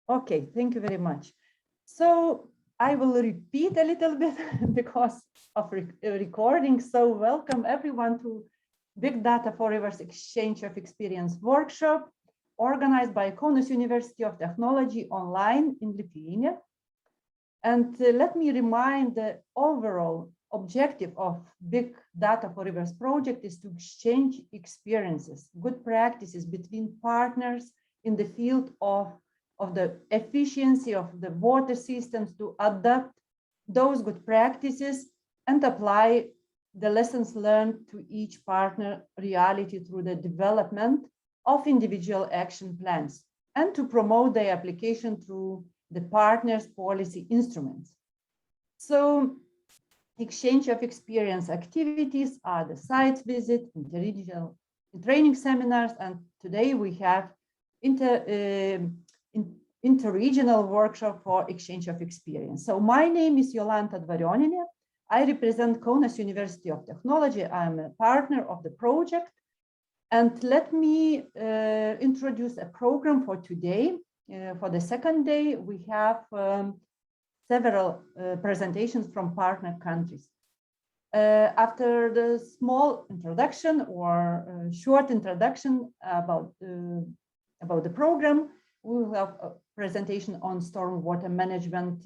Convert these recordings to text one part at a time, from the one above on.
Okay, thank you very much. So I will repeat a little bit because of recording. So welcome everyone to Big Data for Rivers Exchange of Experience workshop organized by Kaunas University of Technology online in Lithuania. And let me remind the overall objective of Big Data for Rivers project is to exchange experiences, good practices between partners in the field of the efficiency of the water systems, to adapt those good practices and apply the lessons learned to each partner reality through the development of individual action plans, and to promote their application through the partners' policy instruments. So exchange of experience activities are the site visit, interregional training seminars, and today we have interregional workshop for exchange of experience. So my name is Jolanta Dvarionine. I represent Kaunas University of Technology. I'm a partner of the project. And let me introduce a program for today. For the second day, we have several presentations from partner countries. After the small introduction or short introduction about the program, we will have a presentation on stormwater management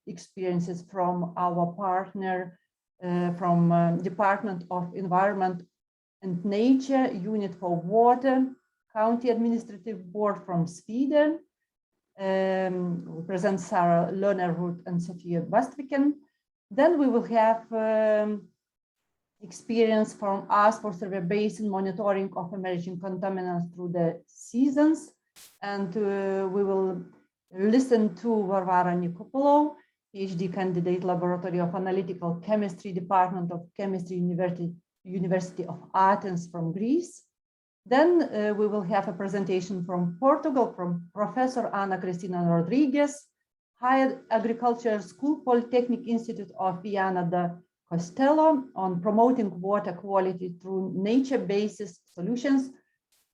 experiences from our partner from Department of Environment and Nature, Unit for Water, County Administrative Board from Sweden. We present Sarah Lönerud and Sofia Bastviken. Then we will have experience from us for survey basin monitoring of emerging contaminants through the seasons. And we will listen to Varvara Nikopolou, PhD candidate, Laboratory of Analytical Chemistry, Department of Chemistry, University of Athens from Greece. Then we will have a presentation from Portugal from Professor Ana Cristina Rodrigues, Higher Agriculture School, Polytechnic Institute of Viana da Costello, on promoting water quality through nature-based solutions,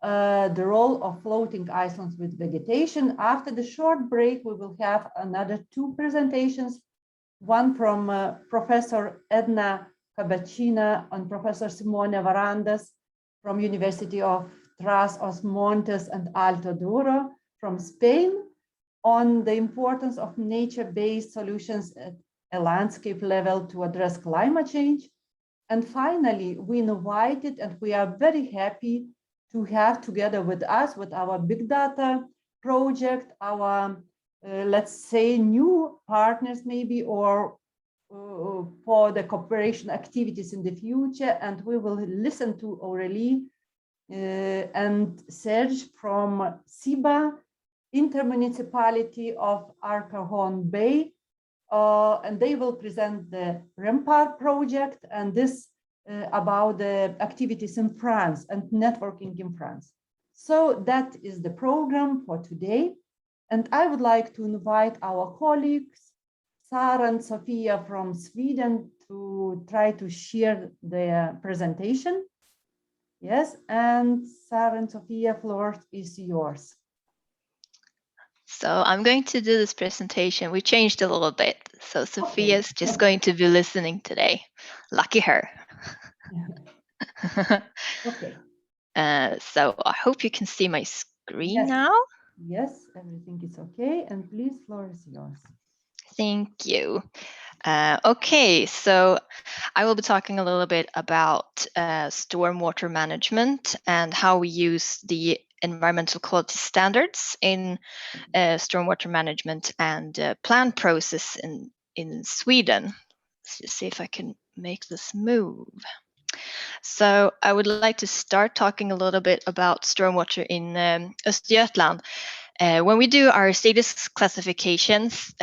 the role of floating islands with vegetation. After the short break, we will have another two presentations, one from Professor Edna Cabacina and Professor Simone Varandas from University of Trás-os-Montes and Alto Douro from Spain, on the importance of nature-based solutions at a landscape level to address climate change. And finally, we invited, and we are very happy to have together with us, with our big data project, our, let's say, new partners maybe, or for the cooperation activities in the future. And we will listen to Aurélie and Serge from SIBA, Intermunicipality of Arcachon Bay, and they will present the Rempart project, and this about the activities in France and networking in France. So that is the program for today. And I would like to invite our colleagues, Sarah and Sofia from Sweden, to try to share their presentation. Yes, and Sarah and Sofia, floor is yours. So I'm going to do this presentation. We changed a little bit. So Sophia's just going to be listening today. Lucky her. Okay. So I hope you can see my screen now. Yes, everything is okay. And please, floor is yours. Thank you. Okay, so I will be talking a little bit about stormwater management and how we use the environmental quality standards in stormwater management and plan process in Sweden. Let's just see if I can make this move. So I would like to start talking a little bit about stormwater in Östergötland. When we do our status classifications,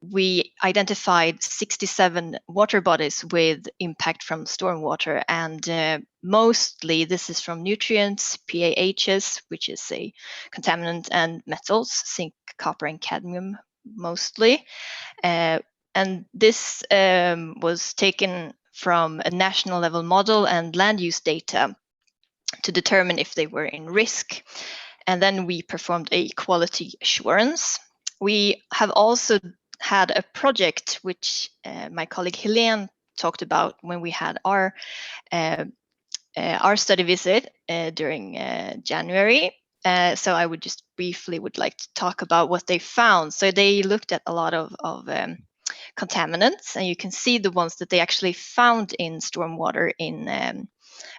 we identified 67 water bodies with impact from stormwater, and mostly this is from nutrients, PAHs, which is a contaminant, and metals, zinc, copper, and cadmium mostly. And this was taken from a national level model and land use data to determine if they were in risk. And then we performed a quality assurance. We have also had a project which my colleague Helene talked about when we had our study visit during January. So I would just briefly would like to talk about what they found. So they looked at a lot of contaminants, and you can see the ones that they actually found in stormwater in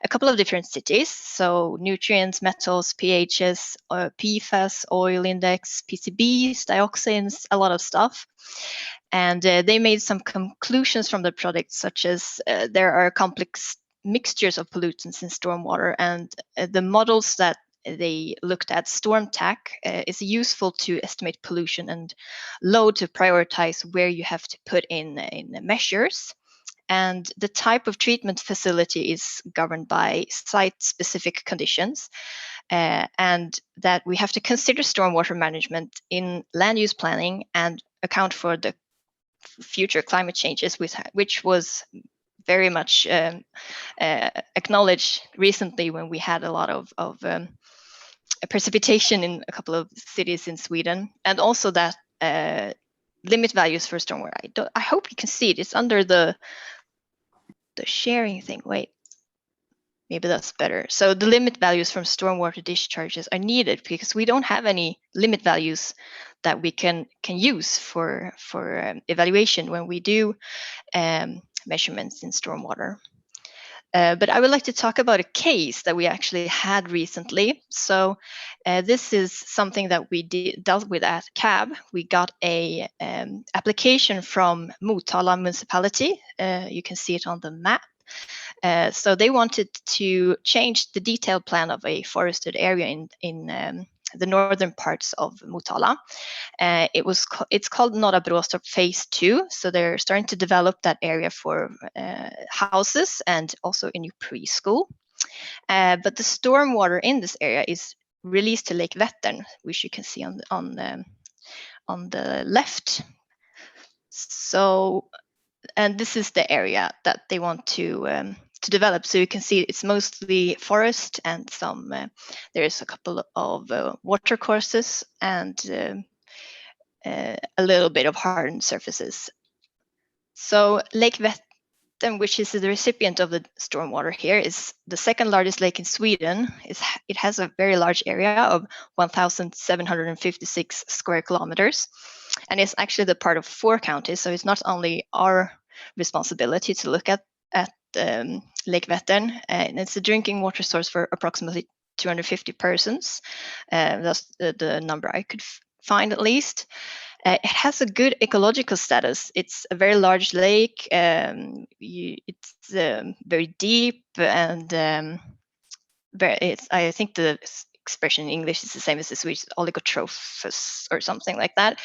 a couple of different cities. So nutrients, metals, pHs, PFAS, oil index, PCBs, dioxins, a lot of stuff. And they made some conclusions from the project, such as there are complex mixtures of pollutants in stormwater, and the models that they looked at, StormTAC, is useful to estimate pollution and load to prioritize where you have to put in measures. And the type of treatment facility is governed by site-specific conditions, and that we have to consider stormwater management in land use planning and account for the future climate changes, which was very much acknowledged recently when we had a lot of precipitation in a couple of cities in Sweden, and also that limit values for stormwater. I hope you can see it. It's under the sharing thing. Wait, maybe that's better. So the limit values from stormwater discharges are needed because we don't have any limit values that we can use for evaluation when we do measurements in stormwater. But I would like to talk about a case that we actually had recently. So this is something that we dealt with at CAB. We got a application from Motala municipality. You can see it on the map. So they wanted to change the detailed plan of a forested area in the northern parts of Motala. It's called Norra Bråstorp Phase 2. So they're starting to develop that area for houses and also a new preschool. But the stormwater in this area is released to Lake Vättern, which you can see on the left. So, and this is the area that they want to develop. So you can see it's mostly forest and some. There's a couple of water courses and a little bit of hardened surfaces. So Lake Vättern, which is the recipient of the stormwater here, is the second largest lake in Sweden. It has a very large area of 1,756 square kilometers, and it's actually the part of 4 counties. So it's not only our responsibility to look at Lake Vättern, and it's a drinking water source for approximately 250 persons. That's the number I could find at least. It has a good ecological status. It's a very large lake. It's very deep, and I think the expression in English is the same as the Swedish, oligotrophous or something like that.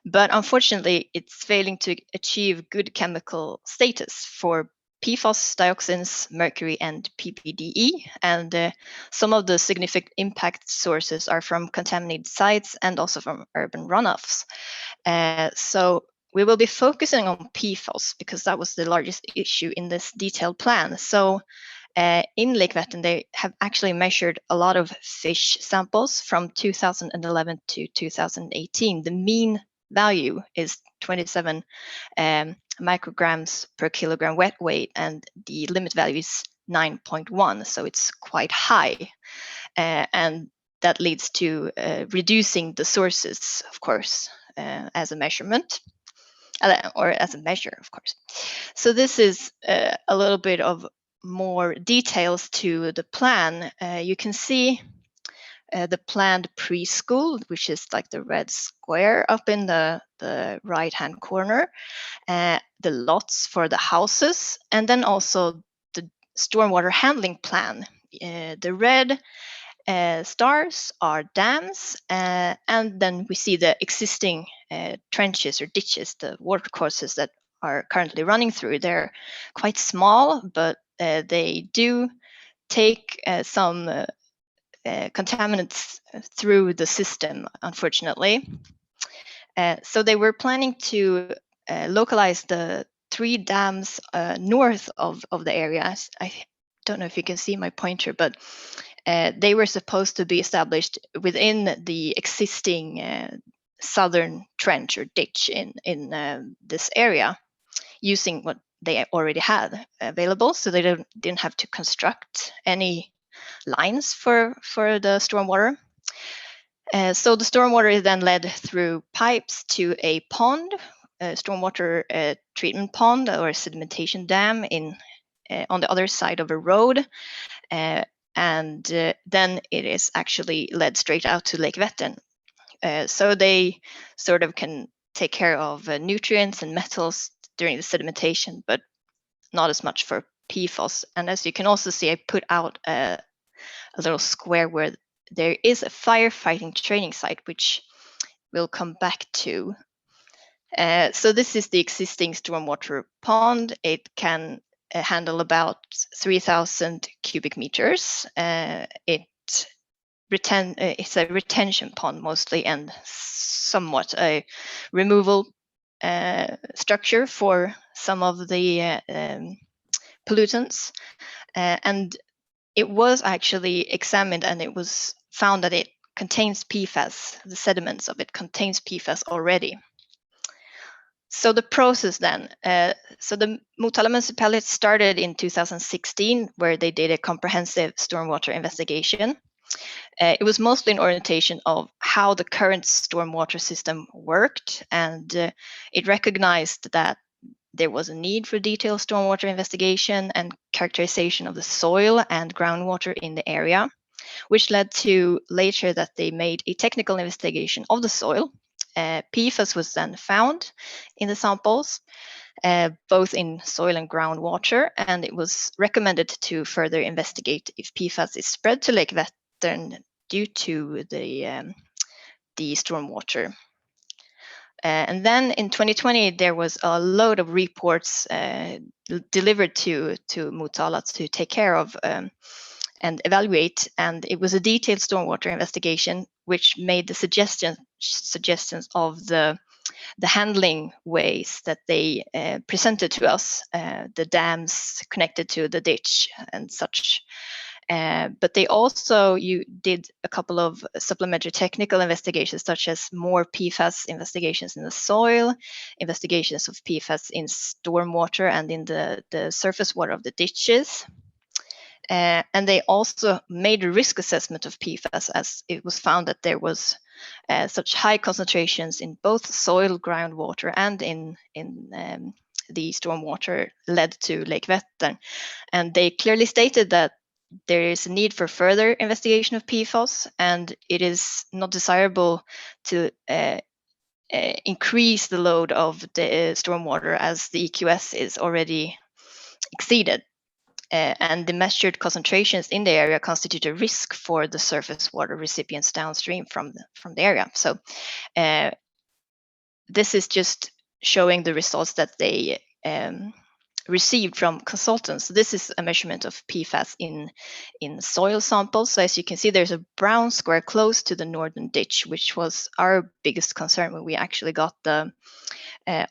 But unfortunately, it's failing to achieve good chemical status for PFAS, dioxins, mercury, and PPDE. And some of the significant impact sources are from contaminated sites and also from urban runoffs. So we will be focusing on PFAS because that was the largest issue in this detailed plan. So in Lake Vättern, they have actually measured a lot of fish samples from 2011 to 2018. The mean value is 27 micrograms per kilogram wet weight, and the limit value is 9.1, so it's quite high. And that leads to reducing the sources, of course, as a measurement, or as a measure, of course. So this is a little bit of more details to the plan. You can see the planned preschool, which is like the red square up in the right-hand corner, the lots for the houses, and then also the stormwater handling plan. The red stars are dams, and then we see the existing trenches or ditches, the water courses that are currently running through. They're quite small, but they do take some contaminants through the system, unfortunately. So they were planning to localize the 3 dams north of the area. I don't know if you can see my pointer, but they were supposed to be established within the existing southern trench or ditch in this area, using what they already had available, so they didn't have to construct any lines for the stormwater. So the stormwater is then led through pipes to a pond, a stormwater treatment pond or sedimentation dam on the other side of a road, and then it is actually led straight out to Lake Vättern. So they sort of can take care of nutrients and metals during the sedimentation, but not as much for PFAS. And as you can also see, I put out a little square where there is a firefighting training site, which we'll come back to. So this is the existing stormwater pond. It can handle about 3,000 cubic meters. It's a retention pond mostly, and somewhat a removal structure for some of the pollutants. And it was actually examined, and it was found that it contains PFAS. The sediments of it contains PFAS already. So the process then, so the Motala municipality started in 2016, where they did a comprehensive stormwater investigation. It was mostly an orientation of how the current stormwater system worked, and it recognized that there was a need for detailed stormwater investigation and characterization of the soil and groundwater in the area, which led to later that they made a technical investigation of the soil. PFAS was then found in the samples, both in soil and groundwater, and it was recommended to further investigate if PFAS is spread to Lake Vättern due to the stormwater. And then in 2020, there was a load of reports delivered to Motala to take care of and evaluate. And it was a detailed stormwater investigation, which made the suggestions of the handling ways that they presented to us, the dams connected to the ditch and such. But they also did a couple of supplementary technical investigations, such as more PFAS investigations in the soil, investigations of PFAS in stormwater and in the surface water of the ditches. And they also made a risk assessment of PFAS, as it was found that there was such high concentrations in both soil, groundwater, and in the stormwater led to Lake Vättern. And they clearly stated that there is a need for further investigation of PFAS, and it is not desirable to increase the load of the stormwater as the EQS is already exceeded. And the measured concentrations in the area constitute a risk for the surface water recipients downstream from the area. So this is just showing the results that they received from consultants. This is a measurement of PFAS in soil samples. So as you can see, there's a brown square close to the northern ditch, which was our biggest concern when we actually got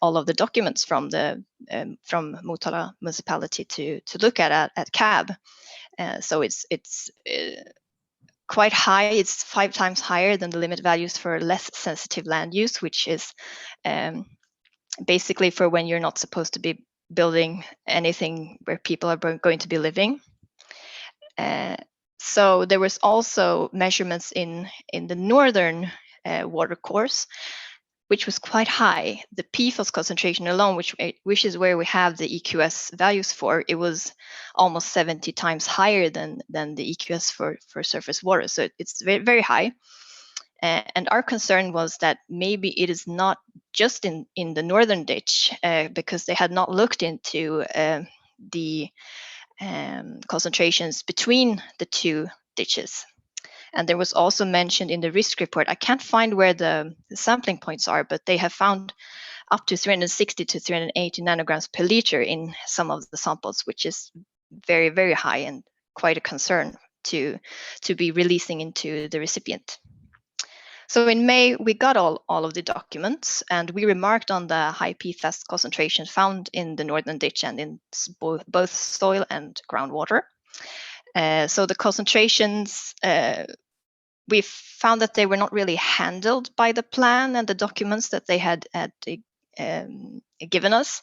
all of the documents from Motala municipality to look at CAB. So it's quite high. It's 5 times higher than the limit values for less sensitive land use, which is basically for when you're not supposed to be building anything where people are going to be living. So there was also measurements in the northern water course, which was quite high. The PFAS concentration alone, which is where we have the EQS values for, it was almost 70 times higher than the EQS for surface water. So it's very, very high. And our concern was that maybe it is not just in the northern ditch, because they had not looked into the concentrations between the two ditches. And there was also mentioned in the risk report, I can't find where the sampling points are, but they have found up to 360 to 380 nanograms per liter in some of the samples, which is very, very high and quite a concern to be releasing into the recipient. So in May, we got all of the documents, and we remarked on the high PFAS concentration found in the northern ditch and in both soil and groundwater. So the concentrations, we found that they were not really handled by the plan and the documents that they had given us.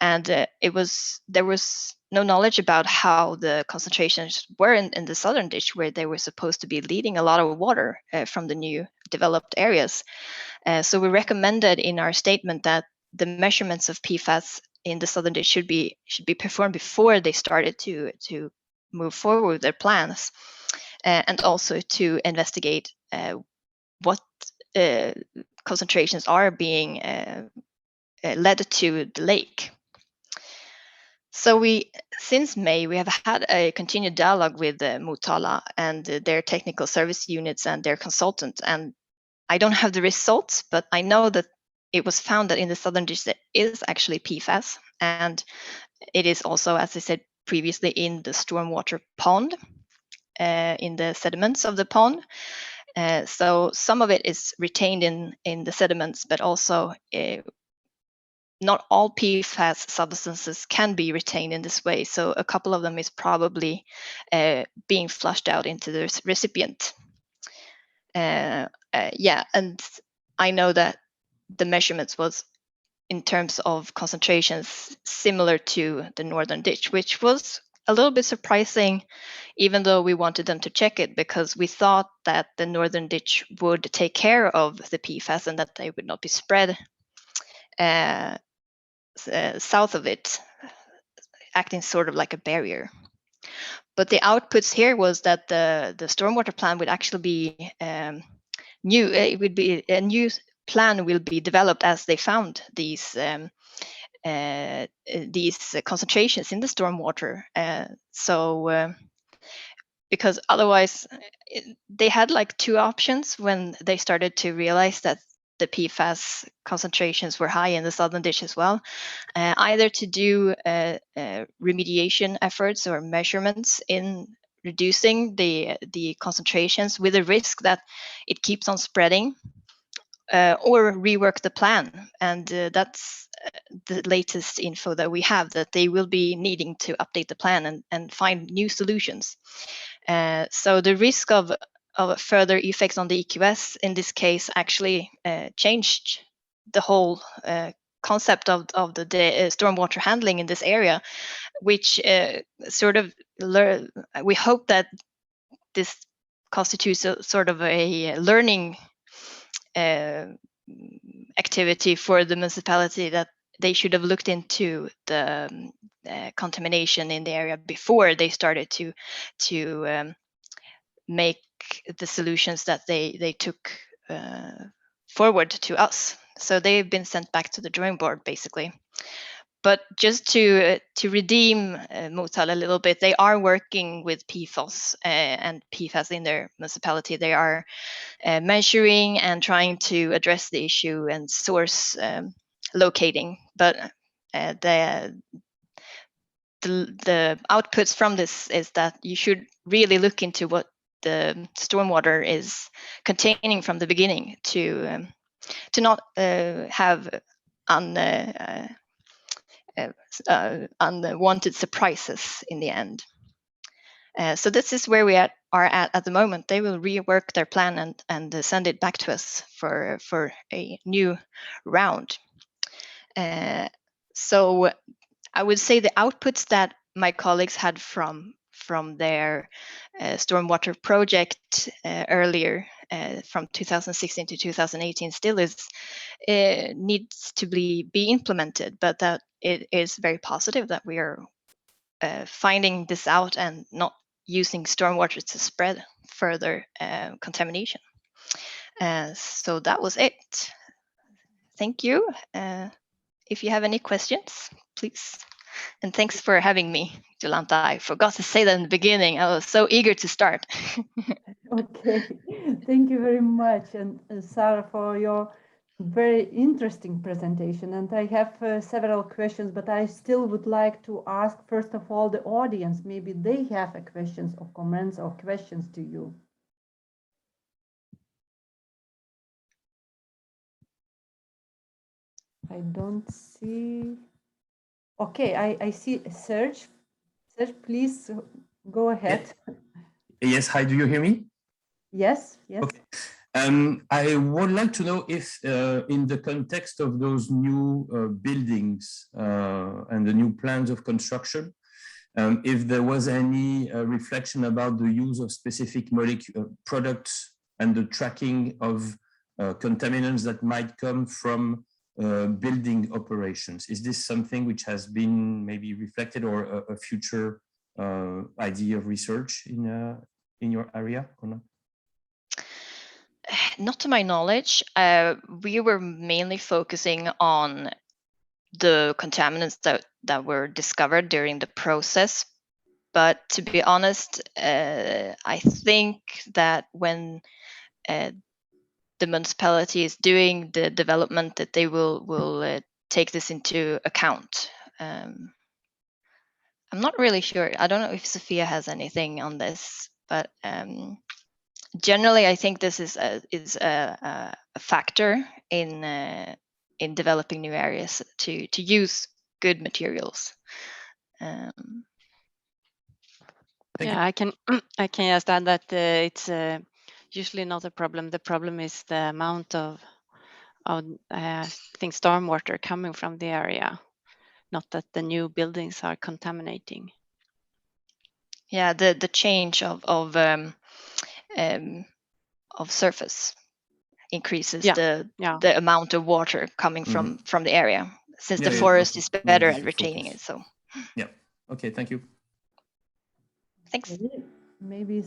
And there was no knowledge about how the concentrations were in the southern ditch, where they were supposed to be leading a lot of water from the new developed areas. So we recommended in our statement that the measurements of PFAS in the southern ditch should be performed before they started to move forward with their plans, and also to investigate what concentrations are being led to the lake. So since May, we have had a continued dialogue with Motala and their technical service units and their consultant. And I don't have the results, but I know that it was found that in the southern ditch there is actually PFAS, and it is also, as I said previously, in the stormwater pond, in the sediments of the pond. So some of it is retained in the sediments, but also not all PFAS substances can be retained in this way. So a couple of them is probably being flushed out into the recipient. Yeah, and I know that the measurements was in terms of concentrations similar to the northern ditch, which was a little bit surprising, even though we wanted them to check it, because we thought that the northern ditch would take care of the PFAS and that they would not be spread south of it, acting sort of like a barrier. But the outputs here was that the stormwater plan would actually be new. It would be a new plan will be developed as they found these concentrations in the stormwater. Because otherwise, they had like two options when they started to realize that the PFAS concentrations were high in the southern ditch as well. Either to do remediation efforts or measurements in reducing the concentrations with the risk that it keeps on spreading, or rework the plan. And that's the latest info that we have, that they will be needing to update the plan and find new solutions. So the risk of further effects on the EQS in this case actually changed the whole concept of the stormwater handling in this area, which we hope that this constitutes a sort of a learning activity for the municipality, that they should have looked into the contamination in the area before they started to make the solutions that they took forward to us. So they've been sent back to the drawing board, basically. But just to redeem Motala a little bit, they are working with PFOS and PFAS in their municipality. They are measuring and trying to address the issue and source locating. But the outputs from this is that you should really look into what the stormwater is containing from the beginning to not have unwanted surprises in the end. So this is where we are at the moment. They will rework their plan and send it back to us for a new round. So I would say the outputs that my colleagues had from their stormwater project earlier, from 2016 to 2018, still needs to be implemented, but that it is very positive that we are finding this out and not using stormwater to spread further contamination. So that was it. Thank you. If you have any questions, please. And thanks for having me, Jolanta. I forgot to say that in the beginning. I was so eager to start. Okay, thank you very much, and Sarah, for your very interesting presentation. And I have several questions, but I still would like to ask, first of all, the audience. Maybe they have questions or comments or questions to you. I don't see. Okay, I see Serge. Serge, please Go ahead. Yes, hi, do you hear me? Yes, yes. Okay. I would like to know if in the context of those new buildings and the new plans of construction, if there was any reflection about the use of specific products and the tracking of contaminants that might come from building operations. Is this something which has been maybe reflected or a future idea of research in your area or not? Not to my knowledge. We were mainly focusing on the contaminants that were discovered during the process. But to be honest, I think that when the municipality is doing the development, that they will take this into account. I'm not really sure. I don't know if Sophia has anything on this, but generally, I think this is a factor in developing new areas to use good materials. Yeah, I can just add that it's usually not a problem. The problem is the amount of I think stormwater coming from the area, not that the new buildings are contaminating. Yeah, the change of surface increases the amount of water coming from the area, since the forest is better at retaining it. So yeah, okay, thank you. Thanks. Maybe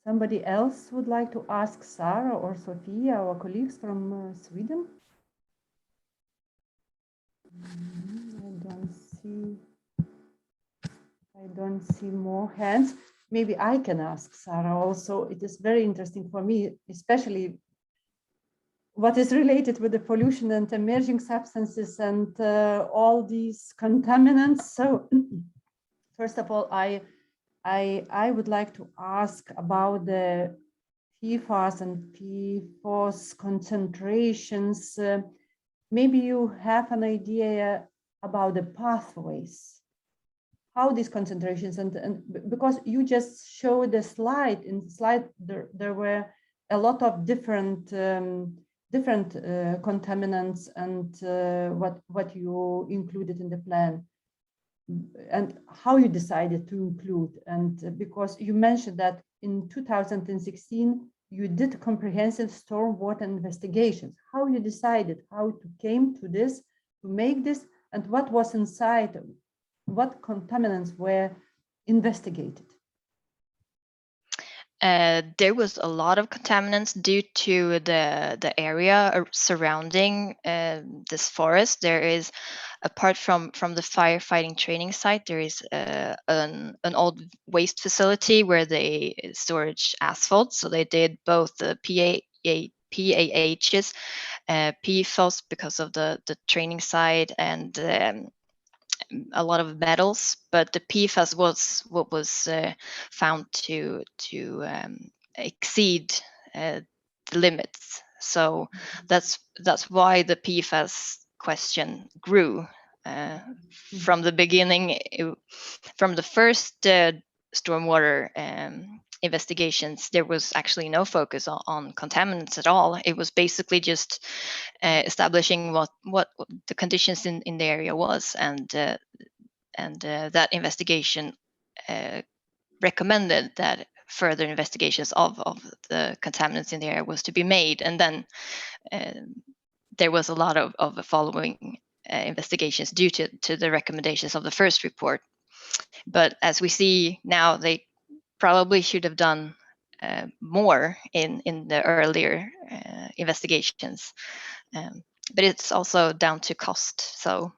somebody else would like to ask Sarah or Sophia, our colleagues from Sweden. I don't see more hands. Maybe I can ask Sarah also. It is very interesting for me, especially what is related with the pollution and emerging substances and all these contaminants. So first of all, I would like to ask about the PFAS and PFOS concentrations. Maybe you have an idea about the pathways, how these concentrations, and because you just showed the slide, in the slide there were a lot of different contaminants and what you included in the plan and how you decided to include. And because you mentioned that in 2016 you did comprehensive stormwater investigations, how you decided how to came to this, to make this, and what was inside, what contaminants were investigated? There was a lot of contaminants due to the area surrounding this forest. There is, apart from the firefighting training site, there is an old waste facility where they storage asphalt. So they did both the PAHs, PFOS because of the training site, and a lot of metals, but the PFAS was what was found to exceed the limits. So that's why the PFAS question grew from the beginning. From the first stormwater investigations, there was actually no focus on contaminants at all. It was basically just establishing what the conditions in the area was, and that investigation recommended that further investigations of the contaminants in the area was to be made, and then there was a lot of following investigations due to the recommendations of the first report. But as we see now, they probably should have done more in the earlier investigations, but it's also down to cost. So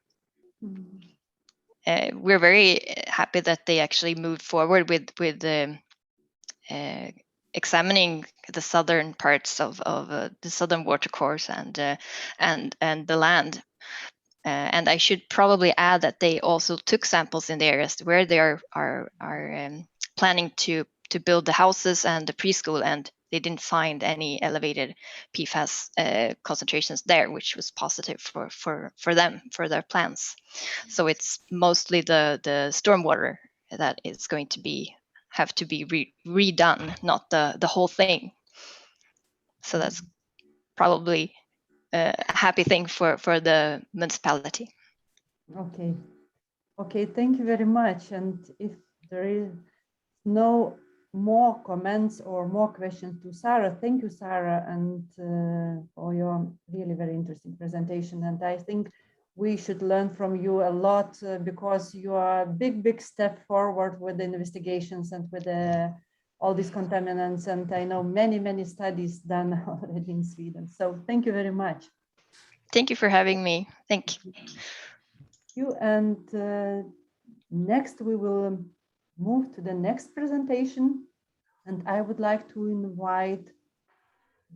we're very happy that they actually moved forward with examining the southern parts of the southern watercourse and the land. And I should probably add that they also took samples in the areas where they are planning to build the houses and the preschool, and they didn't find any elevated PFAS concentrations there, which was positive for them, for their plans. So it's mostly the stormwater that is going to be have to be redone, not the whole thing. So that's probably a happy thing for the municipality. Okay. Okay, thank you very much. And if there is no more comments or more questions to Sarah, thank you, Sarah, and for your really very interesting presentation. And I think we should learn from you a lot because you are a big step forward with the investigations and with all these contaminants. And I know many studies done already in Sweden. So thank you very much. Thank you for having me. Thank you. And next we will move to the next presentation. And I would like to invite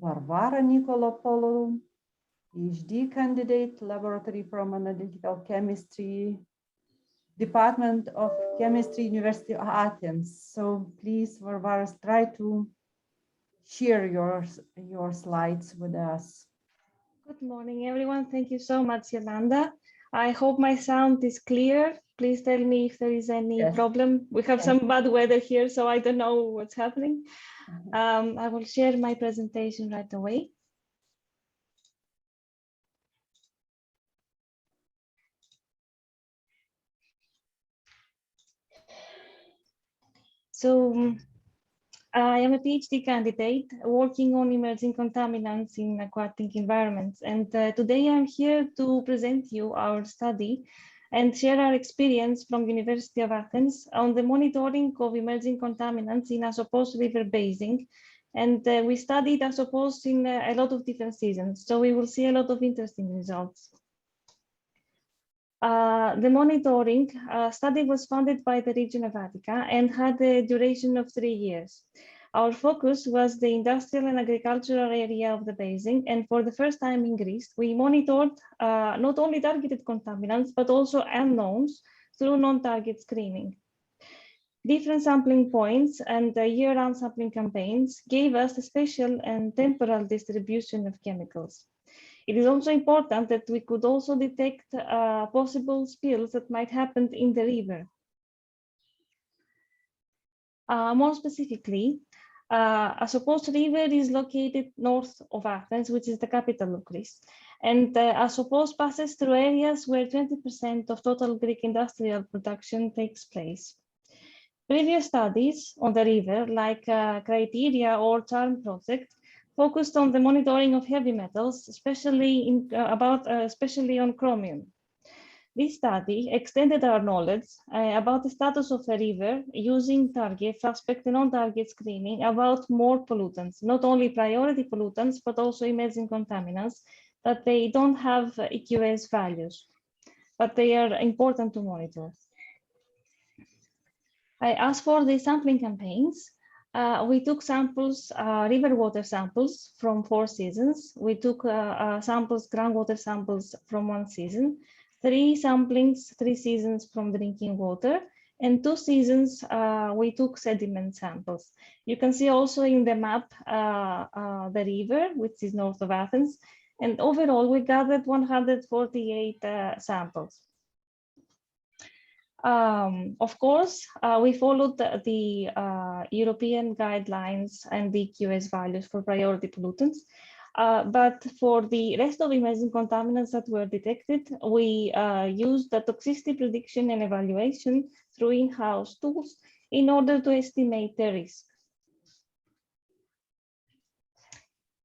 Varvara Nicolopoulou, PhD candidate, laboratory from Analytical Chemistry, Department of Chemistry, University of Athens. So please, Varvara, try to share your slides with us. Good morning, everyone. Thank you so much, Yolanda. I hope my sound is clear. Please tell me if there is any problem. We have some bad weather here, so I don't know what's happening. I will share my presentation right away. So I am a PhD candidate working on emerging contaminants in aquatic environments. And today I'm here to present you our study and share our experience from University of Athens on the monitoring of emerging contaminants in Asopos River basin. And we studied Asopos in a lot of different seasons. So we will see a lot of interesting results. The monitoring study was funded by the region of Attica and had a duration of 3 years. Our focus was the industrial and agricultural area of the basin, and for the first time in Greece, we monitored not only targeted contaminants, but also unknowns through non-target screening. Different sampling points and year-round sampling campaigns gave us a spatial and temporal distribution of chemicals. It is also important that we could also detect possible spills that might happen in the river. More specifically, Asopos River is located north of Athens, which is the capital of Greece. And Asopos passes through areas where 20% of total Greek industrial production takes place. Previous studies on the river, like Criteria or CHARM project, focused on the monitoring of heavy metals, especially on chromium. This study extended our knowledge about the status of the river using target, suspect, and non-target screening about more pollutants, not only priority pollutants, but also emerging contaminants that they don't have EQS values, but they are important to monitor. As for the sampling campaigns, we took samples, river water samples from 4 seasons. We took samples, groundwater samples from 1 season, 3 samplings, 3 seasons from drinking water, and 2 seasons we took sediment samples. You can see also in the map the river, which is north of Athens, and overall we gathered 148 samples. Of course, we followed the European guidelines and the EQS values for priority pollutants. But for the rest of emerging contaminants that were detected, we used the toxicity prediction and evaluation through in-house tools in order to estimate the risk.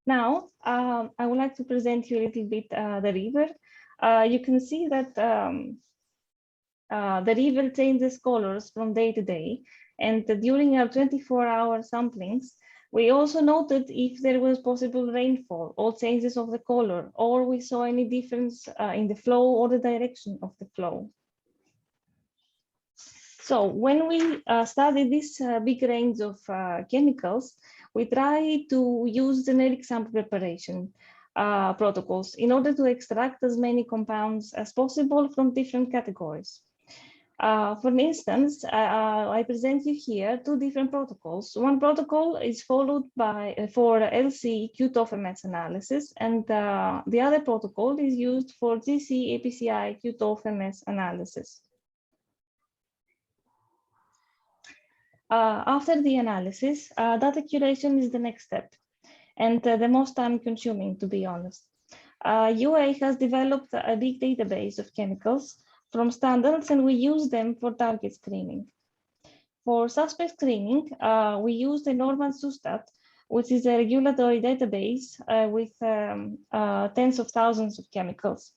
Now, I would like to present you a little bit the river. You can see that the river changes colors from day to day, and during our 24-hour samplings, we also noted if there was possible rainfall or changes of the color, or we saw any difference in the flow or the direction of the flow. So when we study this big range of chemicals, we try to use generic sample preparation protocols in order to extract as many compounds as possible from different categories. For instance, I present you here 2 different protocols. One protocol is followed by for LC Q-TOF-MS analysis, and the other protocol is used for GC APCI Q-TOF-MS analysis. After the analysis, data curation is the next step and the most time consuming, to be honest. UA has developed a big database of chemicals from standards, and we use them for target screening. For suspect screening, we use the Norman Sustat, which is a regulatory database with tens of thousands of chemicals.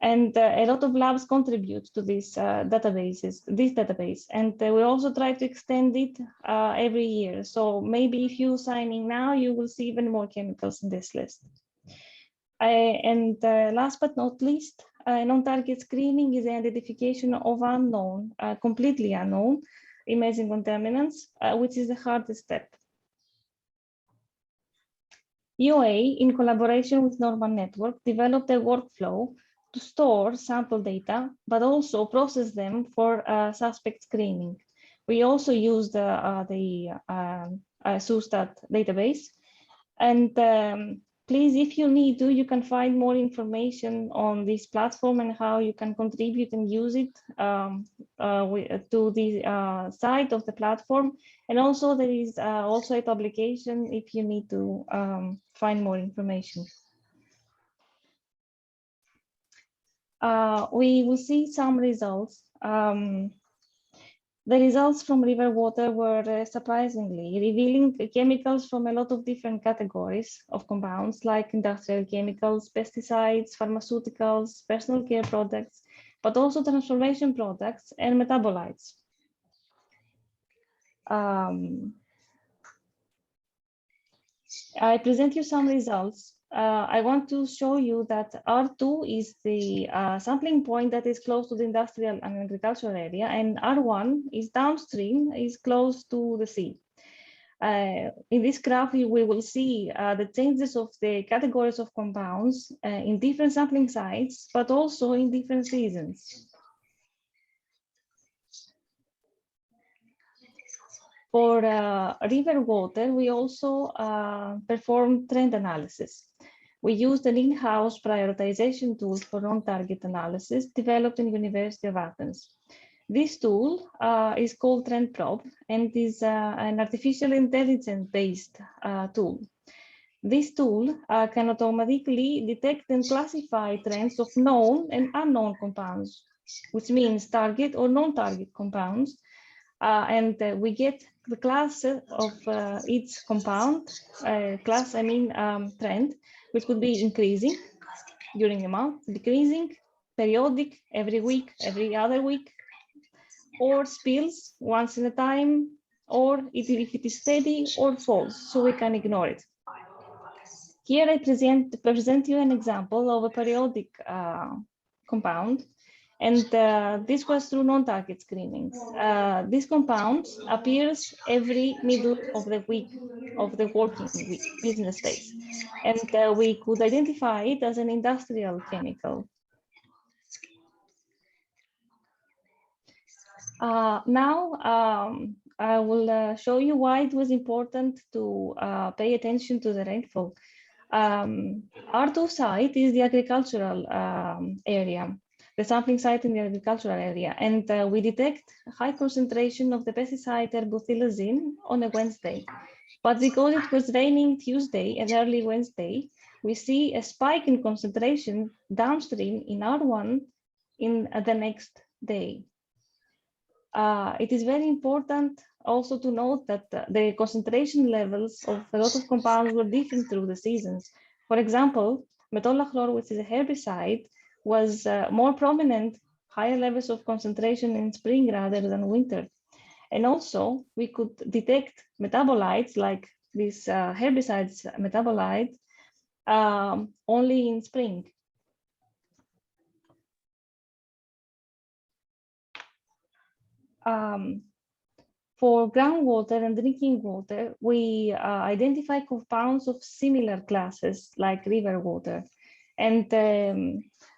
And a lot of labs contribute to this database. And we also try to extend it every year. So maybe if you sign in now, you will see even more chemicals in this list. And last but not least, non-target screening is the identification of unknown, completely unknown emerging contaminants, which is the hardest step. UA, in collaboration with Norman Network, developed a workflow to store sample data, but also process them for suspect screening. We also use the Sustat database. And please, if you need to, you can find more information on this platform and how you can contribute and use it to the site of the platform. And also there is also a publication if you need to find more information. We will see some results. The results from river water were surprisingly revealing chemicals from a lot of different categories of compounds, like industrial chemicals, pesticides, pharmaceuticals, personal care products, but also transformation products and metabolites. I present you some results. I want to show you that R2 is the sampling point that is close to the industrial and agricultural area, and R1 is downstream, is close to the sea. In this graph, we will see the changes of the categories of compounds in different sampling sites, but also in different seasons. For river water, we also performed trend analysis. We used an in-house prioritization tool for non-target analysis developed in University of Athens. This tool is called Trend Probe and is an artificial intelligence-based tool. This tool can automatically detect and classify trends of known and unknown compounds, which means target or non-target compounds. We get the class of each compound, trend, which could be increasing during a month, decreasing, periodic, every week, every other week, or spills once in a time, or if it is steady or false, so we can ignore it. Here I present you an example of a periodic compound. And this was through non-target screenings. This compound appears every middle of the week, of the working week, business days. And we could identify it as an industrial chemical. Now, I will show you why it was important to pay attention to the rainfall. R2 site is the agricultural area. The sampling site in the agricultural area, and we detect high concentration of the pesticide erbuthilazine on a Wednesday. But because it was raining Tuesday and early Wednesday, we see a spike in concentration downstream in R1 in the next day. It is very important also to note that the concentration levels of a lot of compounds were different through the seasons. For example, metolachlor, which is a herbicide, was more prominent, higher levels of concentration in spring rather than winter. And also we could detect metabolites like this herbicides metabolite only in spring. For groundwater and drinking water, we identify compounds of similar classes like river water. And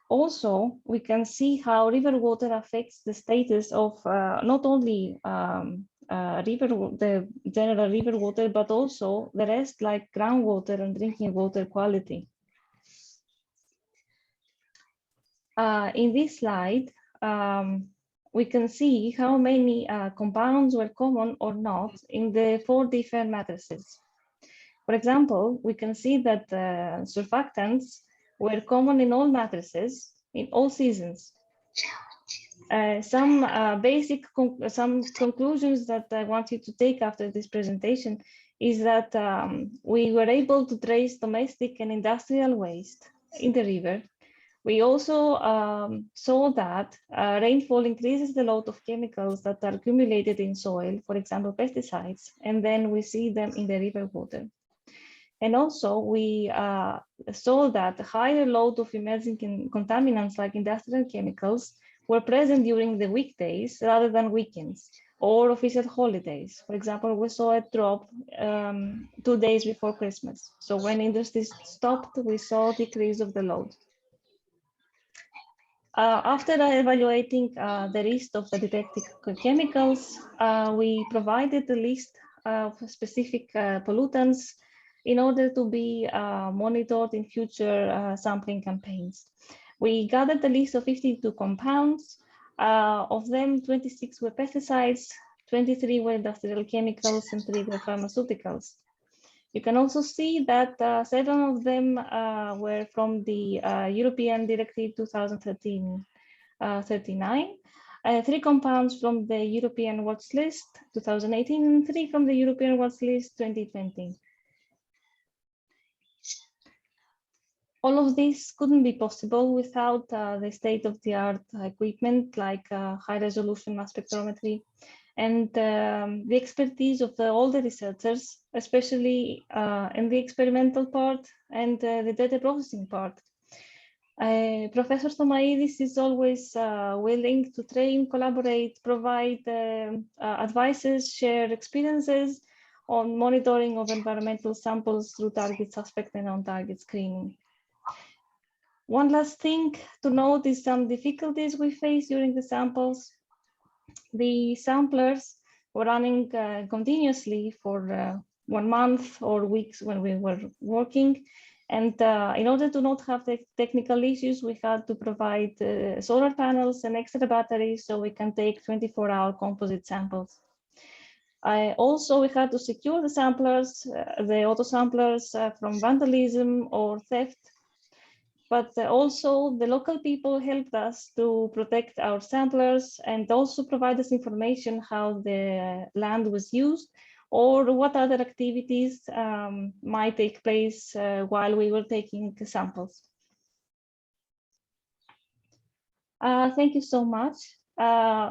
also, we can see how river water affects the status of not only the general river water, but also the rest like groundwater and drinking water quality. In this slide, we can see how many compounds were common or not in the 4 different matrices. For example, we can see that surfactants were common in all matrices in all seasons. Some conclusions that I want you to take after this presentation is that we were able to trace domestic and industrial waste in the river. We also saw that rainfall increases the load of chemicals that are accumulated in soil, for example, pesticides, and then we see them in the river water. And also we saw that the higher load of emerging contaminants like industrial chemicals were present during the weekdays rather than weekends or official holidays. For example, we saw a drop 2 days before Christmas. So when industry stopped, we saw a decrease of the load. After evaluating the list of the detected chemicals, we provided the list of specific pollutants in order to be monitored in future sampling campaigns. We gathered a list of 52 compounds. Of them, 26 were pesticides, 23 were industrial chemicals, and 3 were pharmaceuticals. You can also see that 7 of them were from the European Directive 2013-39, 3 compounds from the European Watch List 2018, and 3 from the European Watch List 2020. All of this couldn't be possible without the state-of-the-art equipment like high-resolution mass spectrometry and the expertise of all the researchers, especially in the experimental part and the data processing part. Professor Thomaidis is always willing to train, collaborate, provide advices, share experiences on monitoring of environmental samples through target suspect and on-target screening. One last thing to note is some difficulties we faced during the samples. The samplers were running continuously for 1 month or weeks when we were working. And in order to not have the technical issues, we had to provide solar panels and extra batteries so we can take 24-hour composite samples. Also, we had to secure the samplers, the auto samplers from vandalism or theft. But also the local people helped us to protect our samplers and also provide us information how the land was used or what other activities might take place while we were taking samples. Thank you so much.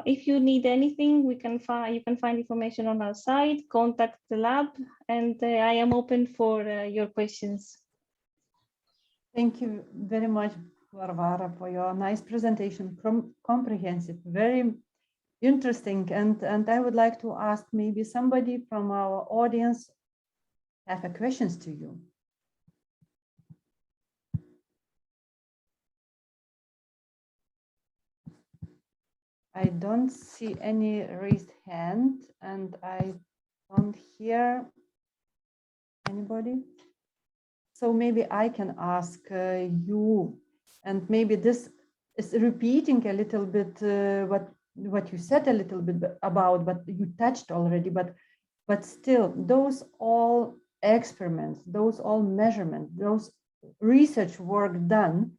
If you need anything, you can find information on our site, contact the lab, and I am open for your questions. Thank you very much, Varvara, for your nice presentation, comprehensive, very interesting. And I would like to ask maybe somebody from our audience have a questions to you. I don't see any raised hand and I don't hear anybody. So maybe I can ask you, and maybe this is repeating a little bit what you said a little bit about, but you touched already, but still those all experiments, those all measurements, those research work done,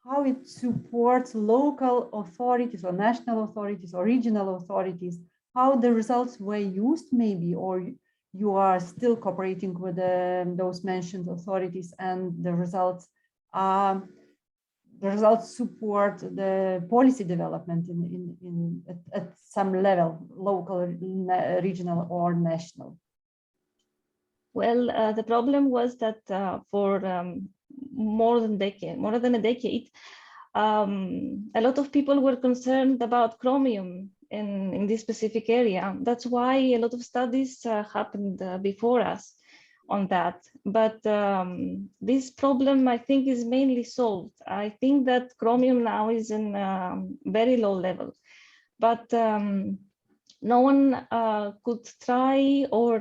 how it supports local authorities or national authorities or regional authorities, how the results were used maybe, or you are still cooperating with those mentioned authorities and the results support the policy development at some level, local, regional or national. Well, the problem was that for more than a decade, a lot of people were concerned about chromium in this specific area. That's why a lot of studies happened before us on that. But this problem, I think, is mainly solved. I think that chromium now is in very low level, but no one could try or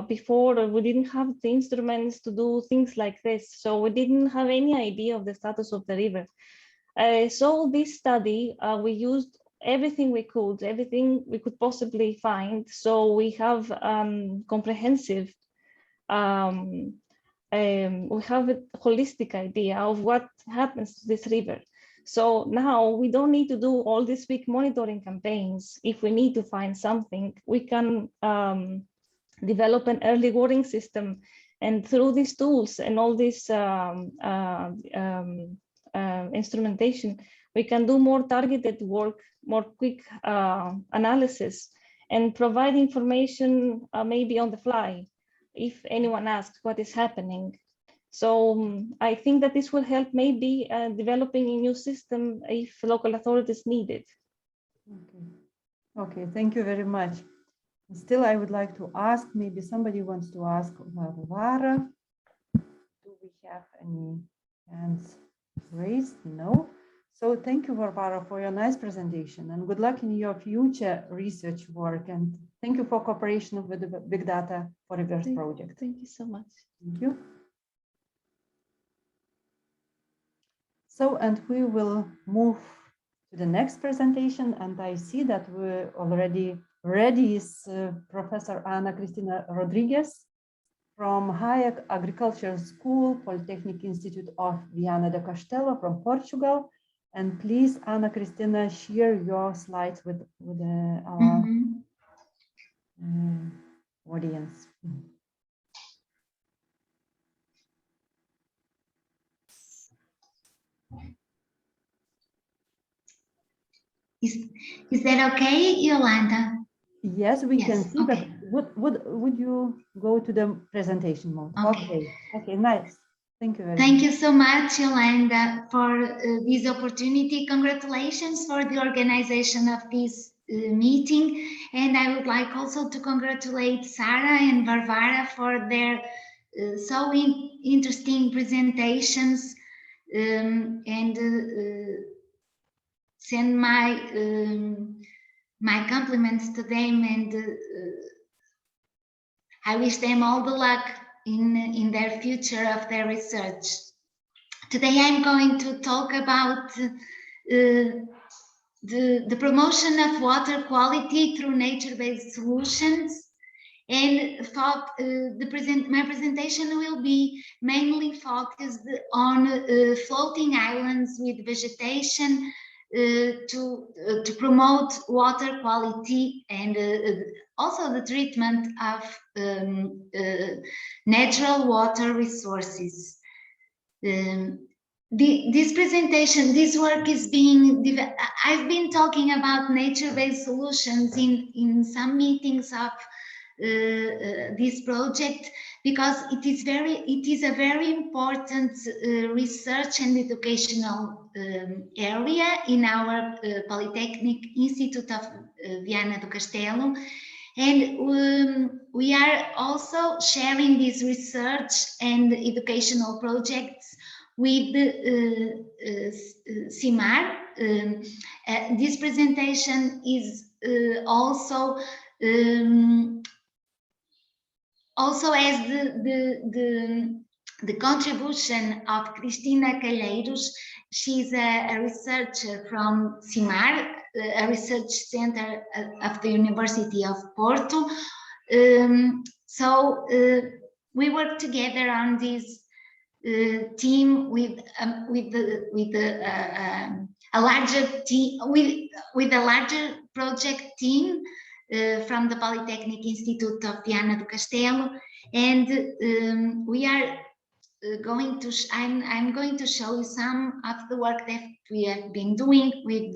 before we didn't have the instruments to do things like this. So we didn't have any idea of the status of the river. So this study, we used everything we could possibly find. So we have comprehensive, we have a holistic idea of what happens to this river. So now we don't need to do all these big monitoring campaigns. If we need to find something, we can develop an early warning system. And through these tools and all this instrumentation, we can do more targeted work, more quick analysis, and provide information maybe on the fly if anyone asks what is happening. So I think that this will help maybe developing a new system if local authorities need it. Okay, thank you very much. Still, I would like to ask, maybe somebody wants to ask Varvara. Do we have any hands raised? No. So thank you, Varvara, for your nice presentation, and good luck in your future research work. And thank you for cooperation with the Big Data for Rivers project. Thank you so much. Thank you. So, and we will move to the next presentation, and I see that we're already ready is Professor Ana Cristina Rodriguez from Higher Agricultural School, Polytechnic Institute of Viana do Castelo from Portugal. And please, Ana Cristina, share your slides with our audience. Is that okay, Yolanda? Yes, we can see, okay. But would you go to the presentation mode? Okay, nice. Thank you very much. Thank you so much, Yolanda, for this opportunity. Congratulations for the organization of this meeting. And I would like also to congratulate Sarah and Varvara for their so interesting presentations and send my compliments to them, and I wish them all the luck in their future of their research. Today I'm going to talk about the promotion of water quality through nature-based solutions, and my presentation will be mainly focused on floating islands with vegetation to promote water quality, and also the treatment of natural water resources. This presentation, this work is being, I've been talking about nature-based solutions in some meetings of this project, because it is a very important research and educational area in our Polytechnic Institute of Viana do Castelo, and we are also sharing this research and educational projects with CIMAR. This presentation is also as the contribution of Cristina Calheiros. She's a researcher from CIMAR, a research center of the University of Porto. So we work together on this team with a larger team, with a larger project team from the Polytechnic Institute of Viana do Castelo, and we are I'm going to show you some of the work that we have been doing with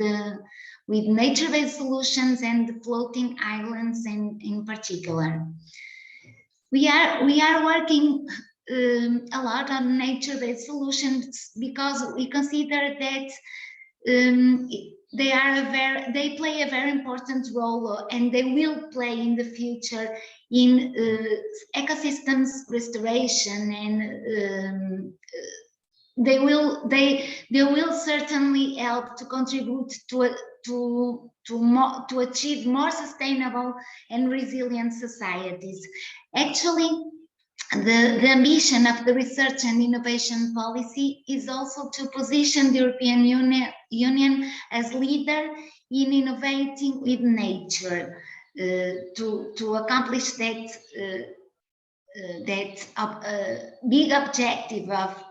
nature-based solutions and floating islands in particular. We are working a lot on nature-based solutions because we consider that they play a very important role, and they will play in the future in ecosystems restoration, and they will certainly help to contribute to achieve more sustainable and resilient societies. Actually, the ambition of the research and innovation policy is also to position the European Union as leader in innovating with nature, to accomplish that big objective of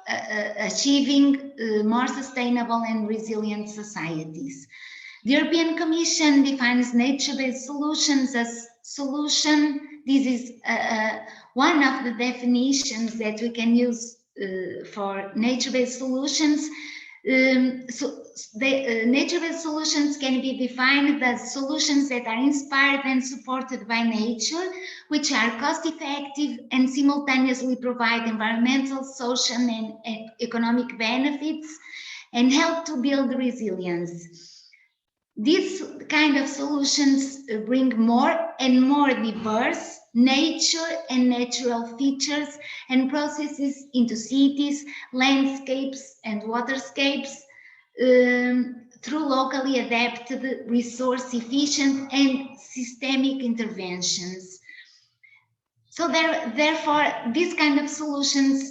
achieving more sustainable and resilient societies. The European Commission defines nature-based solutions as solution. This is one of the definitions that we can use for nature-based solutions. Nature-based solutions can be defined as solutions that are inspired and supported by nature, which are cost-effective and simultaneously provide environmental, social, and economic benefits and help to build resilience. These kind of solutions bring more and more diverse nature and natural features and processes into cities, landscapes, and waterscapes through locally adapted, resource-efficient, and systemic interventions. So therefore, these kind of solutions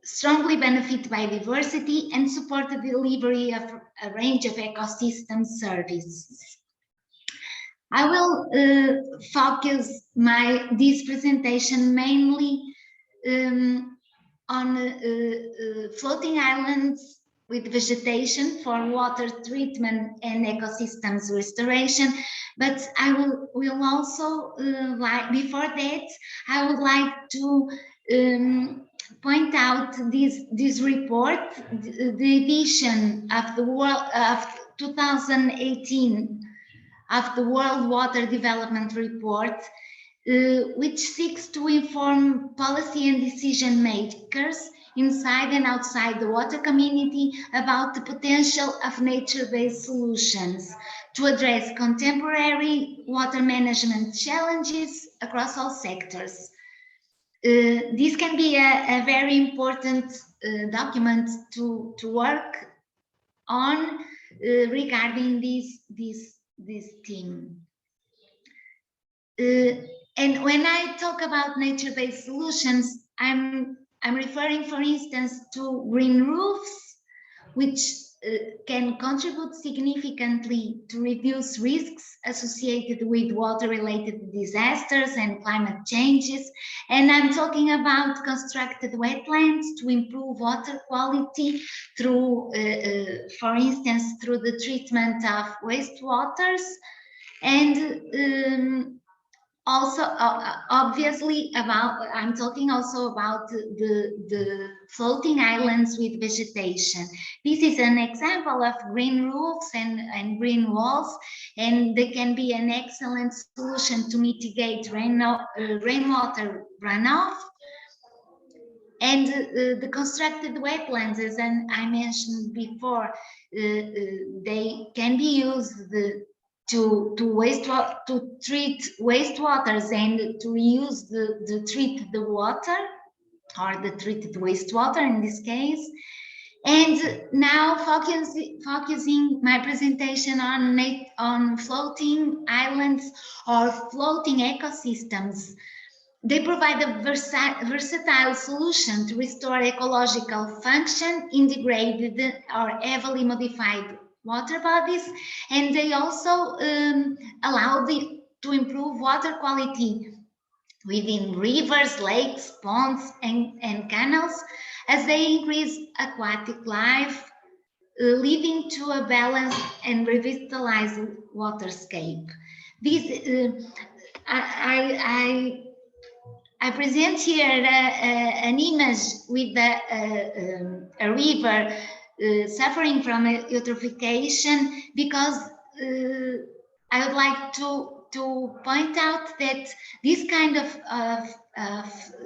strongly benefit biodiversity and support the delivery of a range of ecosystem services. I will focus this presentation mainly on floating islands with vegetation for water treatment and ecosystems restoration, but I will also before that I would like to point out this report, the edition of the world of 2018 of the World Water Development Report, which seeks to inform policy and decision makers inside and outside the water community about the potential of nature-based solutions to address contemporary water management challenges across all sectors. This can be a very important document to work on regarding this theme. And when I talk about nature-based solutions, I'm referring, for instance, to green roofs, which can contribute significantly to reduce risks associated with water-related disasters and climate changes. And I'm talking about constructed wetlands to improve water quality through, for instance, through the treatment of wastewaters, and also, obviously, I'm talking also about the floating islands with vegetation. This is an example of green roofs and green walls, and they can be an excellent solution to mitigate rainwater runoff. And the constructed wetlands, as I mentioned before, they can be used to treat wastewaters and to reuse the treated water, or the treated wastewater in this case. And now focusing my presentation on floating islands or floating ecosystems. They provide a versatile solution to restore ecological function, integrated or heavily modified water bodies, and they also allow to improve water quality within rivers, lakes, ponds, and canals, as they increase aquatic life, leading to a balanced and revitalized waterscape. I present here an image with a river suffering from eutrophication, because I would like to point out that this kind of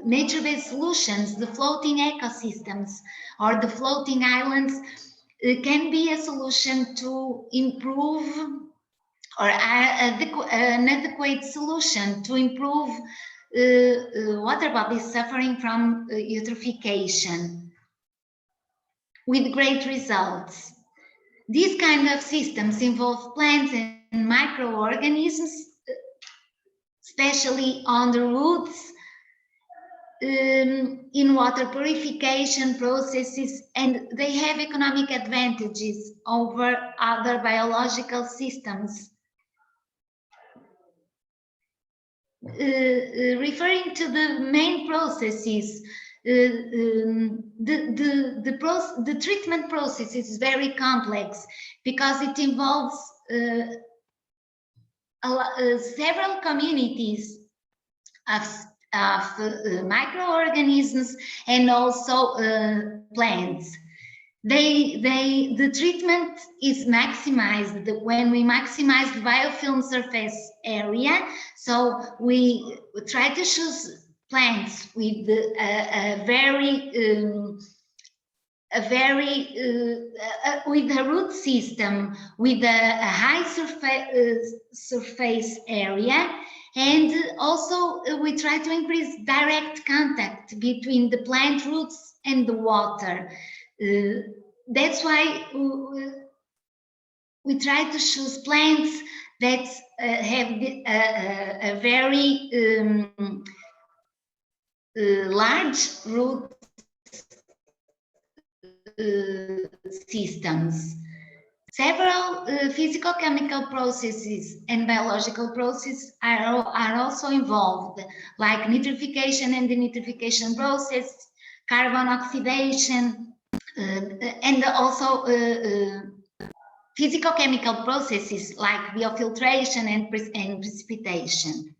nature-based solutions, the floating ecosystems or the floating islands, can be a solution to improve, or an adequate solution to improve water bodies suffering from eutrophication, with great results. These kind of systems involve plants and microorganisms, especially on the roots, in water purification processes, and they have economic advantages over other biological systems. Referring to the main processes, the treatment process is very complex because it involves several communities of microorganisms and also plants. The treatment is maximized when we maximize the biofilm surface area. So we try to choose plants with with a root system with a high surface area, and also we try to increase direct contact between the plant roots and the water. That's why we try to choose plants that have a very large root systems. Several physical-chemical processes and biological processes are also involved, like nitrification and denitrification process, carbon oxidation, and also physical-chemical processes like biofiltration and precipitation.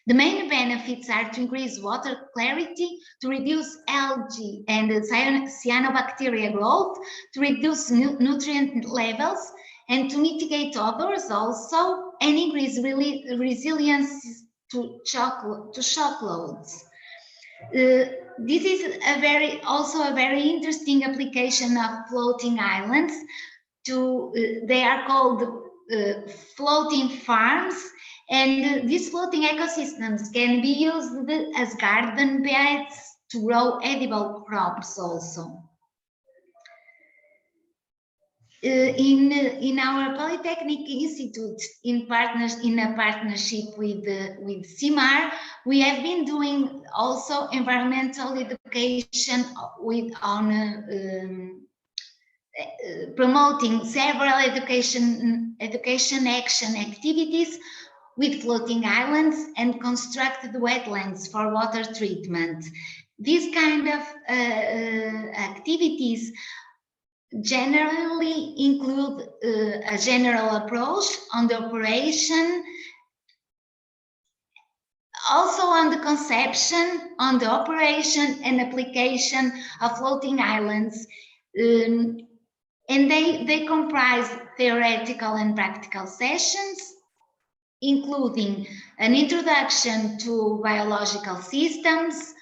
The main benefits are to increase water clarity, to reduce algae and cyanobacteria growth, to reduce nutrient levels, and to mitigate odors also, and increase resilience to shock loads. This is also a very interesting application of floating islands. They are called floating farms, and these floating ecosystems can be used as garden beds to grow edible crops also. In our Polytechnic Institute, in a partnership with CIMAR, we have been doing also environmental education promoting several education action activities with floating islands and constructed wetlands for water treatment. These kind of activities generally include a general approach on the operation, also on the conception, on the operation and application of floating islands. And they comprise theoretical and practical sessions, including an introduction to biological systems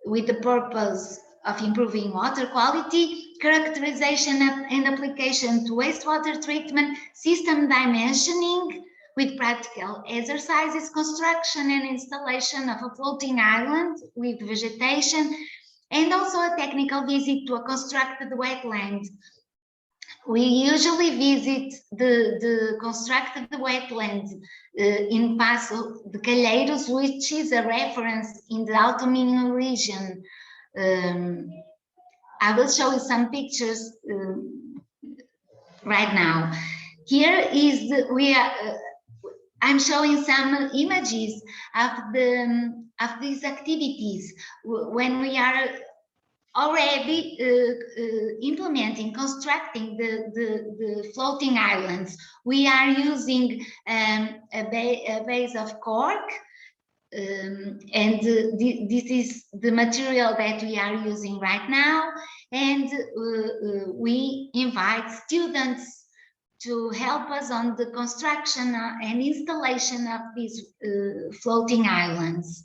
with the purpose of improving water quality, characterization and application to wastewater treatment, system dimensioning with practical exercises, construction and installation of a floating island with vegetation, and also a technical visit to a constructed wetland. We usually visit the constructed wetland in Passo de Calheiros, which is a reference in the Alto Minho region. I will show you some pictures right now. Here is I'm showing some images of these activities when we are already constructing the floating islands. We are using a base of cork, and this is the material that we are using right now, and we invite students to help us on the construction and installation of these floating islands.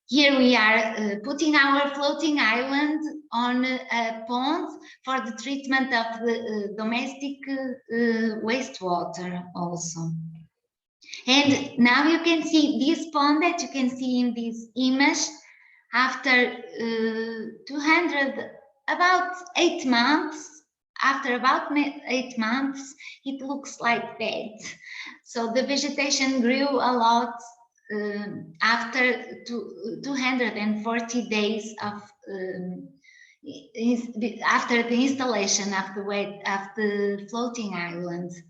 Here we are putting our floating island on a pond for the treatment of the domestic wastewater also. And now you can see this pond that you can see in this image. After about 8 months, after about 8 months, it looks like that. So the vegetation grew a lot after 240 days of after the installation of the floating islands.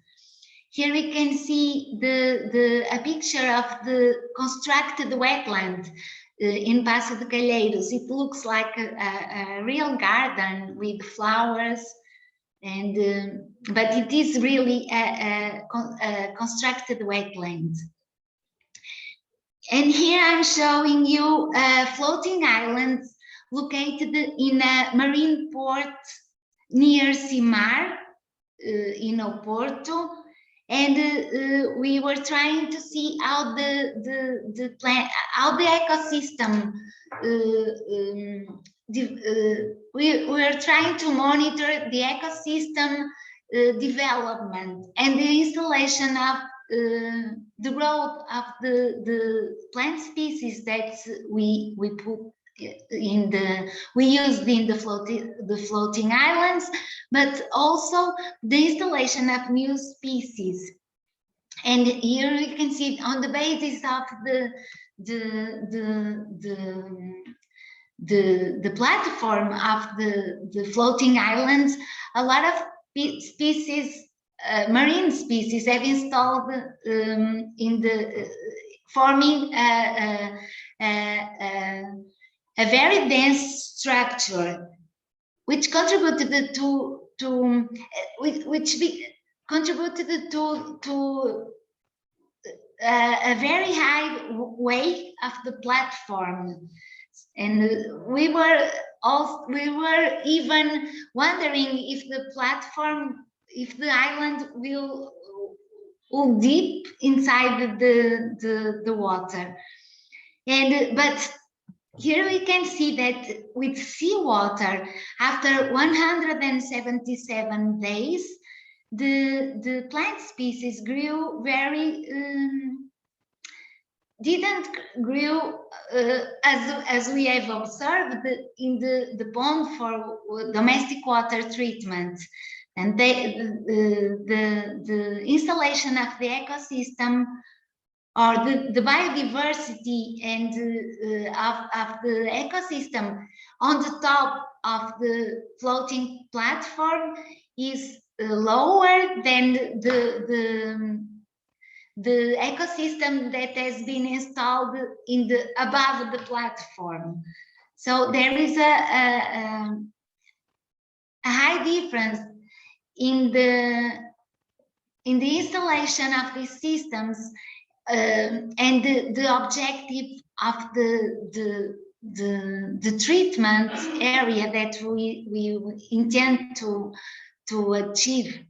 Here we can see a picture of the constructed wetland in Passo de Calheiros. It looks like a real garden with flowers, and but it is really a constructed wetland. And here I'm showing you floating islands located in a marine port near Simar in Oporto, and we were trying to see how the ecosystem. We were trying to monitor the ecosystem development and the installation of the growth of the plant species that we put we used in the floating islands, but also the installation of new species. And here you can see on the basis of the platform of the floating islands, a lot of species, marine species, have installed in the forming a very dense structure, which contributed contributed to a very high weight of the platform. And we were even wondering if the platform, if the island will deep inside the water. And but here we can see that with seawater, after 177 days, the plant species grew very didn't grow as we have observed in the pond for domestic water treatment. And the installation of the ecosystem, or the biodiversity and of the ecosystem on the top of the floating platform is lower than the ecosystem that has been installed in above the platform. So there is a high difference in the installation of these systems and the objective of the treatment area that we intend to achieve.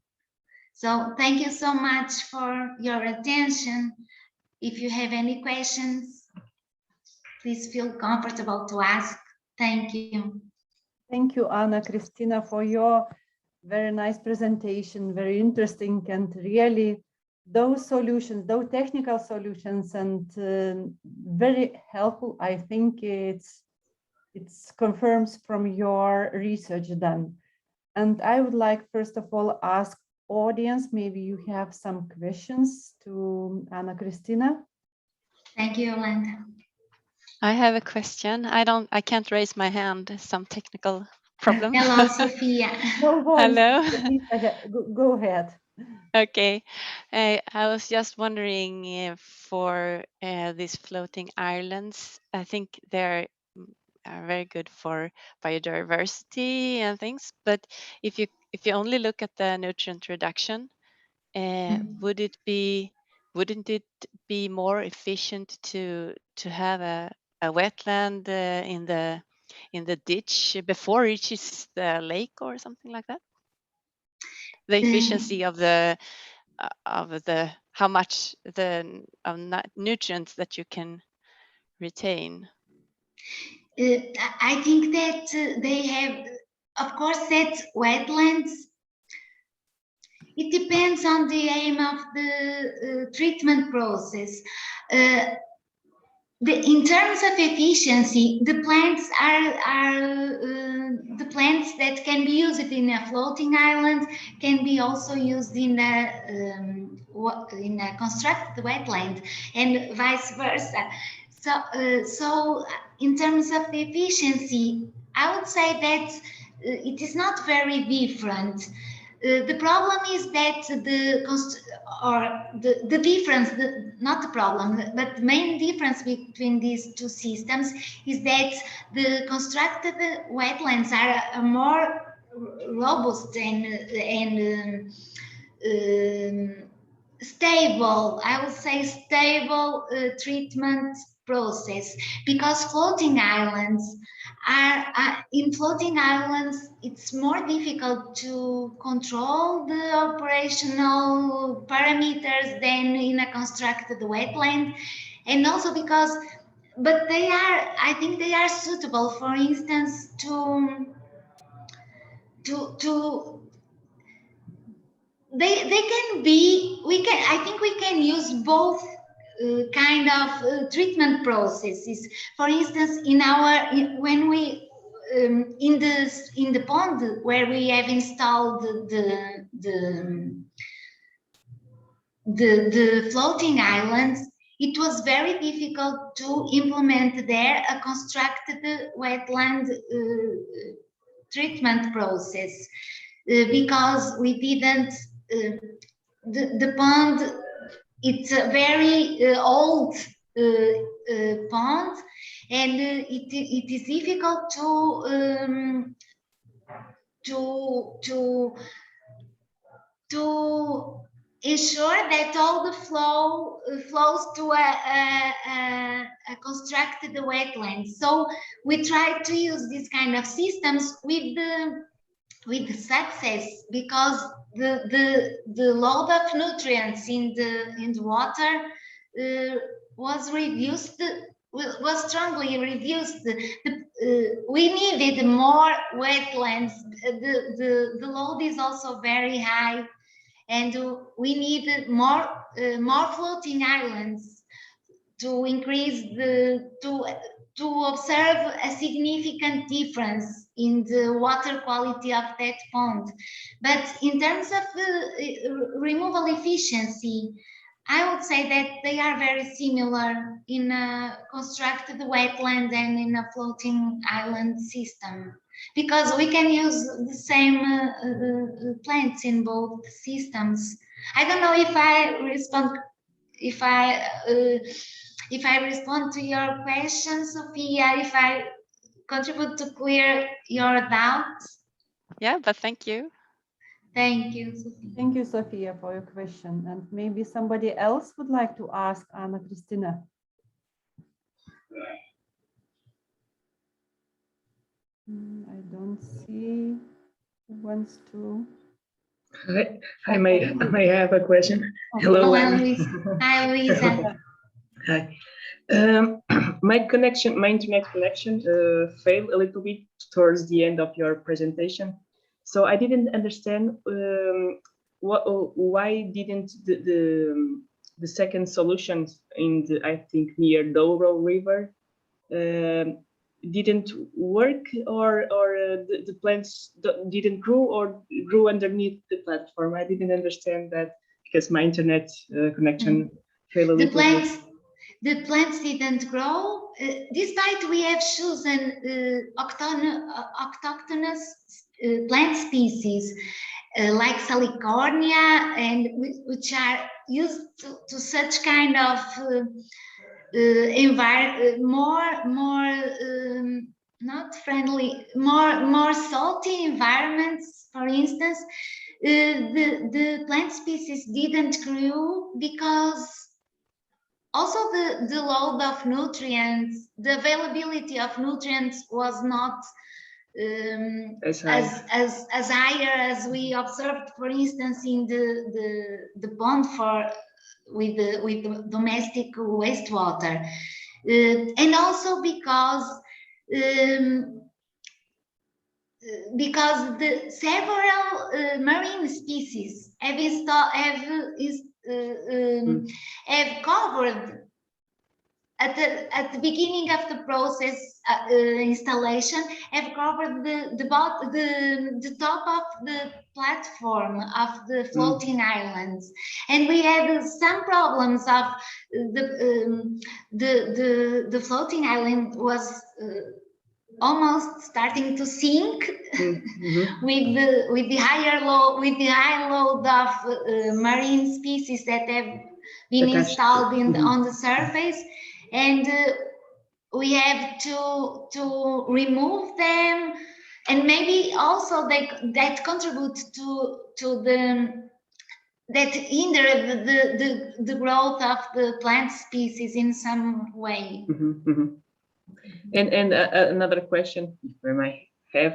So thank you so much for your attention. If you have any questions, please feel comfortable to ask. Thank you. Thank you, Anna Cristina, for your very nice presentation, very interesting, and really those solutions, those technical solutions, and very helpful. I think it's confirms from your research done. And I would like, first of all, ask audience, maybe you have some questions to Anna Cristina. Thank you, Yolanda. I have a question. I can't raise my hand. Some technical problem. Hello, Sophia. No voice. Hello. Go ahead. Okay. I was just wondering if for these floating islands, I think they're very good for biodiversity and things. But if you only look at the nutrient reduction, wouldn't it be more efficient to have a wetland in the ditch before it reaches the lake or something like that? The efficiency of the how much nutrients that you can retain. I think that they have, of course, that wetlands. It depends on the aim of the treatment process. In terms of efficiency, the plants are the plants that can be used in a floating island can be also used in a constructed wetland, and vice versa. So in terms of the efficiency, I would say that it is not very different. The problem is that the difference, not the problem, but the main difference between these two systems is that the constructed wetlands are more robust and stable, I would say stable treatment process, because floating islands in floating islands, it's more difficult to control the operational parameters than in a constructed wetland, and also because, but they are, I think they are suitable, for instance, they can be, I think we can use both kind of treatment processes. For instance, when we in the pond where we have installed the floating islands, it was very difficult to implement there a constructed wetland treatment process because we didn't. The pond, it's a very old pond, and it is difficult to ensure that all the flow flows to a constructed wetland. So we try to use this kind of systems with success, because the load of nutrients in the water was strongly reduced. We needed more wetlands. The load is also very high, and we needed more floating islands to increase to observe a significant difference in the water quality of that pond. But in terms of removal efficiency, I would say that they are very similar in a constructed wetland and in a floating island system, because we can use the same plants in both systems. I don't know if I respond to your question, Sophia, if I contribute to clear your doubts. Yeah, but thank you. Thank you, Sophia. Thank you, Sophia, for your question. And maybe somebody else would like to ask Anna Christina. I don't see who wants to. I may have a question. Okay. Hello. Hi, Luisa. Hi. My internet connection failed a little bit towards the end of your presentation, so I didn't understand why didn't the second solution in the, I think, near Douro River didn't work, or the plants didn't grow or grew underneath the platform. I didn't understand that because my internet connection failed a little bit. The plants didn't grow, despite we have chosen autochthonous plant species like Salicornia, and which are used to such kind of not friendly, more salty environments. For instance, the plant species didn't grow because also the load of nutrients, the availability of nutrients was not as higher as we observed, for instance, in the pond with the domestic wastewater, and also because the several marine species have covered at the beginning of the process installation, have covered the top of the platform of the floating islands, and we had some problems of the floating island was almost starting to sink with the high load of marine species that have been installed on the surface, and we have to remove them, and maybe also that contribute to that hinder the growth of the plant species in some way. And another question, if I might have,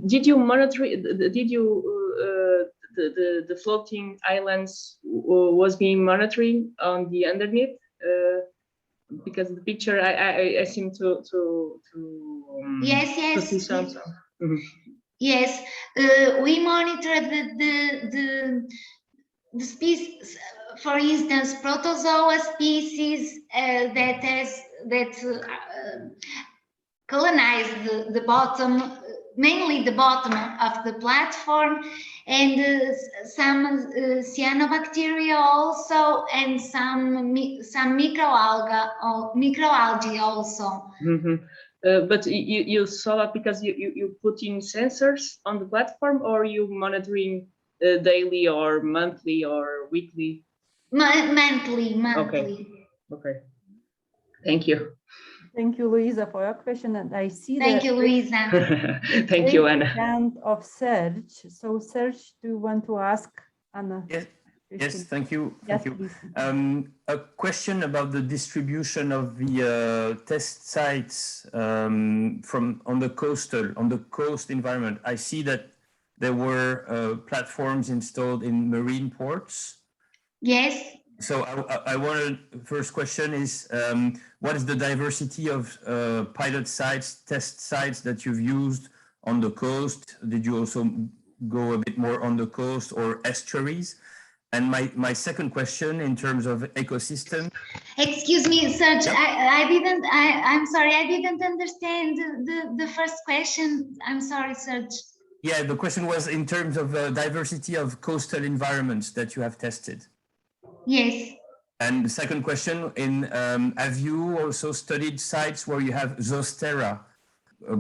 did you monitor? The floating islands was being monitoring on the underneath? Because the picture I seem to yes, to see some. Yes, we monitor the species, for instance, protozoa species that colonize the bottom, mainly the bottom of the platform, and some cyanobacteria also, and some microalgae also. But you saw that because you put in sensors on the platform, or you monitoring daily or monthly or weekly? Monthly. Okay. Thank you. Thank you, Luisa, for your question. And I see Thank you, Luisa. Thank you, Anna. Hand of Serge. So, Serge, do you want to ask Anna? Yes, thank you. Yes, thank you. Please. A question about the distribution of the test sites on the coast environment. I see that there were platforms installed in marine ports. Yes. So I wanted, first question is, what is the diversity of pilot sites, test sites that you've used on the coast? Did you also go a bit more on the coast or estuaries? And my second question in terms of ecosystem. Excuse me, Serge, yep. I'm sorry, I didn't understand the first question. I'm sorry, Serge. Yeah, the question was in terms of diversity of coastal environments that you have tested. Yes. And the second question, have you also studied sites where you have Zostera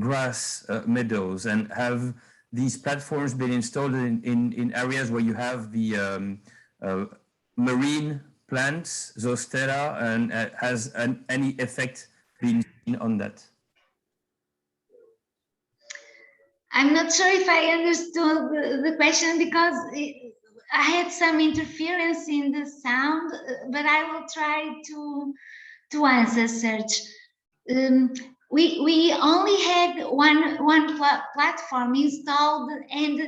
grass meadows, and have these platforms been installed in areas where you have the marine plants, Zostera, and has any effect been seen on that? I'm not sure if I understood the question, because I had some interference in the sound, but I will try to answer, Serge. We only had one platform installed, and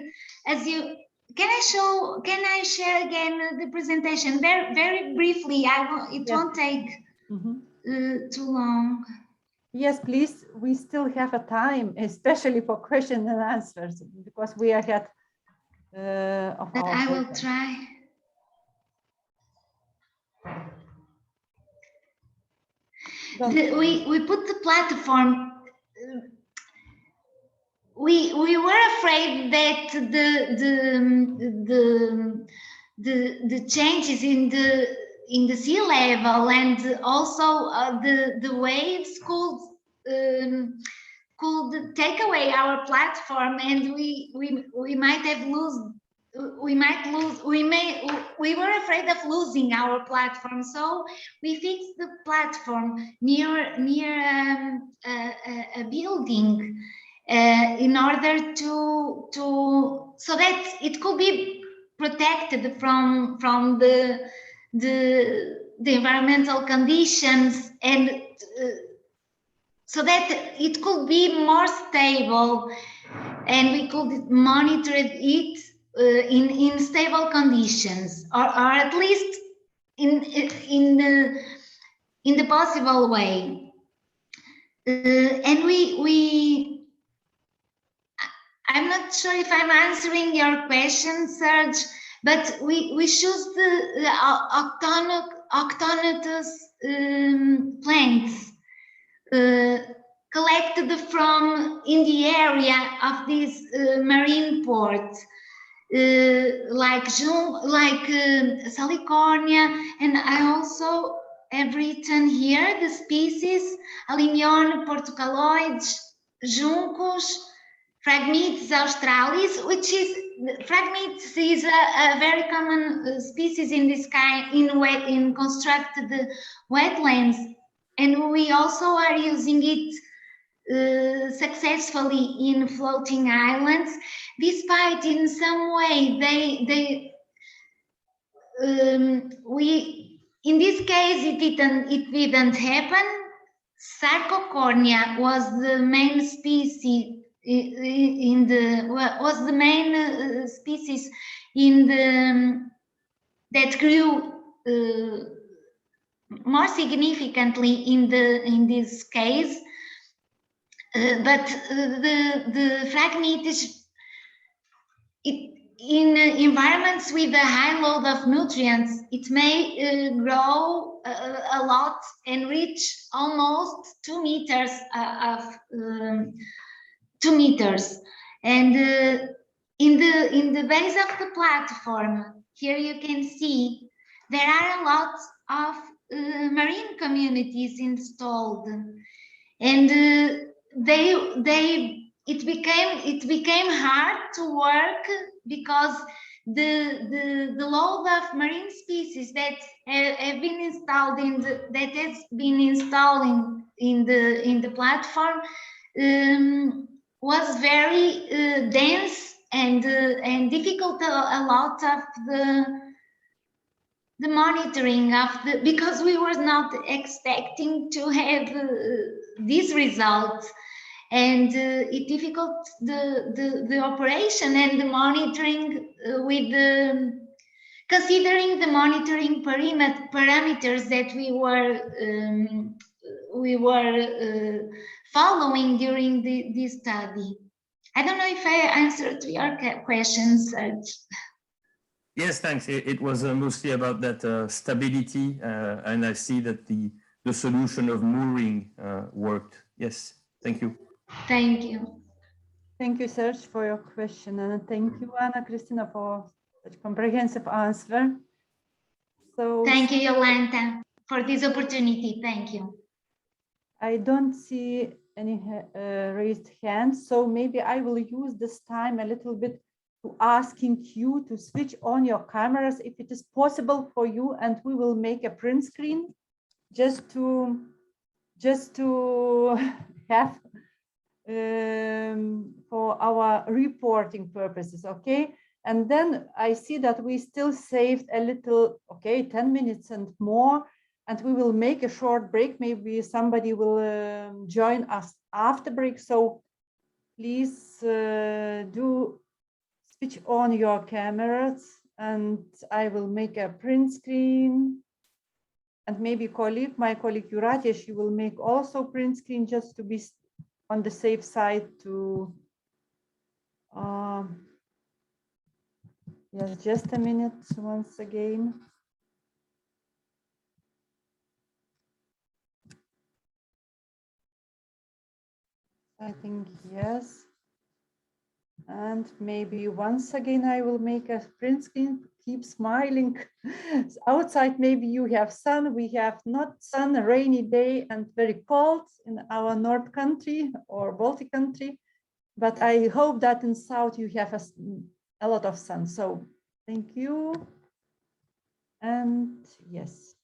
as you can I share again the presentation very briefly? It won't take too long. Yes, please. We still have a time, especially for questions and answers, because we are ahead of our I will try. We put the platform. We were afraid that the changes in the sea level, and also the waves could take away our platform, and we were afraid of losing our platform. So we fixed the platform near a building in order so that it could be protected from the environmental conditions, and so that it could be more stable, and we could monitor it in stable conditions, or at least in the possible way. And I'm not sure if I'm answering your question, Serge, but we choose the octonatus plants collected from in the area of this marine port, like Salicornia, and I also have written here the species Alimione portucaloides, Juncus, Phragmites australis, which is Phragmites is a very common species in this kind in constructed wetlands, and we also are using it successfully in floating islands, despite in some way we in this case it didn't happen. Sarcocornia was the main species species in the that grew more significantly in this case, but the Phragmites in environments with a high load of nutrients, it may grow a lot and reach almost 2 meters of 2 meters. And in the base of the platform, here you can see there are a lot of marine communities installed, and it became hard to work because the load of marine species that have been installed that has been installing in the platform was very dense and difficult. A lot of the monitoring of because we were not expecting to have these results, and it difficult the operation and the monitoring with the considering the monitoring parameters that we were following during this study. I don't know if I answered your questions, Serge. Yes, thanks. It was mostly about that stability, and I see that the solution of mooring worked. Yes, thank you. Thank you. Thank you, Serge, for your question, and thank you, Anna Cristina, for such comprehensive answer. So thank you, Yolanta, for this opportunity. Thank you. I don't see any raised hands, so maybe I will use this time a little bit to asking you to switch on your cameras if it is possible for you, and we will make a print screen just to have for our reporting purposes, okay? And then I see that we still saved a little, okay, 10 minutes and more, and we will make a short break. Maybe somebody will join us after break. So please do switch on your cameras, and I will make a print screen. And maybe my colleague Yuratia, she will make also print screen just to be on the safe side to, yes, just a minute once again. I think yes. And maybe once again, I will make a print screen. Keep smiling. Outside, maybe you have sun. We have not sun, a rainy day and very cold in our North country or Baltic country. But I hope that in South you have a lot of sun. So thank you. And yes.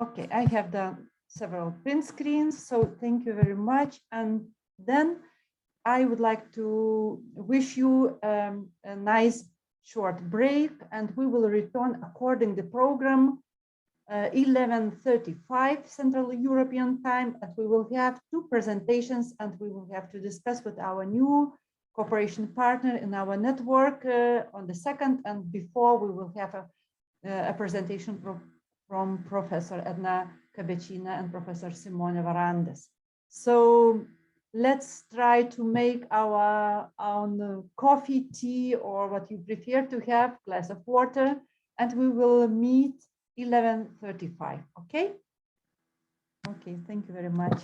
Okay, I have done several print screens, so thank you very much. And then I would like to wish you a nice short break, and we will return according to the program 11:35 Central European time, and we will have 2 presentations, and we will have to discuss with our new cooperation partner in our network on the 2nd, and before we will have a a presentation from Professor Edna Cabecina and Professor Simone Varandes. So let's try to make our own coffee, tea, or what you prefer to have, glass of water, and we will meet 11:35. Okay? Okay, thank you very much.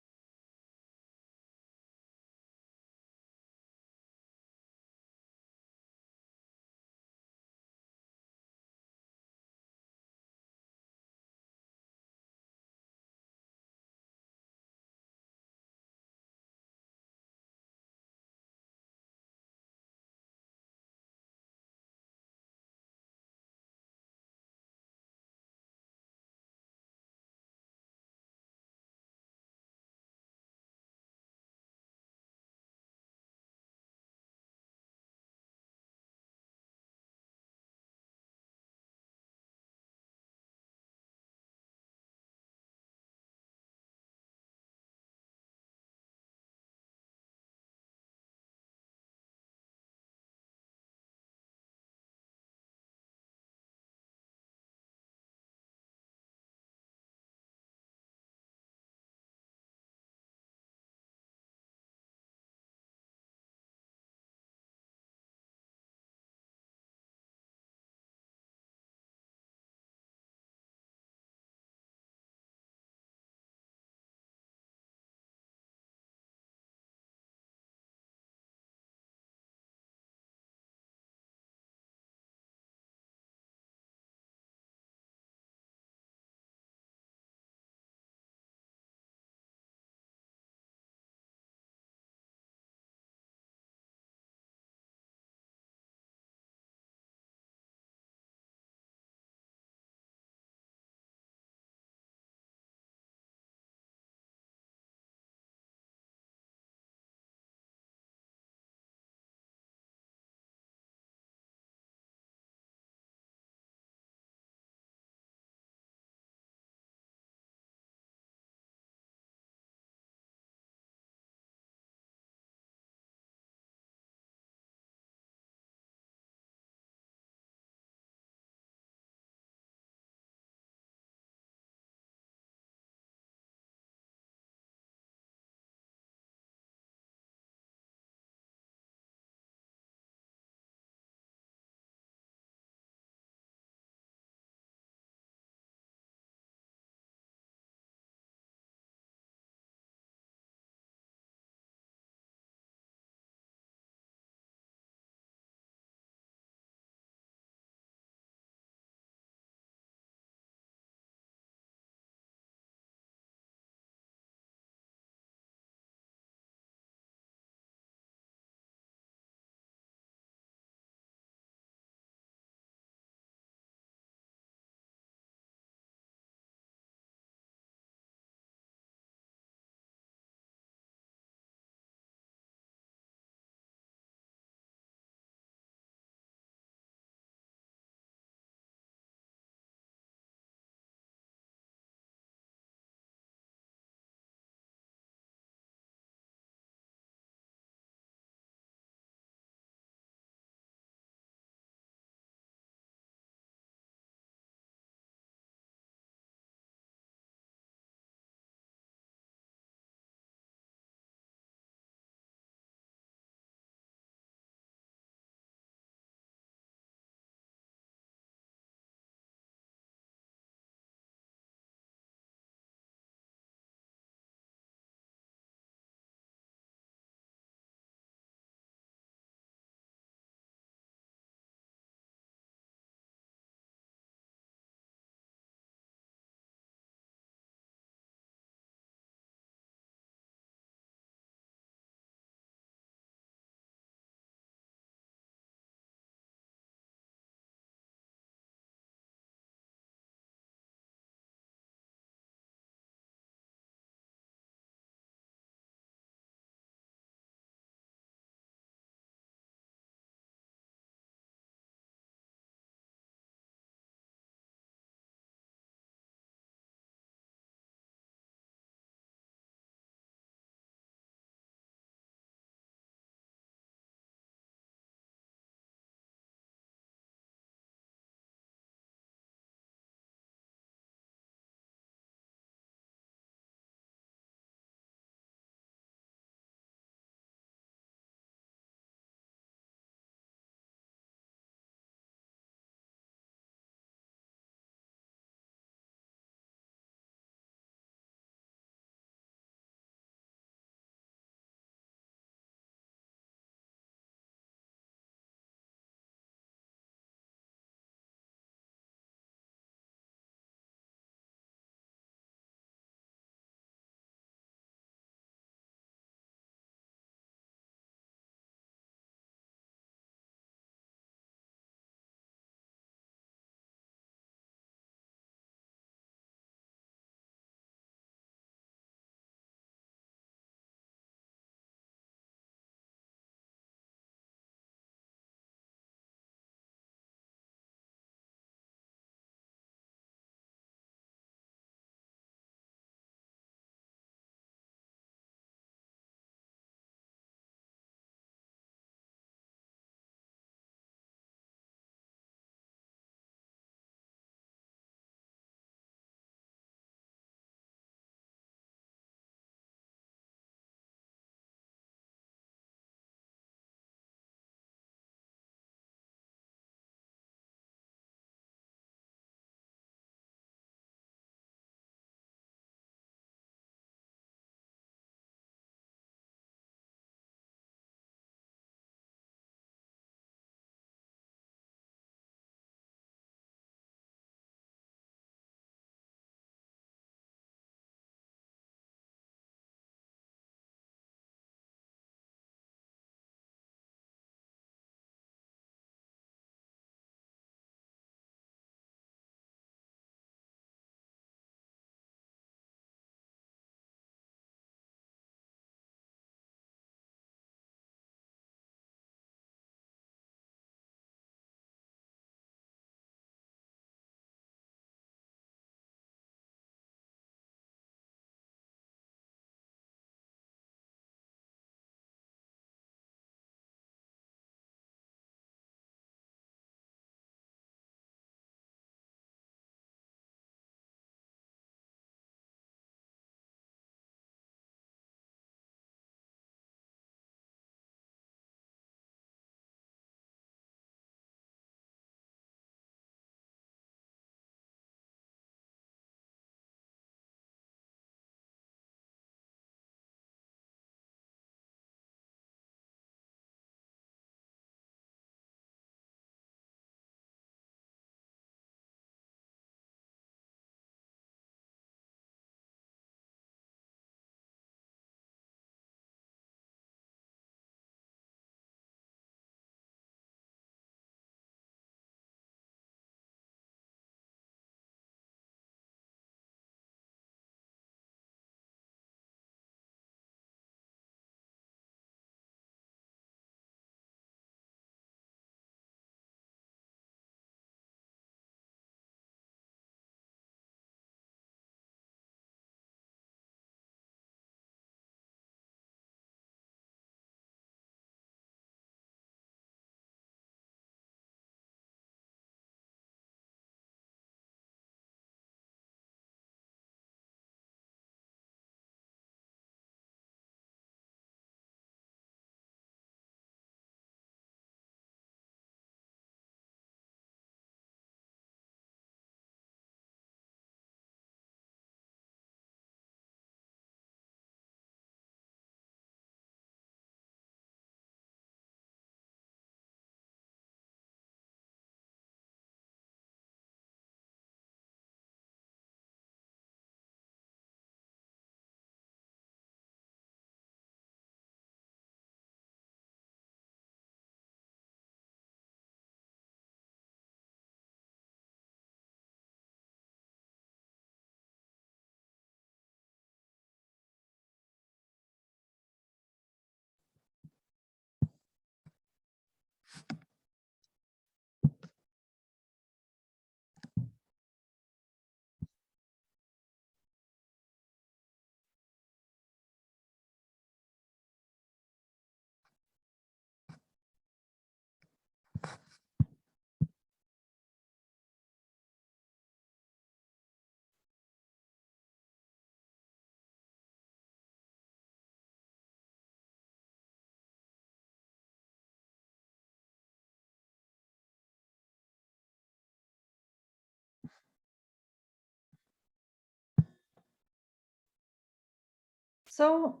So,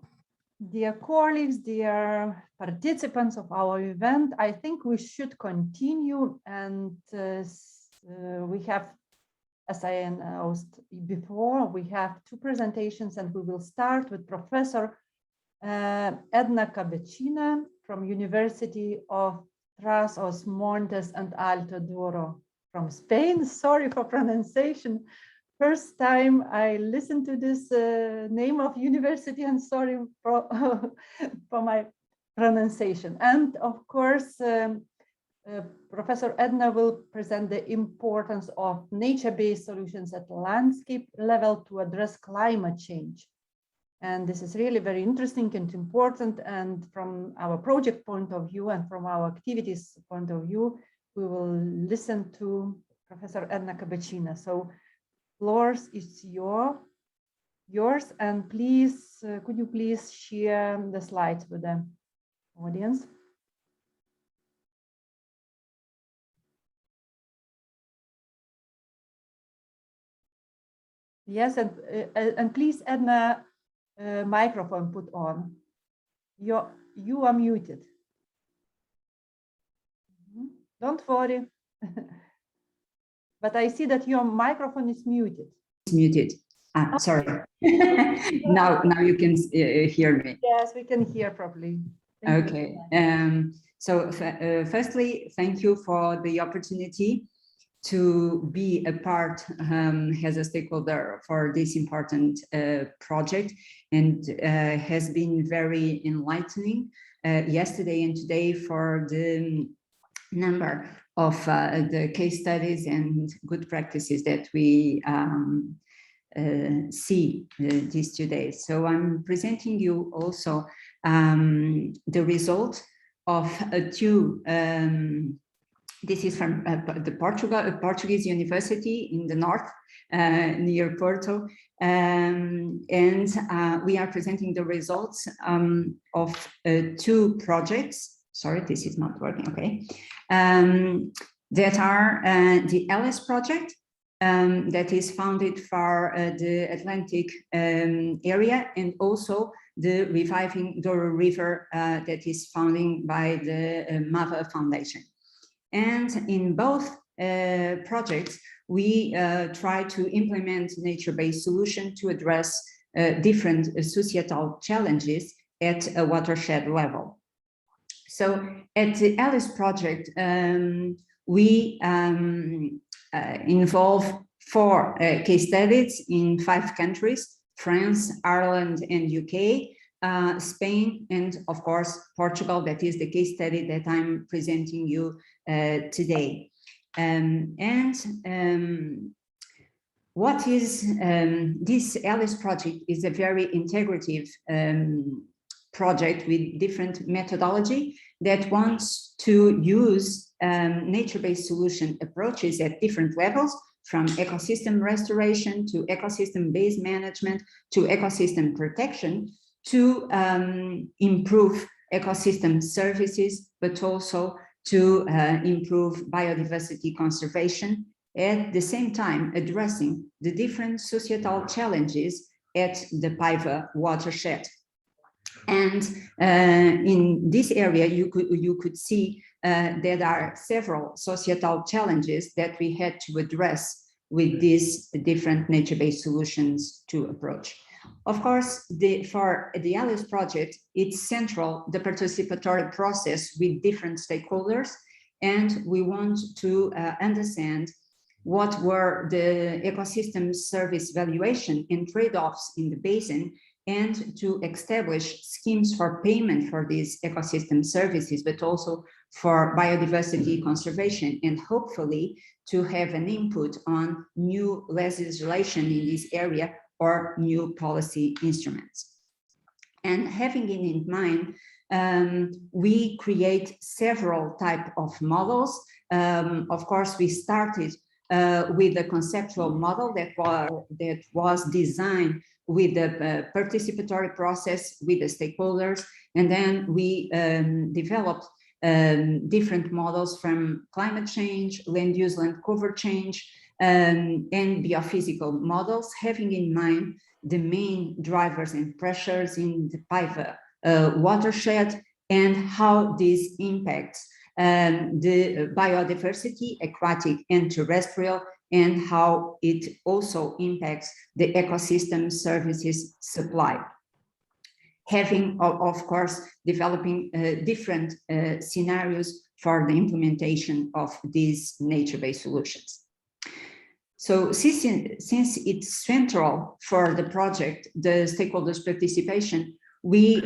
dear colleagues, dear participants of our event, I think we should continue, and we have, as I announced before, we have two presentations, and we will start with Professor Edna Cabecina from University of Tras os Montes and Alto Douro from Spain. Sorry for pronunciation. First time I listened to this name of university, and sorry for, for my pronunciation. And of course, Professor Edna will present the importance of nature-based solutions at landscape level to address climate change. And this is really very interesting and important. And from our project point of view and from our activities point of view, we will listen to Professor Edna Cabecina. So floor is yours, and please, could you please share the slides with the audience? Yes, and please, Edna, microphone put on. You are muted. Don't worry. But I see that your microphone is muted. It's muted. Ah, sorry. now you can hear me. Yes, we can hear properly. Thank okay. So firstly, thank you for the opportunity to be a part as a stakeholder for this important project, and has been very enlightening yesterday and today for the number of the case studies and good practices that we see these 2 days. So I'm presenting you also the result of two, this is from the Portuguese University in the north, near Porto, and we are presenting the results of two projects. Sorry, this is not working, okay. That are the Alice project, that is founded for the Atlantic area, and also the Reviving Douro River that is founded by the MAVA Foundation. And in both projects, we try to implement nature-based solutions to address different societal challenges at a watershed level. So at the Alice project, we involve 4 case studies in 5 countries: France, Ireland, and UK, Spain, and of course, Portugal. That is the case study that I'm presenting you today. What is this Alice project is a very integrative project with different methodology that wants to use nature-based solution approaches at different levels, from ecosystem restoration to ecosystem-based management to ecosystem protection, to improve ecosystem services, but also to improve biodiversity conservation, at the same time addressing the different societal challenges at the Paiva watershed. And in this area, you could see there are several societal challenges that we had to address with these different nature-based solutions to approach. Of course, for the Alice project, it's central, the participatory process with different stakeholders, and we want to understand what were the ecosystem service valuation and trade-offs in the basin, and to establish schemes for payment for these ecosystem services, but also for biodiversity conservation, and hopefully to have an input on new legislation in this area or new policy instruments. And having it in mind, we create several types of models. Of course, we started with a conceptual model that was designed with the participatory process with the stakeholders, and then we developed different models from climate change, land use, land cover change, and biophysical models, having in mind the main drivers and pressures in the Paiva watershed and how this impacts the biodiversity, aquatic and terrestrial, and how it also impacts the ecosystem services supply. Having, of course, developing different scenarios for the implementation of these nature-based solutions. So since it's central for the project, the stakeholders' participation, we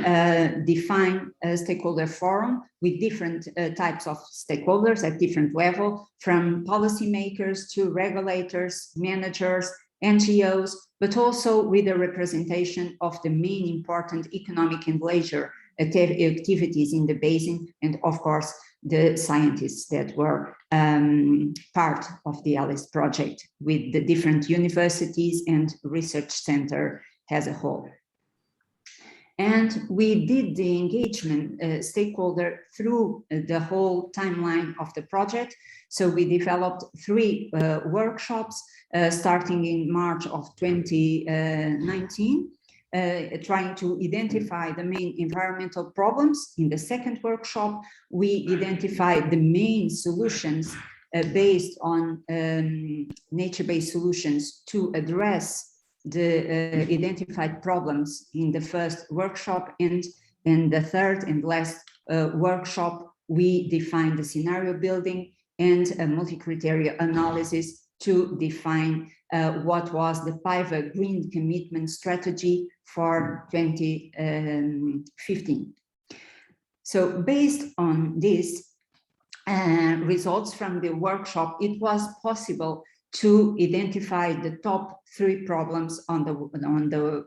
define a stakeholder forum with different types of stakeholders at different levels, from policymakers to regulators, managers, NGOs, but also with a representation of the main important economic and leisure activities in the basin, and of course, the scientists that were part of the ALICE project with the different universities and research center as a whole. And we did the engagement stakeholder through the whole timeline of the project. So we developed 3 workshops starting in March of 2019, trying to identify the main environmental problems. In the second workshop, we identified the main solutions based on nature-based solutions to address the identified problems in the first workshop, and in the third and last workshop, we defined the scenario building and a multi-criteria analysis to define what was the Paiva Green Commitment Strategy for 2015. So based on these results from the workshop, it was possible to identify the top 3 problems on the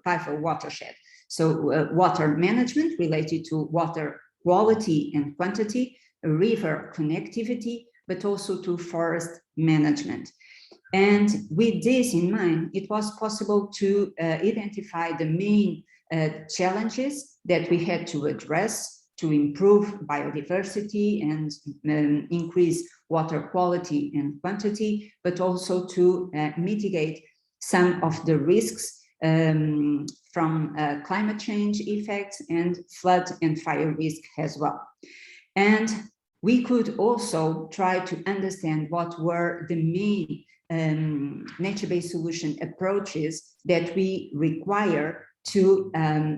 Paiva watershed. So water management related to water quality and quantity, river connectivity, but also to forest management. And with this in mind, it was possible to identify the main challenges that we had to address to improve biodiversity and increase water quality and quantity, but also to mitigate some of the risks from climate change effects and flood and fire risk as well. And we could also try to understand what were the main nature-based solution approaches that we require to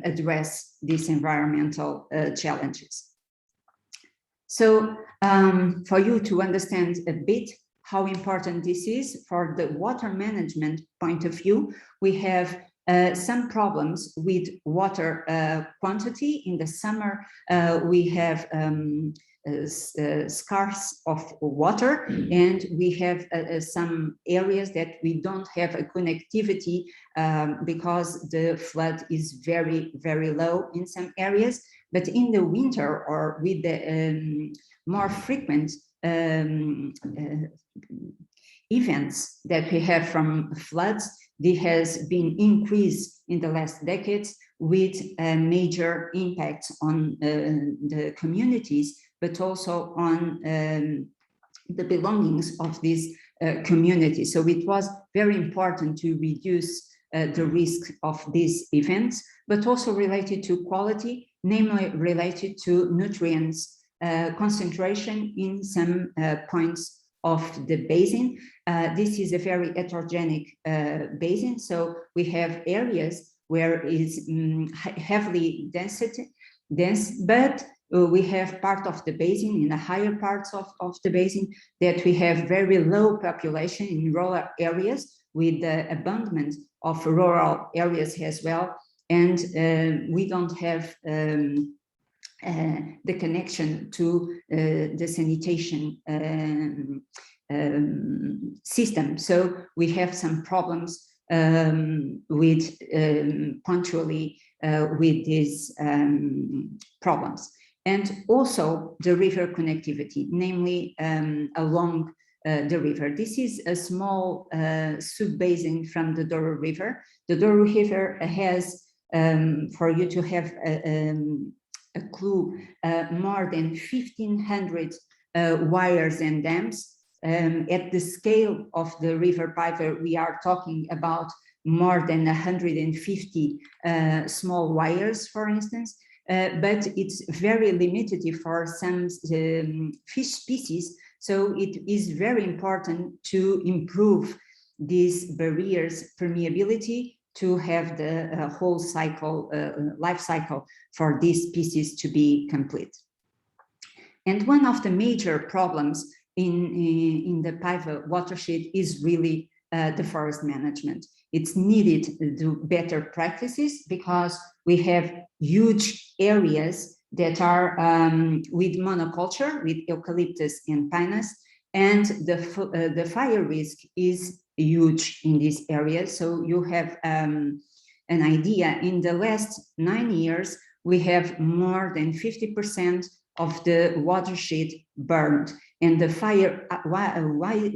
address these environmental challenges. So for you to understand a bit how important this is for the water management point of view, we have some problems with water quantity. In the summer, we have scarce of water, and we have some areas that we don't have a connectivity because the flood is very, very low in some areas. But in the winter, or with the more frequent events that we have from floods, there has been increase in the last decades with major impacts on the communities, but also on the belongings of these communities. So it was very important to reduce the risk of these events, but also related to quality, namely related to nutrients concentration in some points of the basin. This is a very heterogenic basin, so we have areas where it's heavily dense, but we have part of the basin, in the higher parts of the basin, that we have very low population in rural areas, with the abandonment of rural areas as well, and we don't have the connection to the sanitation system. So we have some problems with punctually with these problems. And also the river connectivity, namely along the river. This is a small sub-basin from the Douro River. The Douro River has, for you to have a clue, more than 1,500 wires and dams. At the scale of the River Piper, we are talking about more than 150 small wires, for instance, but it's very limited for some fish species. So it is very important to improve these barriers permeability to have the whole cycle, life cycle for these species to be complete. And one of the major problems in the Piper watershed is really the forest management. It's needed to do better practices because we have huge areas that are with monoculture, with eucalyptus and pinus, and the fire risk is huge in these areas. So you have an idea. In the last 9 years, we have more than 50% of the watershed burned, and the fire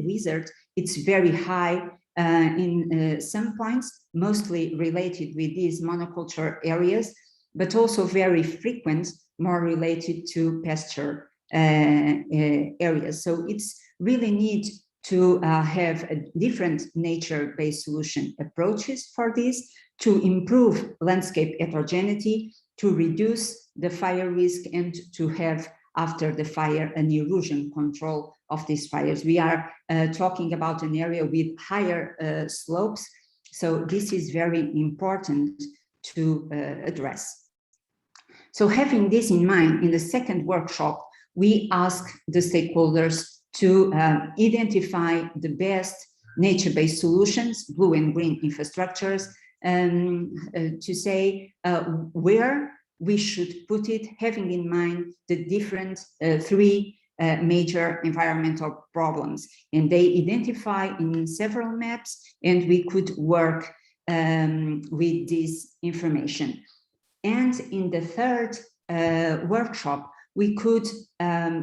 wizard, it's very high in some points, mostly related with these monoculture areas, but also very frequent, more related to pasture areas. So it's really need to have a different nature-based solution approaches for this, to improve landscape heterogeneity, to reduce the fire risk, and to have after the fire an erosion control of these fires. We are talking about an area with higher slopes, so this is very important to address. So having this in mind, in the second workshop, we ask the stakeholders to identify the best nature-based solutions, blue and green infrastructures, to say where we should put it, having in mind the different three major environmental problems. And they identify in several maps, and we could work with this information. And in the third workshop, we could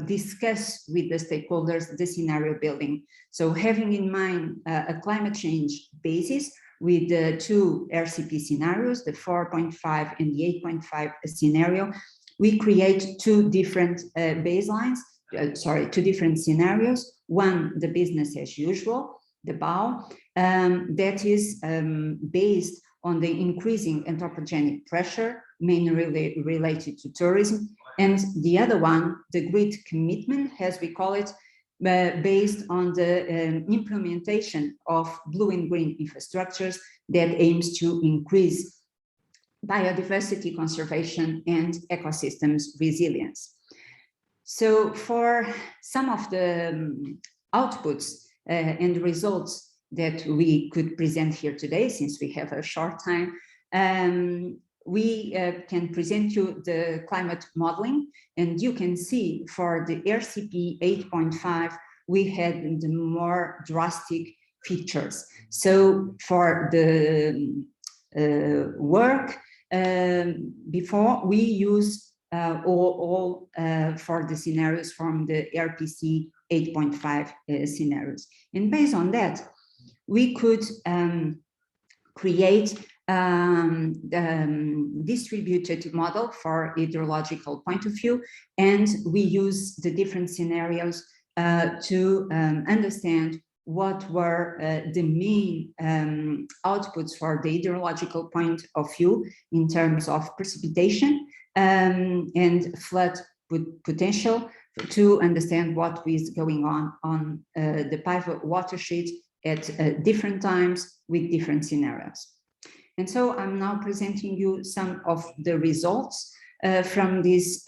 discuss with the stakeholders the scenario building. So having in mind a climate change basis with the two RCP scenarios, the 4.5 and the 8.5 scenario, we create two different baselines, two different scenarios. One, the business as usual, the BAU, that is based on the increasing anthropogenic pressure, mainly related to tourism. And the other one, the grid commitment, as we call it, based on the implementation of blue and green infrastructures that aims to increase biodiversity conservation and ecosystems resilience. So for some of the outputs and results that we could present here today, since we have a short time, we can present you the climate modeling, and you can see for the RCP 8.5, we had the more drastic features. So for the work before, we use all for the scenarios from the RPC 8.5 scenarios. And based on that, we could create distributed model for hydrological point of view, and we use the different scenarios to understand what were the main outputs for the hydrological point of view in terms of precipitation and flood potential, to understand what is going on the Piper watershed at different times with different scenarios. And so I'm now presenting you some of the results from these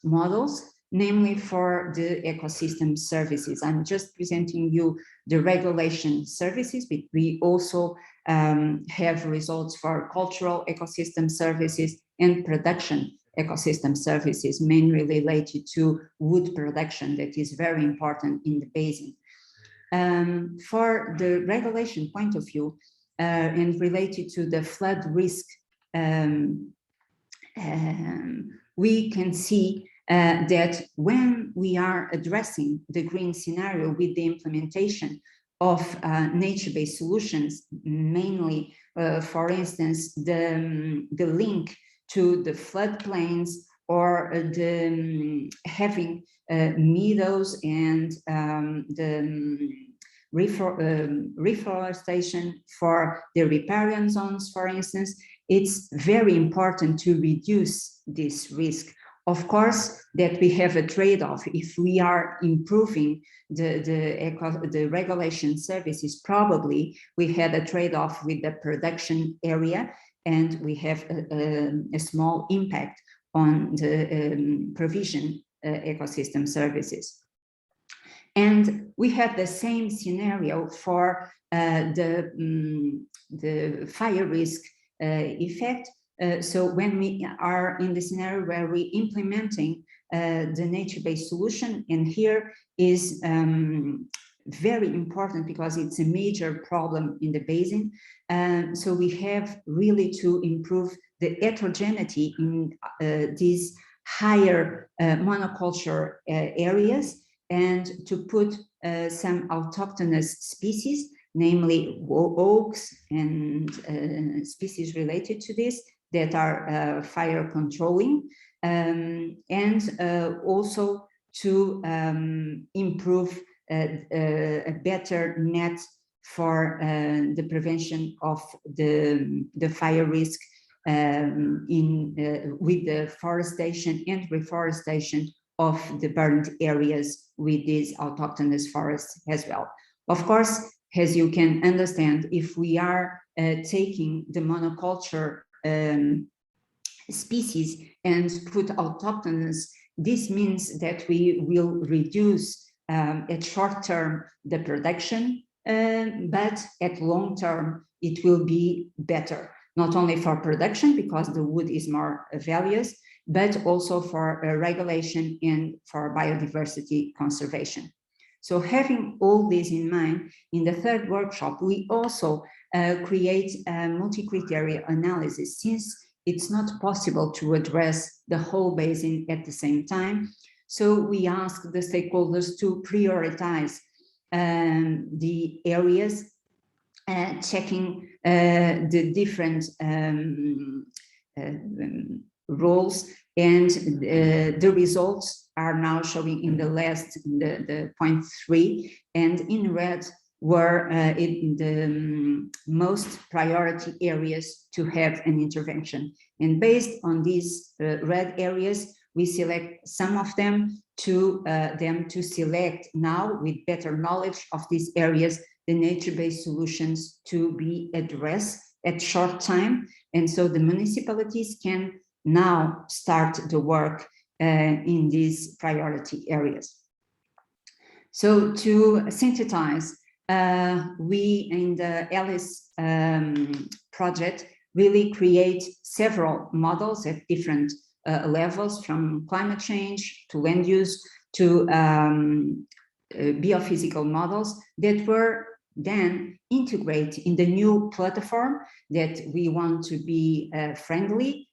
models, namely for the ecosystem services. I'm just presenting you the regulation services, but we also have results for cultural ecosystem services and production ecosystem services, mainly related to wood production that is very important in the basin. For the regulation point of view, and related to the flood risk, we can see that when we are addressing the green scenario with the implementation of nature-based solutions, mainly, for instance, the link to the floodplains or the having meadows and the reforestation for the riparian zones, for instance, it's very important to reduce this risk. Of course, that we have a trade-off. If we are improving the regulation services, probably we had a trade-off with the production area, and we have a small impact on the provision ecosystem services. And we have the same scenario for the fire risk effect. So when we are in the scenario where we're implementing the nature-based solution, and here is very important because it's a major problem in the basin. So we have really to improve the heterogeneity in these higher monoculture areas, and to put some autochthonous species, namely oaks and species related to this, that are fire controlling, and also to improve a better net for the prevention of the fire risk with the forestation and reforestation of the burned areas with these autochthonous forests as well. Of course, as you can understand, if we are taking the monoculture species and put autochthonous, this means that we will reduce at short term the production, but at long term it will be better, not only for production because the wood is more valuable, but also for regulation and for biodiversity conservation. So having all this in mind, in the third workshop, we also create a multi-criteria analysis, since it's not possible to address the whole basin at the same time. So we ask the stakeholders to prioritize the areas, checking the different roles, and the results are now showing in the last, the point 3, and in red were in the most priority areas to have an intervention. And based on these red areas, we select some of them to select now, with better knowledge of these areas, the nature-based solutions to be addressed at short time. And so the municipalities can now start the work in these priority areas. So to synthesize, we in the ALICE project really create several models at different levels, from climate change to land use to biophysical models that were then integrated in the new platform that we want to be friendly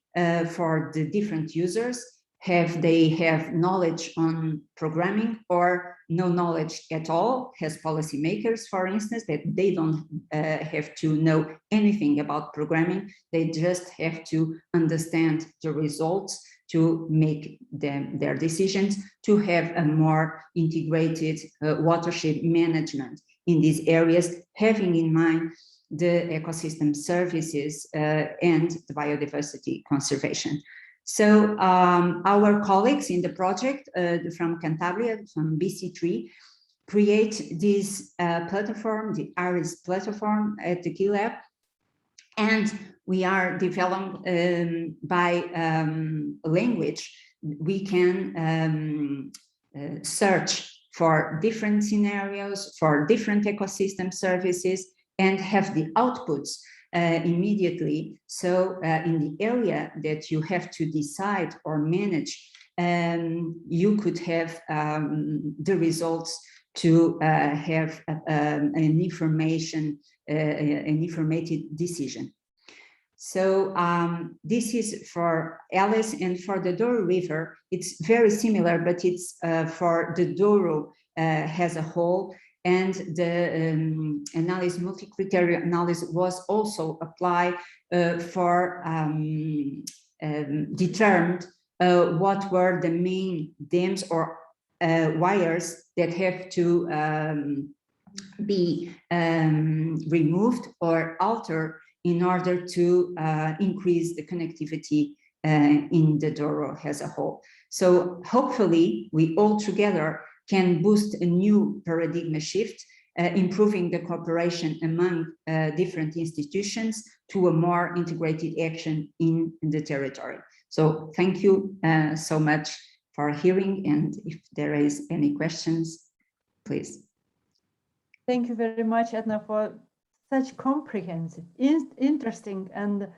for the different users. They have knowledge on programming or no knowledge at all, as policymakers, for instance, that they don't have to know anything about programming. They just have to understand the results to make their decisions, to have a more integrated watershed management in these areas, having in mind the ecosystem services and the biodiversity conservation. So our colleagues in the project from Cantabria, from BC3, create this platform, the ARIS platform at the GitLab, and we are developing by language. We can search for different scenarios, for different ecosystem services, and have the outputs immediately. So in the area that you have to decide or manage, you could have the results to have an informated decision. So this is for Alice, and for the Douro River, it's very similar, but it's for the Douro as a whole. And the analysis, multi-criteria analysis, was also applied for determined what were the main dams or wires that have to be removed or altered in order to increase the connectivity in the Douro as a whole. So hopefully we all together can boost a new paradigm shift, improving the cooperation among different institutions to a more integrated action in the territory. So thank you so much for hearing, and if there is any questions, please. Thank you very much, Edna, for such comprehensive, interesting, and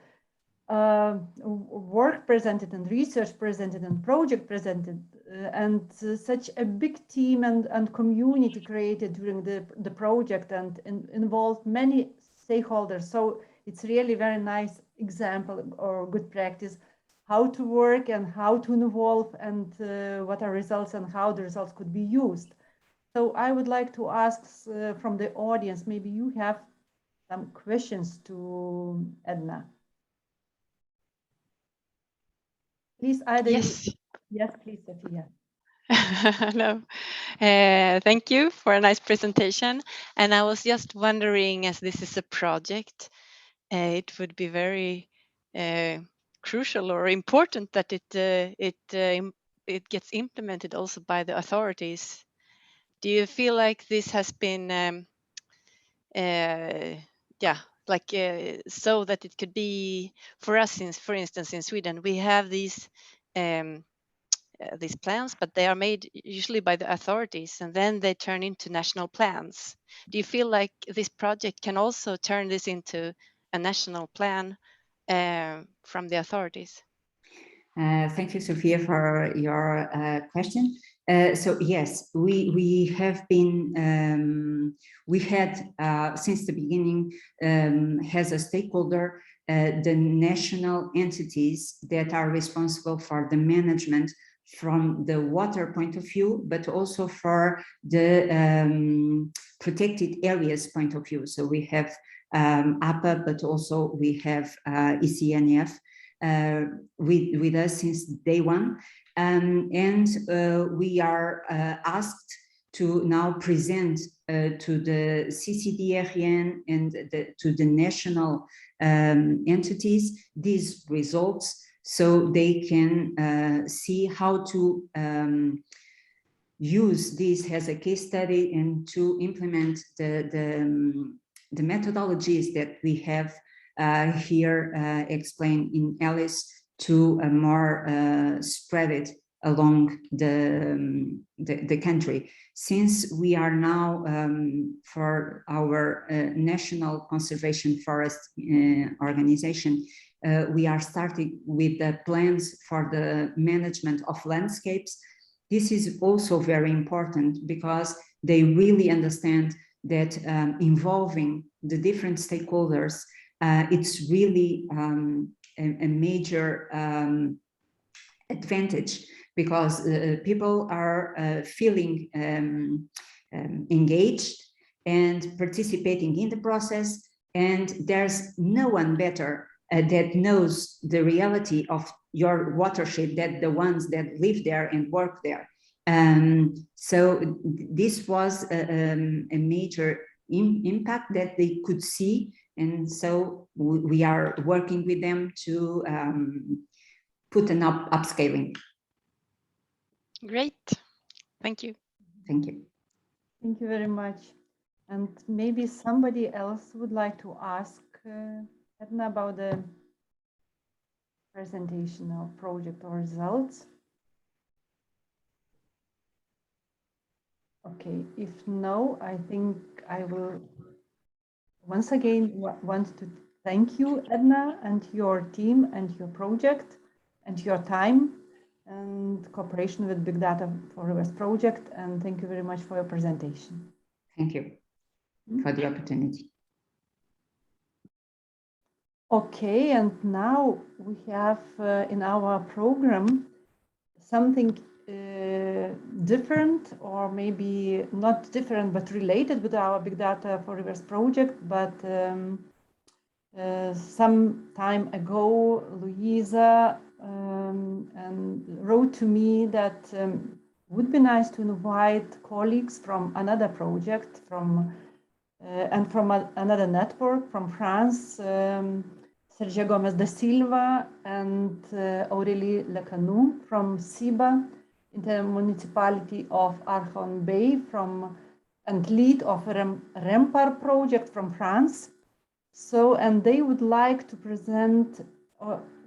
work presented, and research presented, and project presented, and such a big team and community created during the project, and involved many stakeholders. So it's really very nice example or good practice how to work and how to involve, and what are results and how the results could be used. So I would like to ask from the audience, maybe you have some questions to Edna. Please, either. Yes. Yes, please, Sophia. Hello. Thank you for a nice presentation. And I was just wondering, as this is a project, it would be very crucial or important that it gets implemented also by the authorities. Do you feel like this has been, so that it could be for us? For instance, in Sweden, we have these plans, but they are made usually by the authorities, and then they turn into national plans. Do you feel like this project can also turn this into a national plan from the authorities? Thank you, Sophia, for your question. So yes, we have been, we had since the beginning as a stakeholder the national entities that are responsible for the management from the water point of view, but also for the protected areas point of view. So we have APA, but also we have ECNF with us since day one. And we are asked to now present to the CCDRN and to the national entities these results, so they can see how to use this as a case study and to implement the methodologies that we have here explained in Alice to more spread it along the country. Since we are now for our National Conservation Forest organization, we are starting with the plans for the management of landscapes. This is also very important because they really understand that involving the different stakeholders, it's really a major advantage, because people are feeling engaged and participating in the process, and there's no one better that knows the reality of your watershed than the ones that live there and work there. So this was a major impact that they could see, and so we are working with them to put an upscaling. Great, thank you. Thank you. Thank you very much. And maybe somebody else would like to ask Edna about the presentation of project or results. Okay, if no, I think I will once again want to thank you, Edna, and your team and your project and your time and cooperation with Big Data for Rivers project. And thank you very much for your presentation. Thank you for the opportunity. Okay, and now we have in our program something different, or maybe not different, but related with our Big Data for Rivers project. But some time ago, Louisa and wrote to me that would be nice to invite colleagues from another project and from another network from France, Sergio Gomez da Silva and Aurélie Lecanou from SIBA, Intermunicipality of Archon Bay, and lead of Rempar project from France. So, and they would like to present,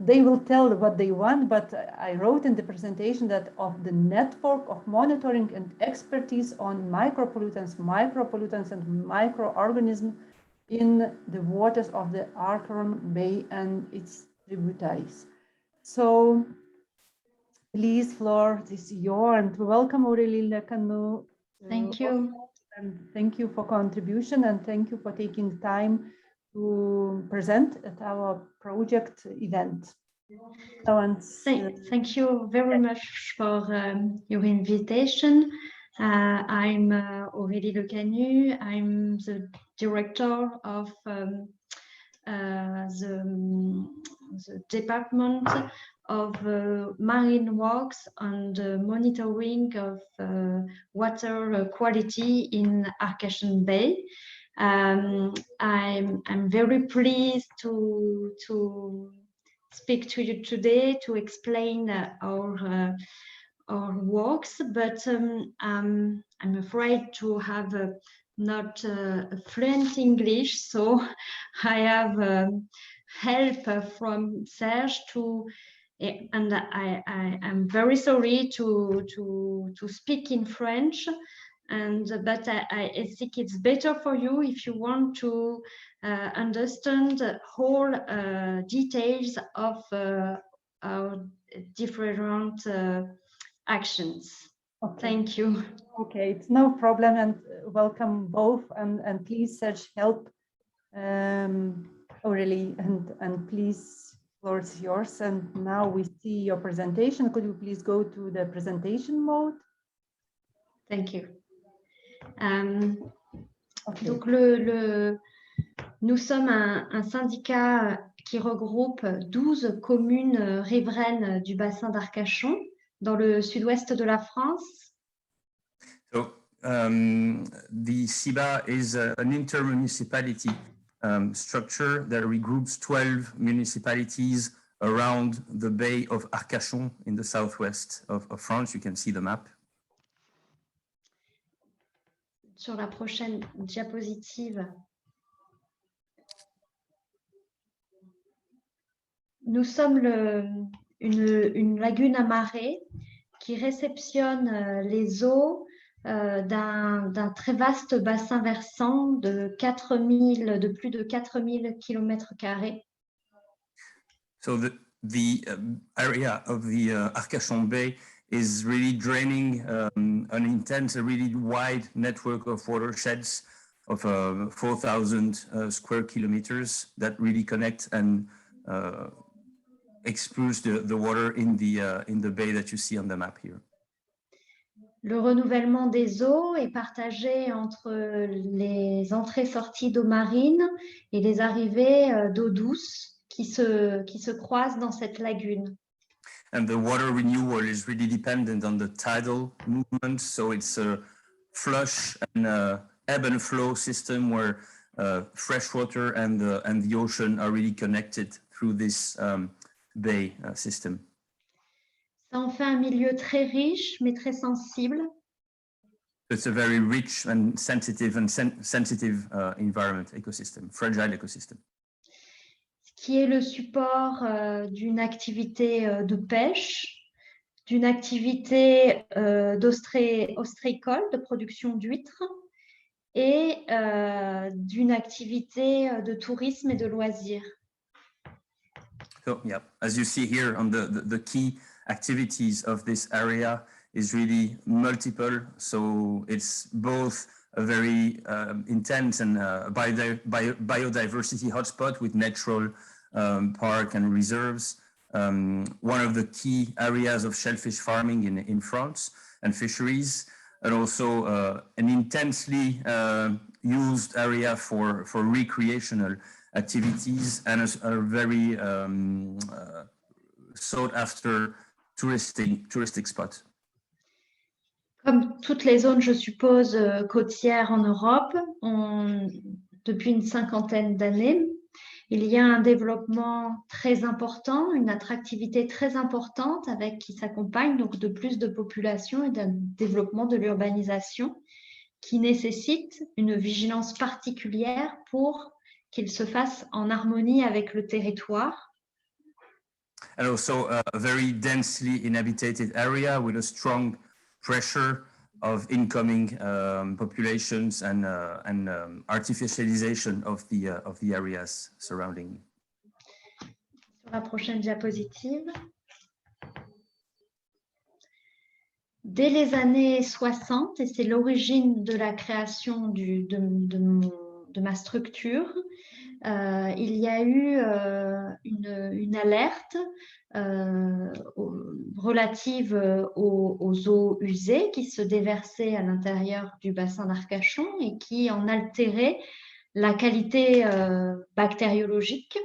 they will tell what they want, but I wrote in the presentation that of the network of monitoring and expertise on micropollutants and microorganisms in the waters of the Archeron Bay and its tributaries. So please, Flor, this is yours, and welcome Aurélie Lecanou. Thank you. And thank you for contribution, and thank you for taking time to present at our project event. Thank you very much for your invitation. I'm Aurélie Lecanou. I'm the director of the Department of Marine Works and monitoring of water quality in Arcachon Bay. I'm very pleased to speak to you today to explain our works, but I'm afraid to have not fluent English, so I have help from Serge and I'm very sorry to speak in French. But I think it's better for you if you want to understand whole details of our different actions. Okay. Thank you. Okay, it's no problem, and welcome both, and please Serge help Aurélie, and please, floor is yours. And now we see your presentation. Could you please go to the presentation mode? Thank you. Okay. Donc nous sommes un syndicat qui regroupe 12 communes riveraines du bassin d'Arcachon dans le sud-ouest de la France. So the SIBA is an intermunicipality structure that regroups 12 municipalities around the Bay of Arcachon in the southwest of France. You can see the map. Sur la prochaine diapositive, nous sommes une lagune amarrée qui réceptionne les eaux d'un très vaste bassin versant de plus de 4000 km². So the area of the Arcachon Bay is really draining a really wide network of watersheds of 4,000 square kilometers that really connect and expose the water in the bay that you see on the map here. Le renouvellement des eaux est partagé entre les entrées-sorties d'eau marine et les arrivées d'eau douce qui se croisent dans cette lagune. And the water renewal is really dependent on the tidal movement. So it's a flush and ebb and flow system where fresh water and the ocean are really connected through this bay system. Ça en fait un milieu très riche, mais très sensible. It's a very rich and sensitive environment, ecosystem, fragile ecosystem. Qui est le support d'une activité de pêche, d'une activité ostréicole, de production d'huîtres, et d'une activité de tourisme et de loisirs. So, yeah, as you see here on the key activities of this area is really multiple. So it's both a very intense and biodiversity hotspot with natural park and reserves. One of the key areas of shellfish farming in France and fisheries, and also an intensely used area for recreational activities and a very sought after touristic spot. Comme toutes les zones, je suppose, côtières en Europe, depuis une cinquantaine d'années, il y a un développement très important, une attractivité très importante qui s'accompagne donc de plus de population et d'un développement de l'urbanisation qui nécessite une vigilance particulière pour qu'il se fasse en harmonie avec le territoire. And also a very densely inhabited area with a strong pressure of incoming populations and artificialization of the areas surrounding. Sur la prochaine diapositive. Dès les années 60, et c'est l'origine de la création de ma structure, il y a eu une alerte relative aux eaux usées qui se déversaient à l'intérieur du bassin d'Arcachon et qui en altéraient la qualité bactériologique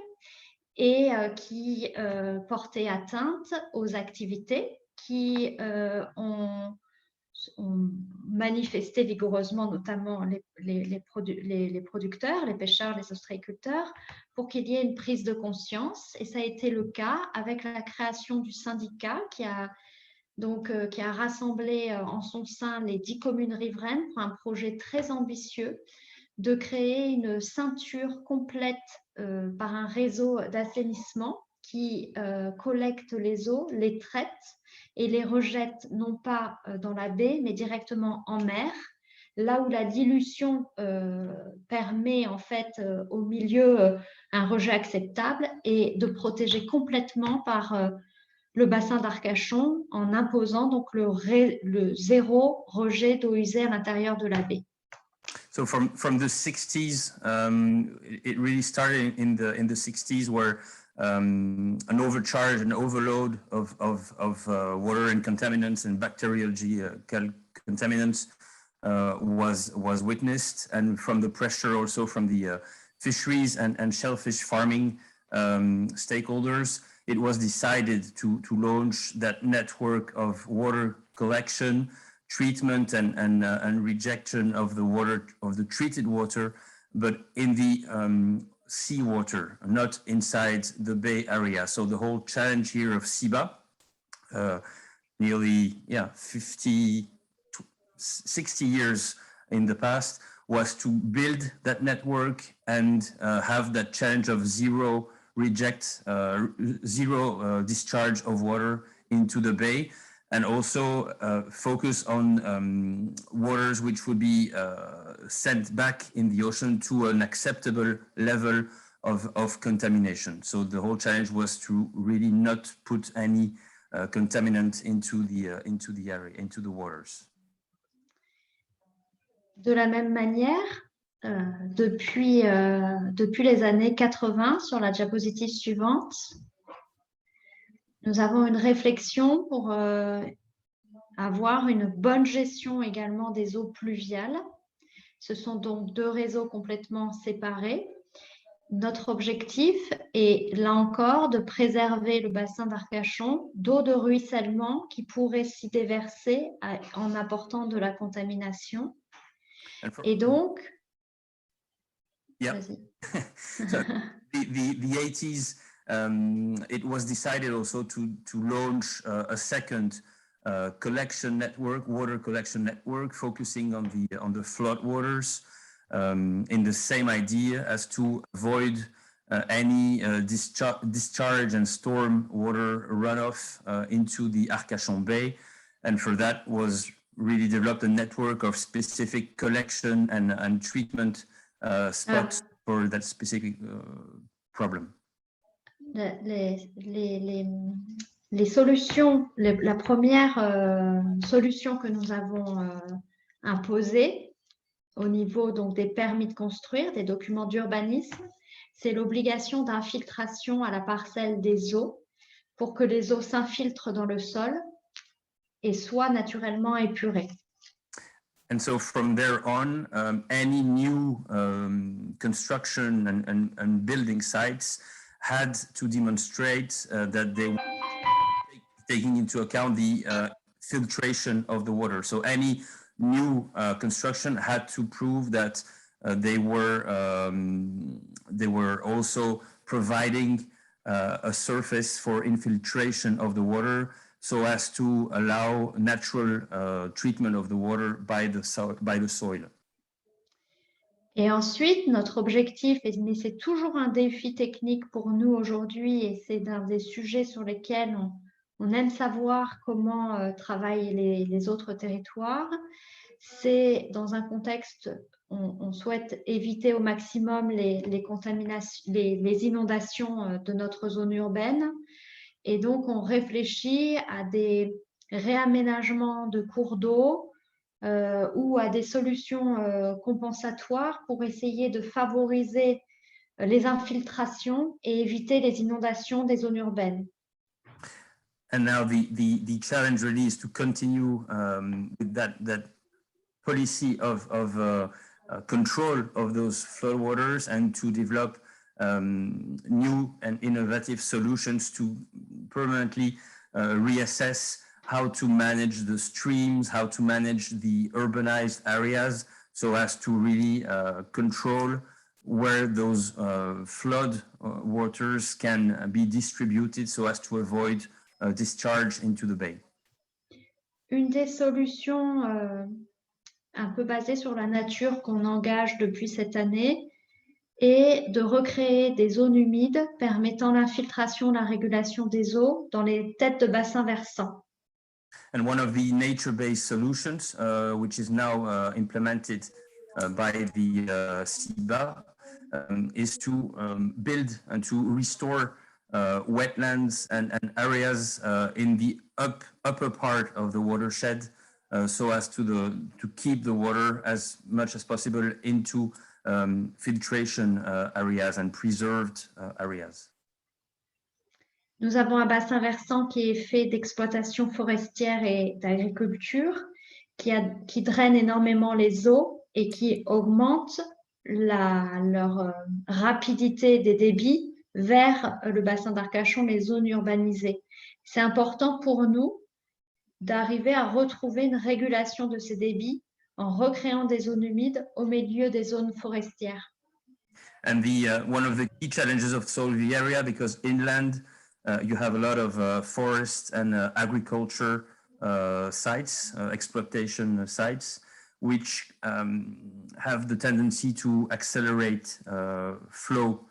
et qui portaient atteinte aux activités qui ont manifesté vigoureusement, notamment les producteurs, les pêcheurs, les ostréiculteurs, pour qu'il y ait une prise de conscience. Et ça a été le cas avec la création du syndicat qui a rassemblé en son sein les 10 communes riveraines pour un projet très ambitieux de créer une ceinture complète par un réseau d'assainissement qui collecte les eaux, les traite et les rejette non pas dans la baie, mais directement en mer, là où la dilution permet en fait au milieu un rejet acceptable et de protéger complètement par le bassin d'Arcachon en imposant donc le zéro rejet d'eau usée à l'intérieur de la baie. So from the 60s, it really started in the 60s where an overcharge, an overload of water and contaminants and bacteriology contaminants was witnessed, and from the pressure also from the fisheries and shellfish farming stakeholders, it was decided to launch that network of water collection, treatment and rejection of the water, of the treated water, but in the seawater, not inside the bay area. So the whole challenge here of SIBA, nearly 60 years in the past, was to build that network and have that challenge of zero discharge of water into the bay, and also focus on waters which would be sent back in the ocean to an acceptable level of contamination. So the whole challenge was to really not put any contaminant into the area, into the waters. De la même manière, depuis les années 80, sur la diapositive suivante, nous avons une réflexion pour avoir une bonne gestion également des eaux pluviales. Ce sont donc deux réseaux complètement séparés. Notre objectif est, là encore, de préserver le bassin d'Arcachon d'eau de ruissellement qui pourrait s'y déverser en apportant de la contamination. Et donc... Yeah. So the 80s, it was decided also to launch a second collection network, water collection network, focusing on the flood waters, in the same idea as to avoid any discharge and storm water runoff into the Arcachon Bay. And for that was really developed a network of specific collection and treatment spots for that specific problem. Les solutions, la première solution que nous avons imposée au niveau donc des permis de construire, des documents d'urbanisme, c'est l'obligation d'infiltration à la parcelle des eaux pour que les eaux s'infiltrent dans le sol et soient naturellement épurées. And so from there on, any new construction and building sites had to demonstrate that they taking into account the filtration of the water. So any new construction had to prove that they were also providing a surface for infiltration of the water, so as to allow natural treatment of the water by the soil. Et ensuite, notre objectif, mais c'est toujours un défi technique pour nous aujourd'hui, et c'est un des sujets sur lesquels on aime savoir comment travaillent les autres territoires, c'est dans un contexte, on souhaite éviter au maximum les contaminations, les inondations de notre zone urbaine. Et donc, on réfléchit à des réaménagements de cours d'eau ou à des solutions compensatoires pour essayer de favoriser les infiltrations et éviter les inondations des zones urbaines. And now the challenge really is to continue with that policy of control of those floodwaters and to develop new and innovative solutions to permanently reassess how to manage the streams, how to manage the urbanized areas, so as to really control where those flood waters can be distributed, so as to avoid discharge into the bay. Une des solutions un peu basées sur la nature qu'on engage depuis cette année est de recréer des zones humides permettant l'infiltration, la régulation des eaux dans les têtes de bassins versants. And one of the nature-based solutions, which is now implemented by the CIBA, is to build and to restore wetlands and areas in the upper part of the watershed, so as to keep the water as much as possible into filtration areas and preserved areas. Nous avons un bassin versant qui est fait d'exploitation forestière et d'agriculture, qui draine énormément les eaux et qui augmente leur rapidité des débits vers le bassin d'Arcachon, les zones urbanisées. C'est important pour nous d'arriver à retrouver une régulation de ces débits en recréant des zones humides au milieu des zones forestières. And one of the key challenges of the area, because inland you have a lot of forest and agriculture sites, exploitation sites, which have the tendency to accelerate flow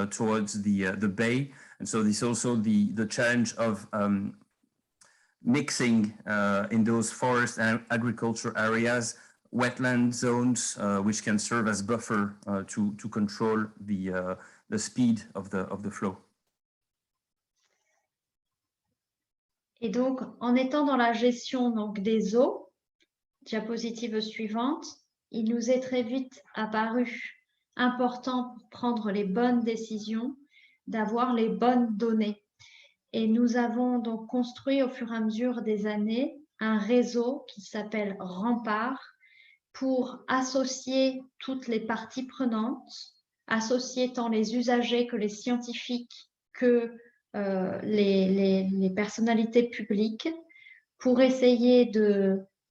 towards the bay. And so this is also the challenge of mixing in those forest and agriculture areas wetland zones, which can serve as buffer to control the speed of the flow. Et donc, en étant dans la gestion donc, des eaux, diapositive suivante, il nous est très vite apparu important pour prendre les bonnes décisions, d'avoir les bonnes données. Et nous avons donc construit au fur et à mesure des années un réseau qui s'appelle Rempart pour associer toutes les parties prenantes, associer tant les usagers que les scientifiques que les personnalités publiques, pour essayer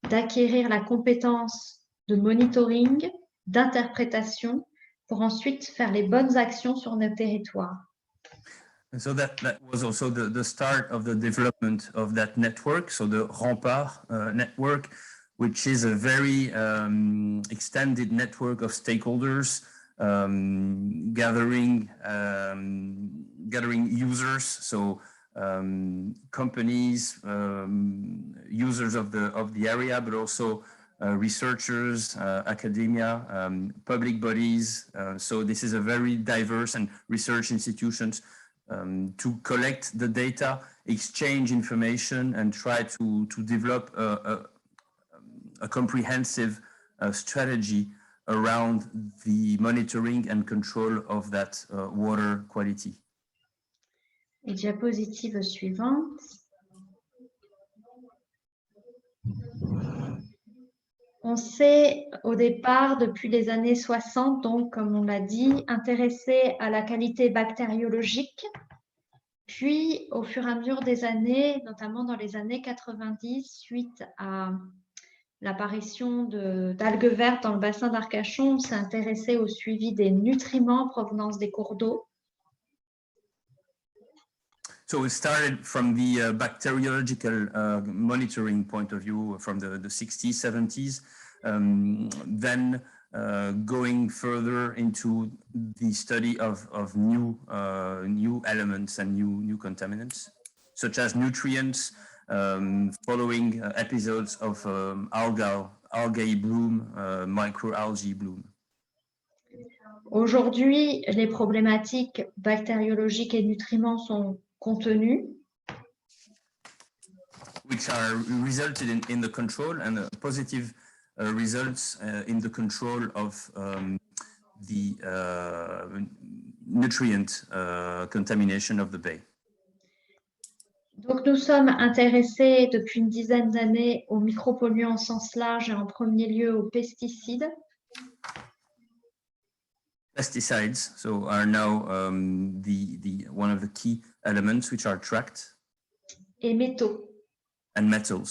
d'acquérir la compétence de monitoring, d'interprétation, pour ensuite faire les bonnes actions sur nos territoires. And so that was also the start of the development of that network, so the Rempart network, which is a very extended network of stakeholders, gathering users, so companies, users of the area, but also researchers, academia, public bodies. So this is a very diverse and research institutions to collect the data, exchange information, and try to develop a comprehensive strategy around the monitoring and control of that water quality. Et diapositive suivante. On s'est au départ, depuis les années 60, donc comme on l'a dit, intéressé à la qualité bactériologique Puis, au fur et à mesure des années, notamment dans les années 90, suite à l'apparition d'algues vertes dans le bassin d'Arcachon, on s'est intéressé au suivi des nutriments en provenance des cours d'eau. So it started from the bacteriological monitoring point of view from the 60s, 70s, then going further into the study of new elements and new contaminants, such as nutrients, following episodes of algae bloom, microalgae bloom. Aujourd'hui, les problématiques bactériologiques et nutriments sont contenues. Which are resulted in the control and positive results in the control of the nutrient contamination of the bay. Donc, nous sommes intéressés depuis une dizaine d'années aux micropolluants au sens large et en premier lieu aux pesticides. Pesticides are now one of the key elements which are tracked. Et métaux. And metal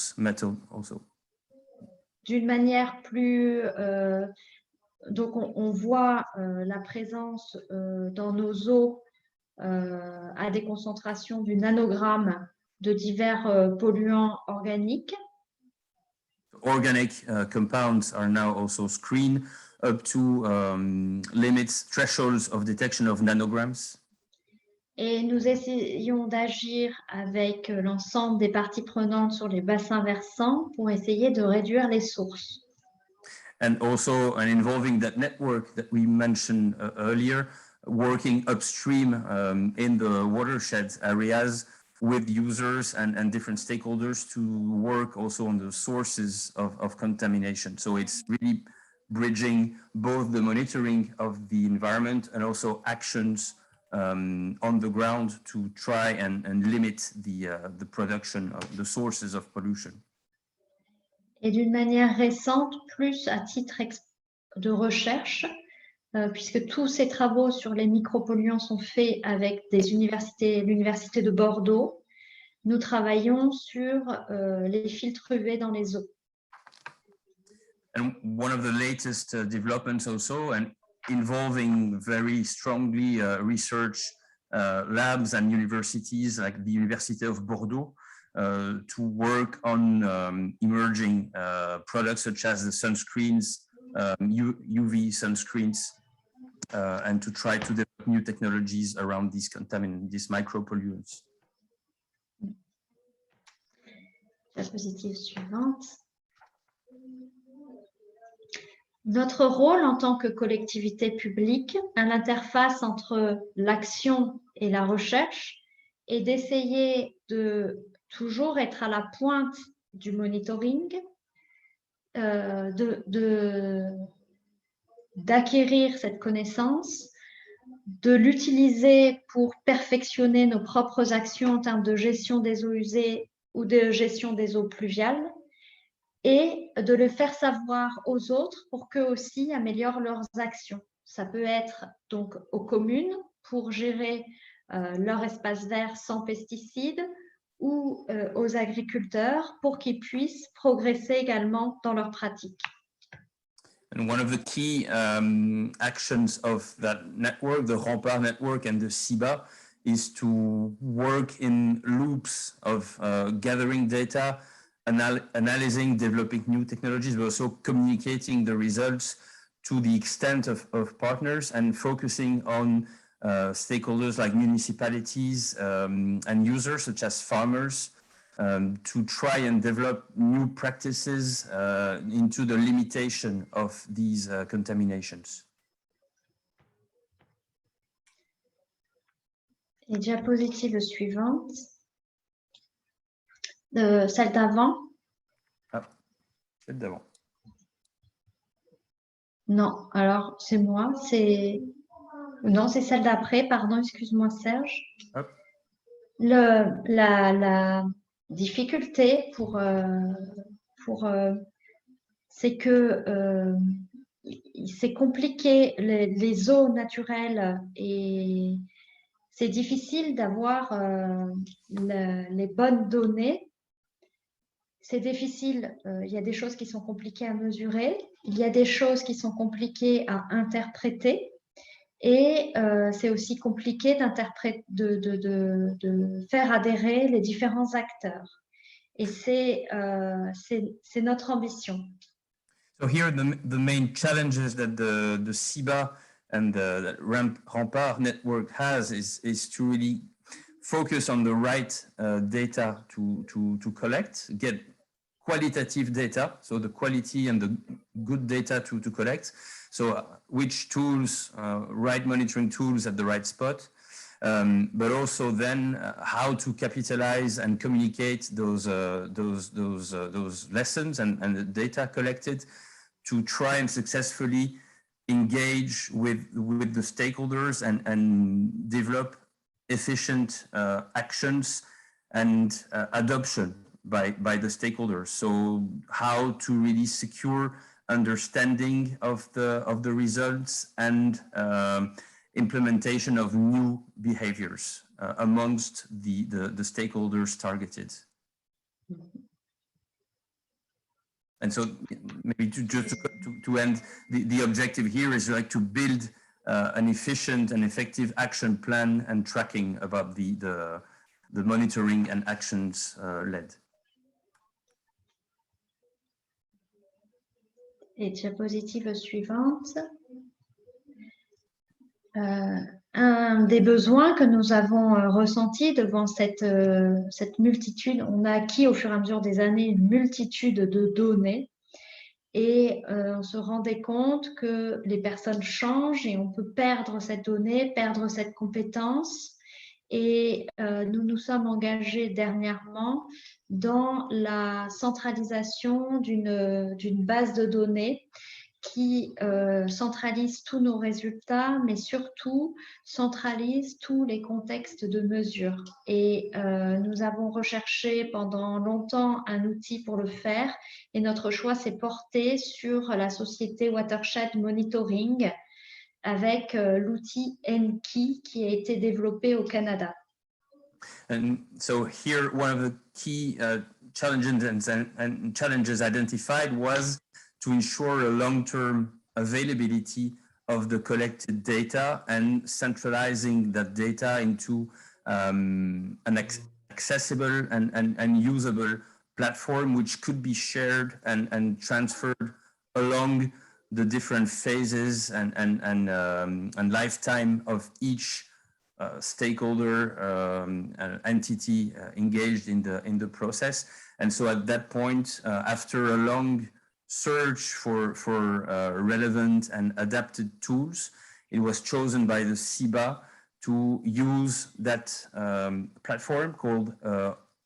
also. D'une manière plus... donc, on voit la présence dans nos eaux à des concentrations du nanogramme de divers polluants organiques. Organic compounds are now also screened up to limits, thresholds of detection of nanograms. Et nous essayons d'agir avec l'ensemble des parties prenantes sur les bassins versants pour essayer de réduire les sources. And also involving that network that we mentioned earlier, working upstream in the watershed areas with users and different stakeholders to work also on the sources of contamination. So it's really bridging both the monitoring of the environment and also actions on the ground to try and limit the production of the sources of pollution. Et d'une manière récente, plus à titre de recherche, puisque tous ces travaux sur les micropolluants sont faits avec l'université de Bordeaux, nous travaillons sur les filtres UV dans les eaux. And one of the latest developments also, and involving very strongly research labs and universities like the University of Bordeaux to work on emerging products such as the sunscreens, UV sunscreens, and to try to develop new technologies around these contaminants, these micropollutants. Diapositive suivante. Notre rôle en tant que collectivité publique à l'interface entre l'action et la recherche est d'essayer de toujours être à la pointe du monitoring, d'acquérir cette connaissance, de l'utiliser pour perfectionner nos propres actions en termes de gestion des eaux usées ou de gestion des eaux pluviales, et de le faire savoir aux autres pour qu'eux aussi améliorent leurs actions. Ça peut être donc aux communes pour gérer leur espace vert sans pesticides ou aux agriculteurs pour qu'ils puissent progresser également dans leurs pratiques. And one of the key actions of that network, the Rempart network and the CIBA, is to work in loops of gathering data, analyzing, developing new technologies, but also communicating the results to the extent of partners and focusing on stakeholders like municipalities and users such as farmers to try and develop new practices into the limitation of these contaminations. Et diapositive suivante. Celle d'avant. Ah, celle d'avant. Non, alors c'est moi, non, c'est celle d'après, pardon, excuse-moi Serge. Hop. La difficulté c'est que c'est compliqué, les eaux naturelles et c'est difficile d'avoir les bonnes données. C'est difficile, il y a des choses qui sont compliquées à mesurer, il y a des choses qui sont compliquées à interpréter, et c'est aussi compliqué de faire adhérer les différents acteurs. Et c'est notre ambition. So here the main challenges that the CIBA and the Rempart network has is to really focus on the right data to collect, get qualitative data, so the quality and the good data to collect. So which tools, right monitoring tools at the right spot, but also then how to capitalize and communicate those lessons and the data collected to try and successfully engage with the stakeholders and develop efficient actions and adoption by the stakeholders. So how to really secure understanding of the results and implementation of new behaviors amongst the stakeholders targeted. And so maybe to end, the objective here is like to build an efficient and effective action plan and tracking about the monitoring and actions led. Et diapositive suivante. Un des besoins que nous avons ressenti devant cette multitude, on a acquis au fur et à mesure des années une multitude de données et on se rendait compte que les personnes changent et on peut perdre cette donnée, perdre cette compétence. Et nous nous sommes engagés dernièrement dans la centralisation d'une base de données qui centralise tous nos résultats, mais surtout centralise tous les contextes de mesure. Et nous avons recherché pendant longtemps un outil pour le faire, et notre choix s'est porté sur la société Watershed Monitoring avec l'outil Enki qui a été développé au Canada. And so here, one of the key challenges identified was to ensure a long-term availability of the collected data and centralizing that data into an accessible and usable platform which could be shared and transferred along the different phases and lifetime of each stakeholder entity engaged in the process. And so at that point, after a long search for relevant and adapted tools, it was chosen by the CIBA to use that platform called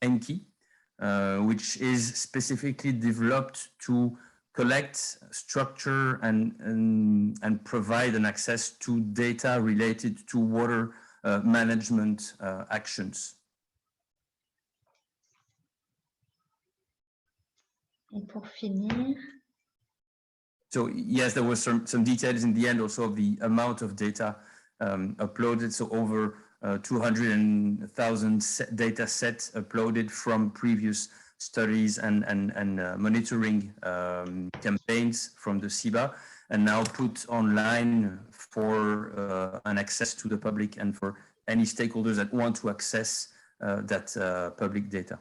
Enki, which is specifically developed to collect, structure, and provide an access to data related to water management actions. Et pour finir. So yes, there was some details in the end also of the amount of data uploaded. So over 200,000 data sets uploaded from previous studies and monitoring campaigns from the CIBA, and now put online for an access to the public and for any stakeholders that want to access that public data.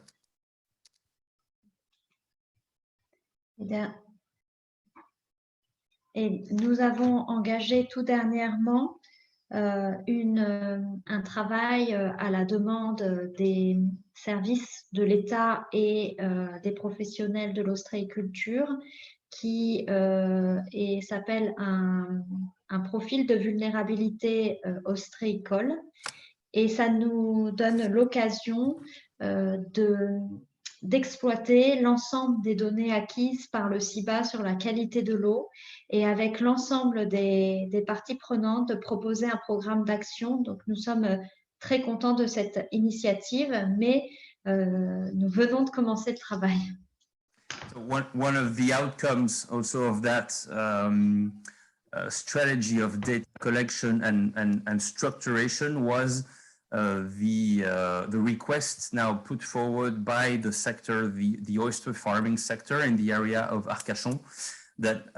Et nous avons engagé tout dernièrement un travail à la demande des services de l'État et des professionnels de l'ostréiculture qui s'appelle un profil de vulnérabilité ostréicole. Et ça nous donne l'occasion d'exploiter l'ensemble des données acquises par le CIBA sur la qualité de l'eau et avec l'ensemble des parties prenantes de proposer un programme d'action. Donc, nous sommes très contents de cette initiative, mais nous venons de commencer le travail. So one of the outcomes also of that strategy of data collection and structuration was the request now put forward by the sector, the oyster farming sector in the area of Arcachon, that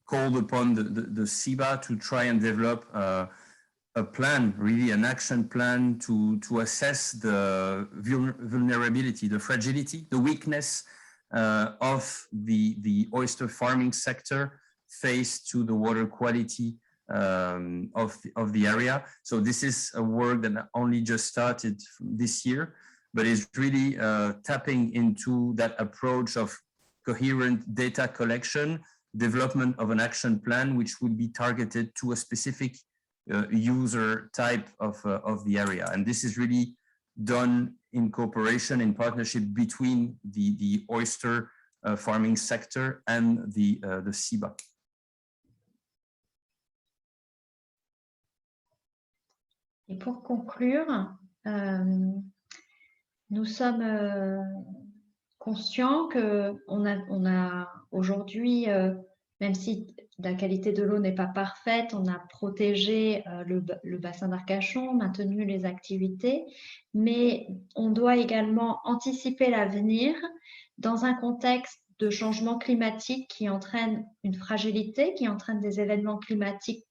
called upon the CIBA to try and develop a plan, really an action plan to assess the vulnerability, the fragility, the weakness of the oyster farming sector faced to the water quality of the area. So this is a work that only just started this year, but is really tapping into that approach of coherent data collection, development of an action plan, which would be targeted to a specific user type of the area. And this is really done in cooperation, in partnership between the oyster farming sector and the CIBA. Et pour conclure, nous sommes conscients qu'on a aujourd'hui, même si la qualité de l'eau n'est pas parfaite, on a protégé le bassin d'Arcachon, maintenu les activités, mais on doit également anticiper l'avenir dans un contexte de changement climatique qui entraîne une fragilité, qui entraîne des événements climatiques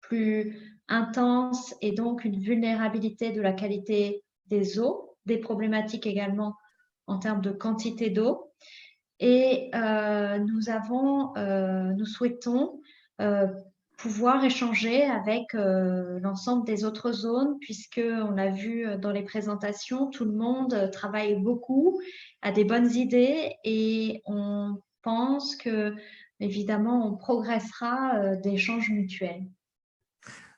plus intenses et donc une vulnérabilité de la qualité des eaux, des problématiques également en termes de quantité d'eau. Et nous souhaitons pouvoir échanger avec l'ensemble des autres zones, puisqu'on l'a vu dans les présentations, tout le monde travaille beaucoup, a des bonnes idées et on pense que, évidemment, on progressera d'échanges mutuels.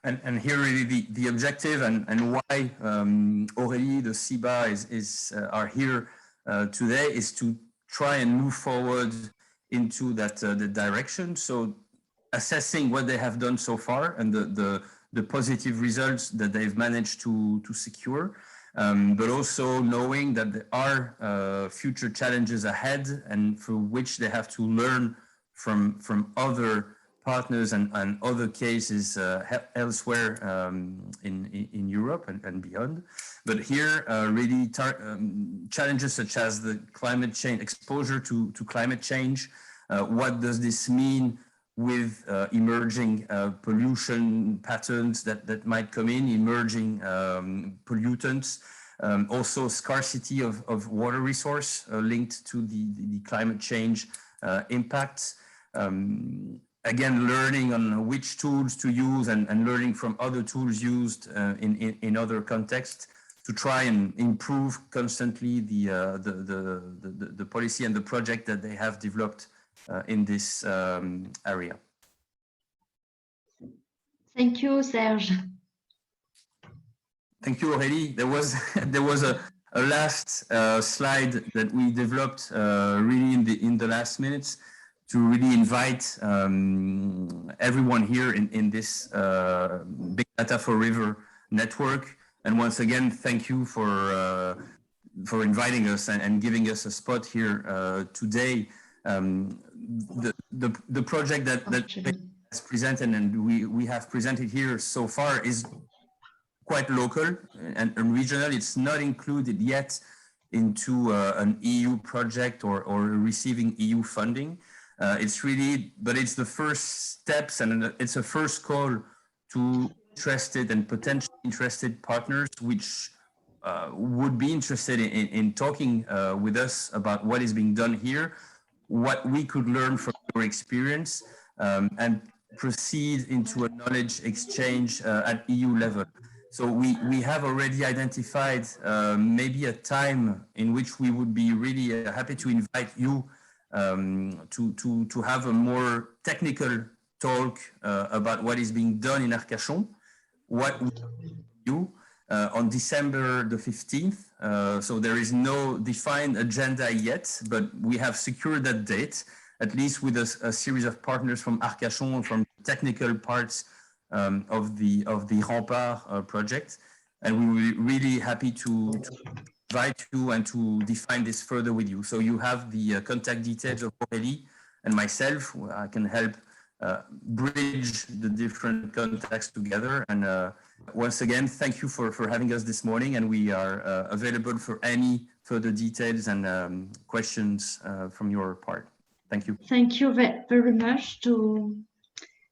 And here really the objective and why Aurélie, the CIBA are here today is to try and move forward into that the direction. So assessing what they have done so far and the positive results that they've managed to secure, but also knowing that there are future challenges ahead and for which they have to learn from other partners and other cases elsewhere in Europe and beyond. But here really challenges such as the climate change, exposure to climate change. What does this mean with emerging pollution patterns that might come in, emerging pollutants, also scarcity of water resource linked to the climate change impacts. Again, learning on which tools to use and learning from other tools used in other contexts to try and improve constantly the policy and the project that they have developed in this area. Thank you, Serge. Thank you, Aurélie. There was a last slide that we developed really in the last minutes to really invite everyone here in this Big Data for River network. And once again, thank you for inviting us and giving us a spot here today. The project that has presented and we have presented here so far is quite local and regional. It's not included yet into an EU project or receiving EU funding. It's really, but it's the first steps and it's a first call to interested and potentially interested partners which would be interested in talking with us about what is being done here, what we could learn from your experience, and proceed into a knowledge exchange at EU level. So we have already identified maybe a time in which we would be really happy to invite you to have a more technical talk about what is being done in Arcachon, what we do on December the 15th. So there is no defined agenda yet, but we have secured that date, at least with a series of partners from Arcachon, from technical parts of the Rempart project. And we will be really happy to invite you and to define this further with you. So you have the contact details of Aurélie and myself. I can help bridge the different contacts together. And once again, thank you for having us this morning, and we are available for any further details and questions from your part. Thank you. Thank you very much to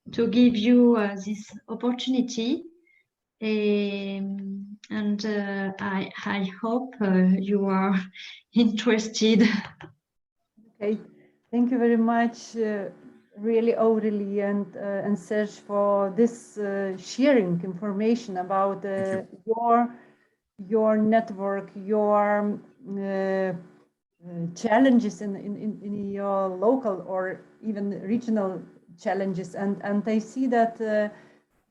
give you this opportunity. And I hope you are interested. Okay, thank you very much, really, Aurélie and Serge, for this sharing information about your network, your challenges in your local or even regional challenges, and I see that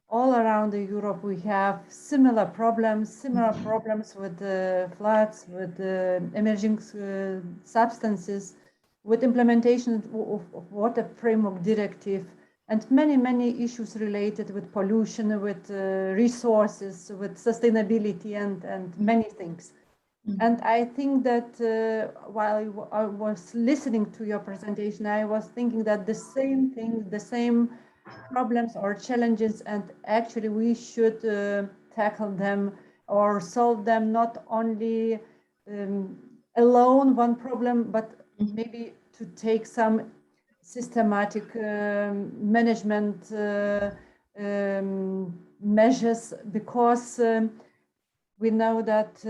all around Europe we have similar problems with floods, with emerging substances, with implementation of water framework directive, and many issues related with pollution, with resources, with sustainability, and many things. And I think that while I was listening to your presentation, I was thinking that the same thing, the same problems or challenges, and actually we should tackle them or solve them, not only alone one problem, but maybe to take some systematic management measures, because we know that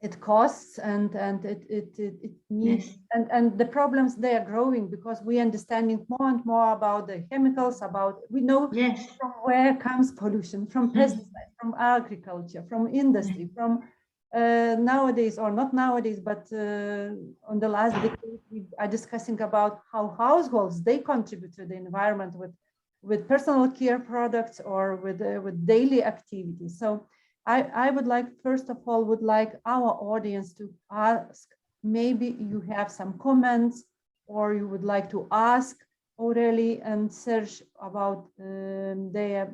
it costs and it needs, yes. and the problems, they are growing because we are understanding more and more about the chemicals, we know, yes. From where comes pollution, from pesticides, from agriculture, from industry, from nowadays, or not nowadays, but on the last decade, we are discussing about how households, they contribute to the environment with personal care products or with daily activities. So I would like, first of all, our audience to ask, maybe you have some comments, or you would like to ask Aurélie and Serge about their,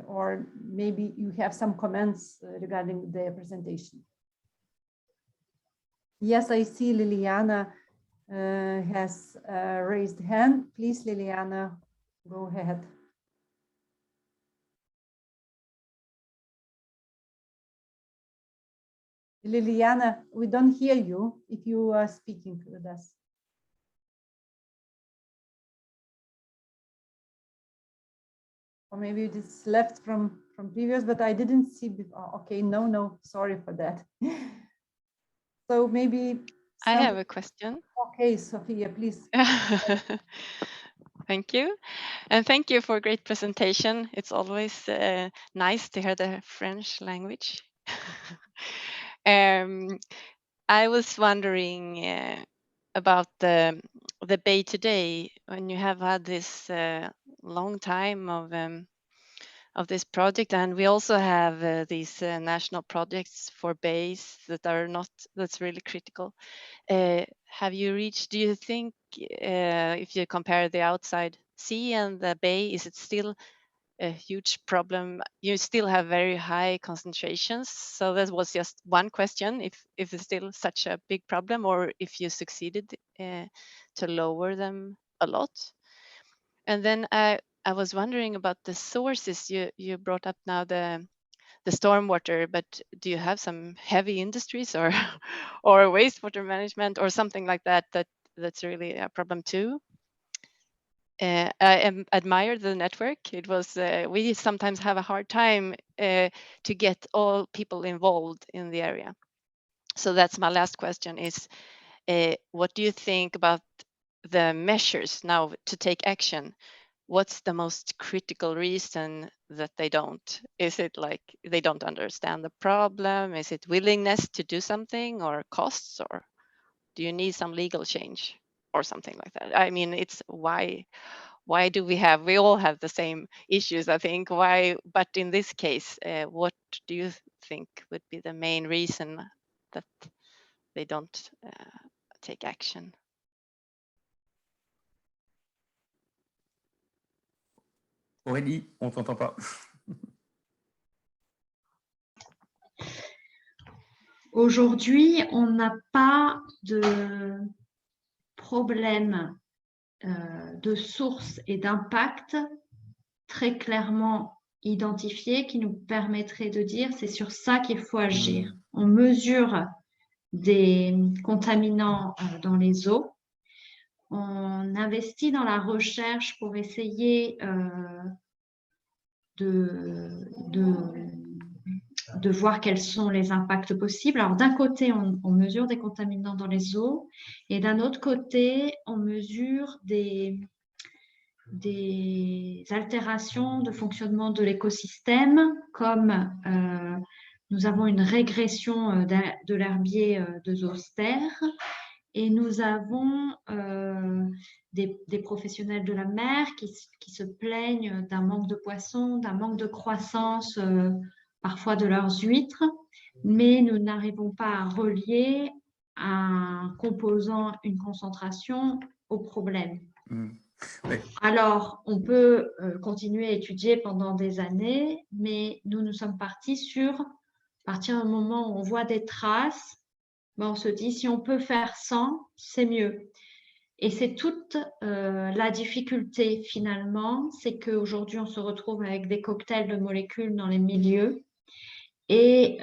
or maybe you have some comments regarding their presentation. Yes, I see Liliana has raised hand. Please, Liliana, go ahead. Liliana, we don't hear you if you are speaking with us. Or maybe it is left from previous, but I didn't see before. Okay, no, sorry for that. So maybe I have a question. Okay, Sophia, please. Thank you. And thank you for a great presentation. It's always nice to hear the French language. I was wondering about the bay today, when you have had this long time of this project, and we also have these national projects for bays that's really critical. Have you reached, do you think, if you compare the outside sea and the bay, is it still a huge problem? You still have very high concentrations. So that was just one question, if it's still such a big problem, or if you succeeded to lower them a lot. And then I was wondering about the sources. You brought up now the stormwater, but do you have some heavy industries or wastewater management or something like that's really a problem too? I admire the network. It was we sometimes have a hard time to get all people involved in the area. So that's my last question is, what do you think about the measures now to take action? What's the most critical reason that they don't? Is it like they don't understand the problem? Is it willingness to do something, or costs, or do you need some legal change or something like that? I mean, it's why do we all have the same issues, I think. Why, but in this case, what do you think would be the main reason that they don't take action? Aurélie, on t'entend pas. Aujourd'hui, on n'a pas de problème de sources et d'impact très clairement identifiés qui nous permettraient de dire c'est sur ça qu'il faut agir. On mesure des contaminants dans les eaux. On investit dans la recherche pour essayer de voir quels sont les impacts possibles. Alors d'un côté, on mesure des contaminants dans les eaux et d'un autre côté, on mesure des altérations de fonctionnement de l'écosystème, comme nous avons une régression de l'herbier de zoster et nous avons des professionnels de la mer qui se plaignent d'un manque de poissons, d'un manque de croissance parfois de leurs huîtres, mais nous n'arrivons pas à relier un composant, une concentration au problème. Oui. Alors, on peut continuer à étudier pendant des années, mais nous sommes partis sur, à partir du moment où on voit des traces, ben on se dit, si on peut faire sans, c'est mieux. Et c'est toute la difficulté finalement, c'est qu'aujourd'hui, on se retrouve avec des cocktails de molécules dans les milieux et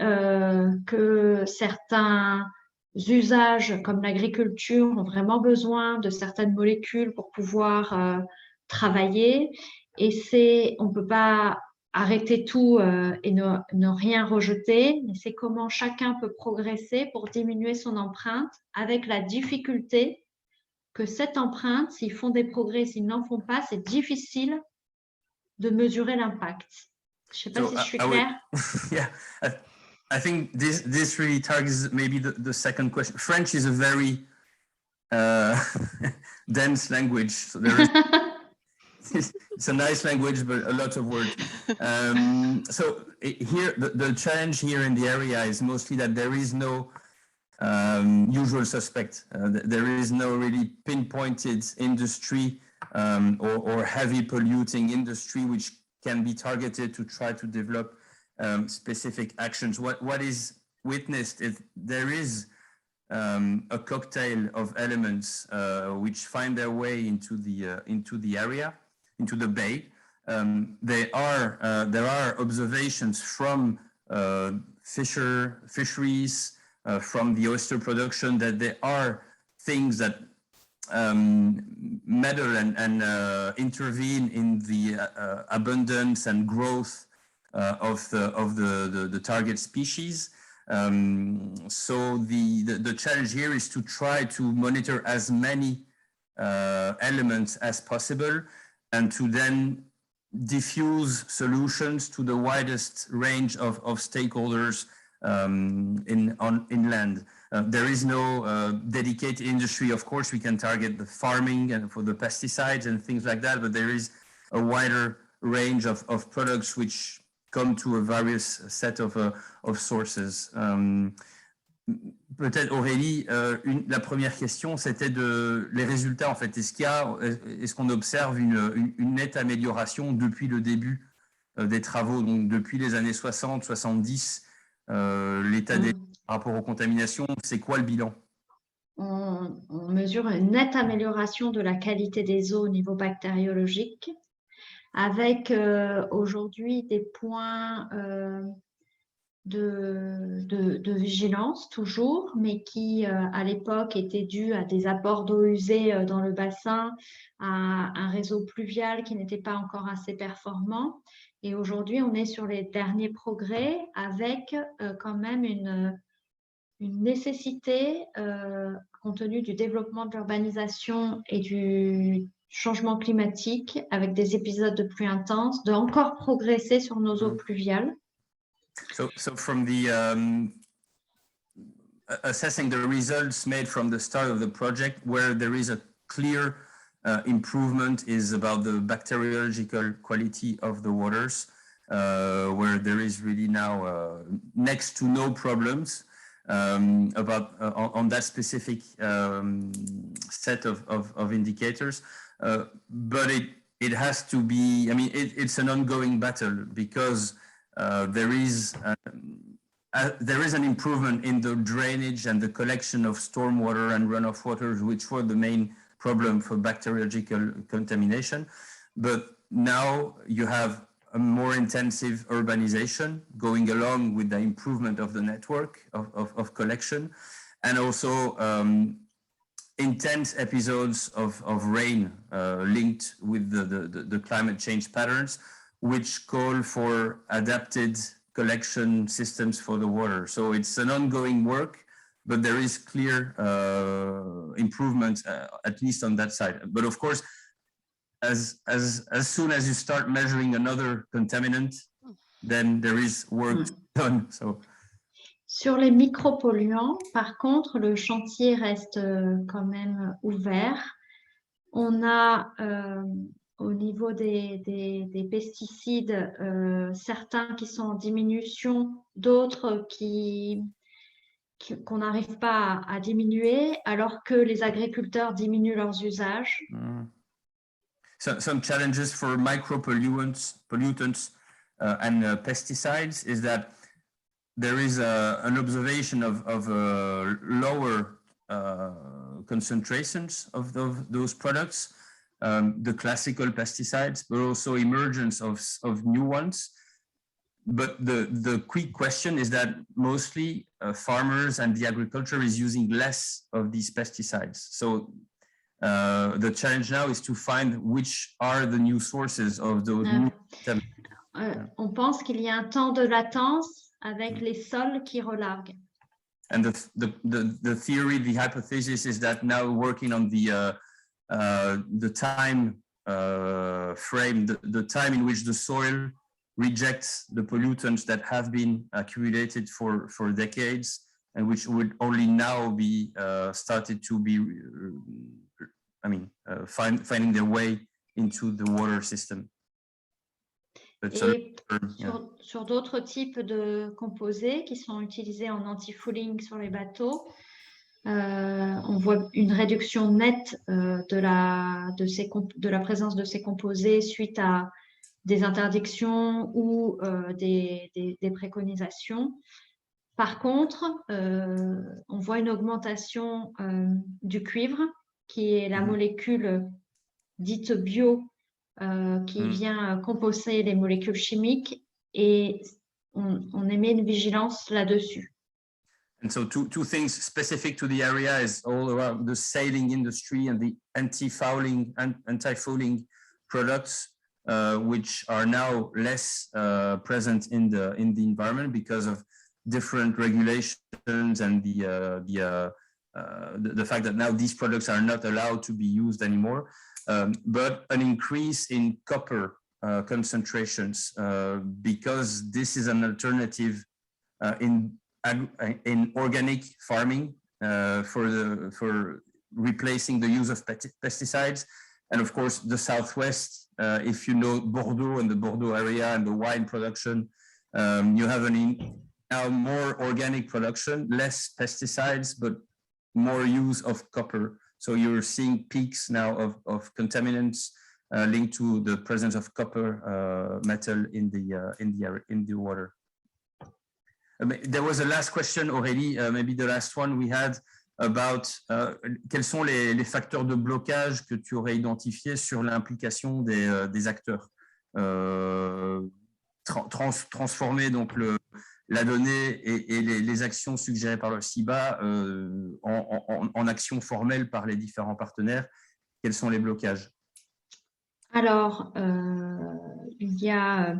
que certains usages comme l'agriculture ont vraiment besoin de certaines molécules pour pouvoir travailler. Et on ne peut pas arrêter tout et ne rien rejeter, mais c'est comment chacun peut progresser pour diminuer son empreinte avec la difficulté que cette empreinte, s'ils font des progrès, s'ils n'en font pas, c'est difficile de mesurer l'impact. Je ne sais pas si je suis claire. Yeah, I think this really targets maybe the second question. French is a very dense language, so there is it's a nice language, but a lot of words. So here, the challenge here in the area is mostly that there is no usual suspect. There is no really pinpointed industry or heavy polluting industry which can be targeted to try to develop specific actions. What is witnessed is there is a cocktail of elements which find their way into the area, into the bay. There are observations from fisheries, from the oyster production, that there are things that meddle and intervene in the abundance and growth of the target species. So the challenge here is to try to monitor as many elements as possible and to then diffuse solutions to the widest range of stakeholders inland. There is no dedicated industry. Of course, we can target the farming and for the pesticides and things like that, but there is a wider range of products which come to a various set of sources. Peut-être Aurélie, la première question, c'était les résultats en fait. Est-ce qu'on observe une nette amélioration depuis le début des travaux, donc depuis les années 60, 70, l'état des par rapport aux contaminations, c'est quoi le bilan? On mesure une nette amélioration de la qualité des eaux au niveau bactériologique, avec aujourd'hui des points de vigilance toujours, mais qui à l'époque étaient dus à des apports d'eau usée dans le bassin, à un réseau pluvial qui n'était pas encore assez performant. Et aujourd'hui, on est sur les derniers progrès avec quand même une nécessité, compte tenu du développement de l'urbanisation et du changement climatique, avec des épisodes de pluie intenses, de encore progresser sur nos eaux pluviales. So from the assessing the results made from the start of the project, where there is a clear improvement is about the bacteriological quality of the waters, where there is really now next to no problems about on that specific set of indicators, but it has to be. I mean, it's an ongoing battle because there is an improvement in the drainage and the collection of stormwater and runoff waters, which were the main problem for bacteriological contamination. But now you have a more intensive urbanization going along with the improvement of the network of collection, and also intense episodes of rain linked with the climate change patterns, which call for adapted collection systems for the water. So it's an ongoing work, but there is clear improvement, at least on that side. But of course, as soon as you start measuring another contaminant, then there is work done. So. Sur les micropolluants, par contre, le chantier reste quand même ouvert. On a au niveau des pesticides, certains qui sont en diminution, d'autres qu'on n'arrive pas à diminuer, alors que les agriculteurs diminuent leurs usages. Some challenges for micropollutants and pesticides is that there is an observation of lower concentrations of those products, the classical pesticides, but also emergence of new ones. But the quick question is that mostly farmers and the agriculture is using less of these pesticides. So the challenge now is to find which are the new sources of those new. On pense qu'il y a un temps de latence avec les sols qui relarguent. And the theory, the hypothesis is that now working on the time frame, the time in which the soil rejects the pollutants that have been accumulated for decades and which would only now be started to be, finding their way into the water system. Et sur d'autres types de composés qui sont utilisés en anti-fouling sur les bateaux, on voit une réduction nette de la présence de ces composés suite à des interdictions ou des préconisations. Par contre, on voit une augmentation du cuivre, qui est la molécule dite bio, qui vient composer les molécules chimiques, et on émet une vigilance là-dessus. And so two things specific to the area is all around the sailing industry and the anti-fouling products, which are now less present in the environment because of different regulations and the fact that now these products are not allowed to be used anymore. But an increase in copper concentrations because this is an alternative in organic farming for replacing the use of pesticides. And of course, the Southwest, if you know Bordeaux and the Bordeaux area and the wine production, you have now more organic production, less pesticides, but more use of copper. So you're seeing peaks now of contaminants linked to the presence of copper metal in the water. There was a last question, Aurélie, maybe the last one we had about quels sont les facteurs de blocage que tu aurais identifiés sur l'implication des acteurs. Transformer donc la donnée et les actions suggérées par le CIBA en actions formelles par les différents partenaires. Quels sont les blocages? Alors, il y a...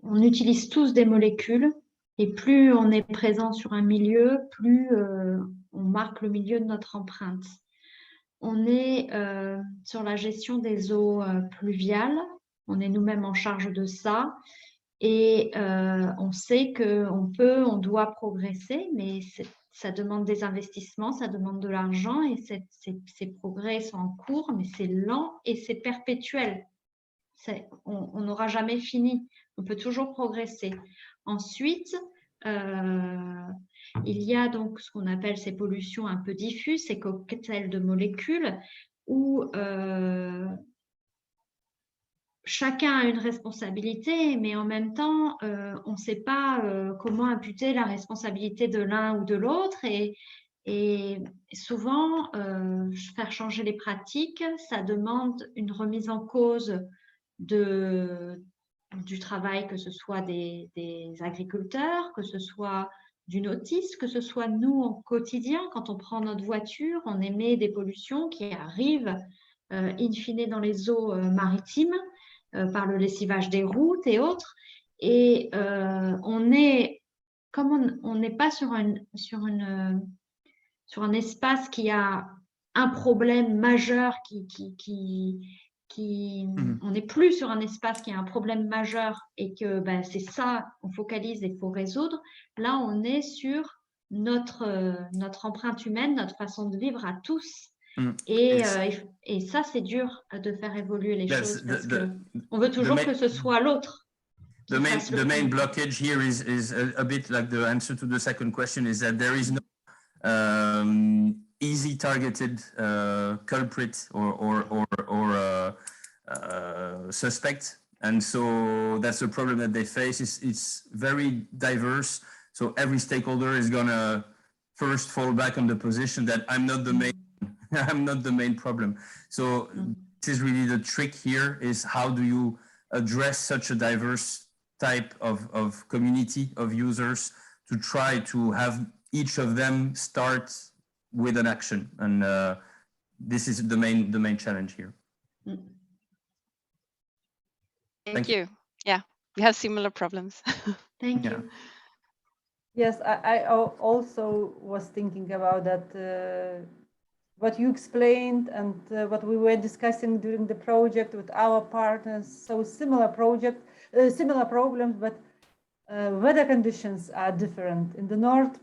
On utilise tous des molécules, et plus on est présent sur un milieu, plus on marque le milieu de notre empreinte. On est sur la gestion des eaux pluviales, on est nous-mêmes en charge de ça, et on sait on doit progresser, mais ça demande des investissements, ça demande de l'argent, et ces progrès sont en cours, mais c'est lent et c'est perpétuel. On n'aura jamais fini, on peut toujours progresser. Ensuite, il y a donc ce qu'on appelle ces pollutions un peu diffuses, ces cocktails de molécules où chacun a une responsabilité, mais en même temps, on ne sait pas comment imputer la responsabilité de l'un ou de l'autre, et Et souvent, faire changer les pratiques, ça demande une remise en cause du travail, que ce soit des agriculteurs, que ce soit du notice, que ce soit nous au quotidien. Quand on prend notre voiture, on émet des pollutions qui arrivent in fine dans les eaux maritimes par le lessivage des routes et autres. Et comme on n'est pas sur un espace qui a un problème majeur on n'est plus sur un espace qui a un problème majeur et que c'est ça, on focalise et il faut résoudre. Là, on est sur notre empreinte humaine, notre façon de vivre à tous. Et ça, c'est dur de faire évoluer les choses parce qu'on veut toujours que ce soit l'autre. The main blockage here is a bit like the answer to the second question, is that there is no easy targeted culprit or suspect, and so that's the problem that they face. It's very diverse, so every stakeholder is gonna first fall back on the position that I'm not the main problem. So this is really the trick here, is how do you address such a diverse type of community of users to try to have each of them start with an action, and this is the main challenge here. Thank you. Yeah, we have similar problems. Thank you. Yes, I also was thinking about that, what you explained and what we were discussing during the project with our partners. So similar problems, but weather conditions are different. In the north,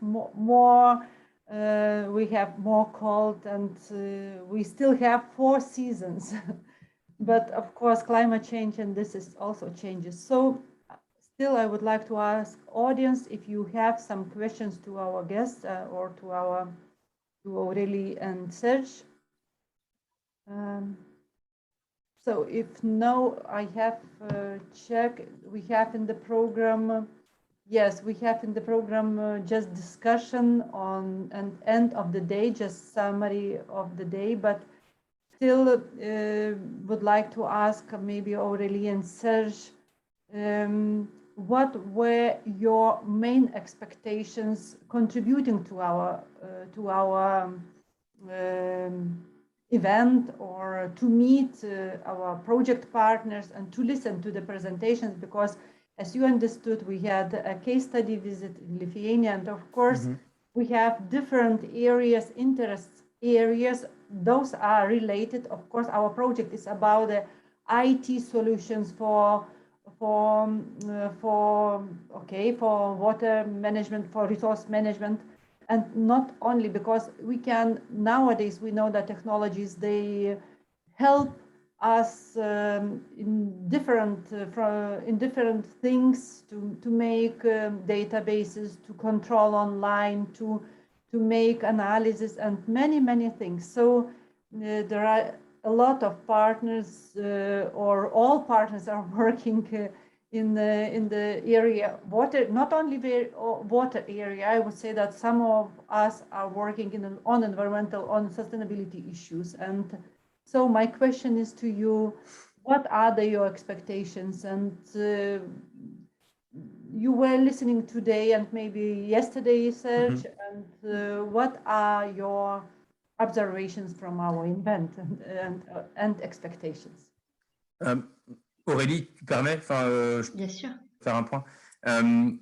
we have more cold, and we still have 4 seasons. But of course, climate change and this is also changes. So still, I would like to ask audience if you have some questions to our guests or to Aurélie and Serge. So if no, I have checked. We have in the program, yes, we have in the program just discussion on an end of the day, just summary of the day, but still would like to ask maybe Aurélie and Serge, what were your main expectations contributing to our event, or to meet our project partners and to listen to the presentations? Because as you understood, we had a case study visit in Lithuania, and of course we have different areas, interest areas. Those are related. Of course, our project is about the IT solutions for water management, for resource management, and not only, because nowadays we know that technologies, they help us in different things, to make databases, to control online, to make analysis, and many things. So there are a lot of partners, or all partners are working in the area water, not only the water area. I would say that some of us are working on environmental, on sustainability issues. And so my question is to you, what are your expectations? And you were listening today and maybe yesterday, Serge, and what are your observations from our event and expectations? Aurélie, tu permets? Bien sûr. Faire un point.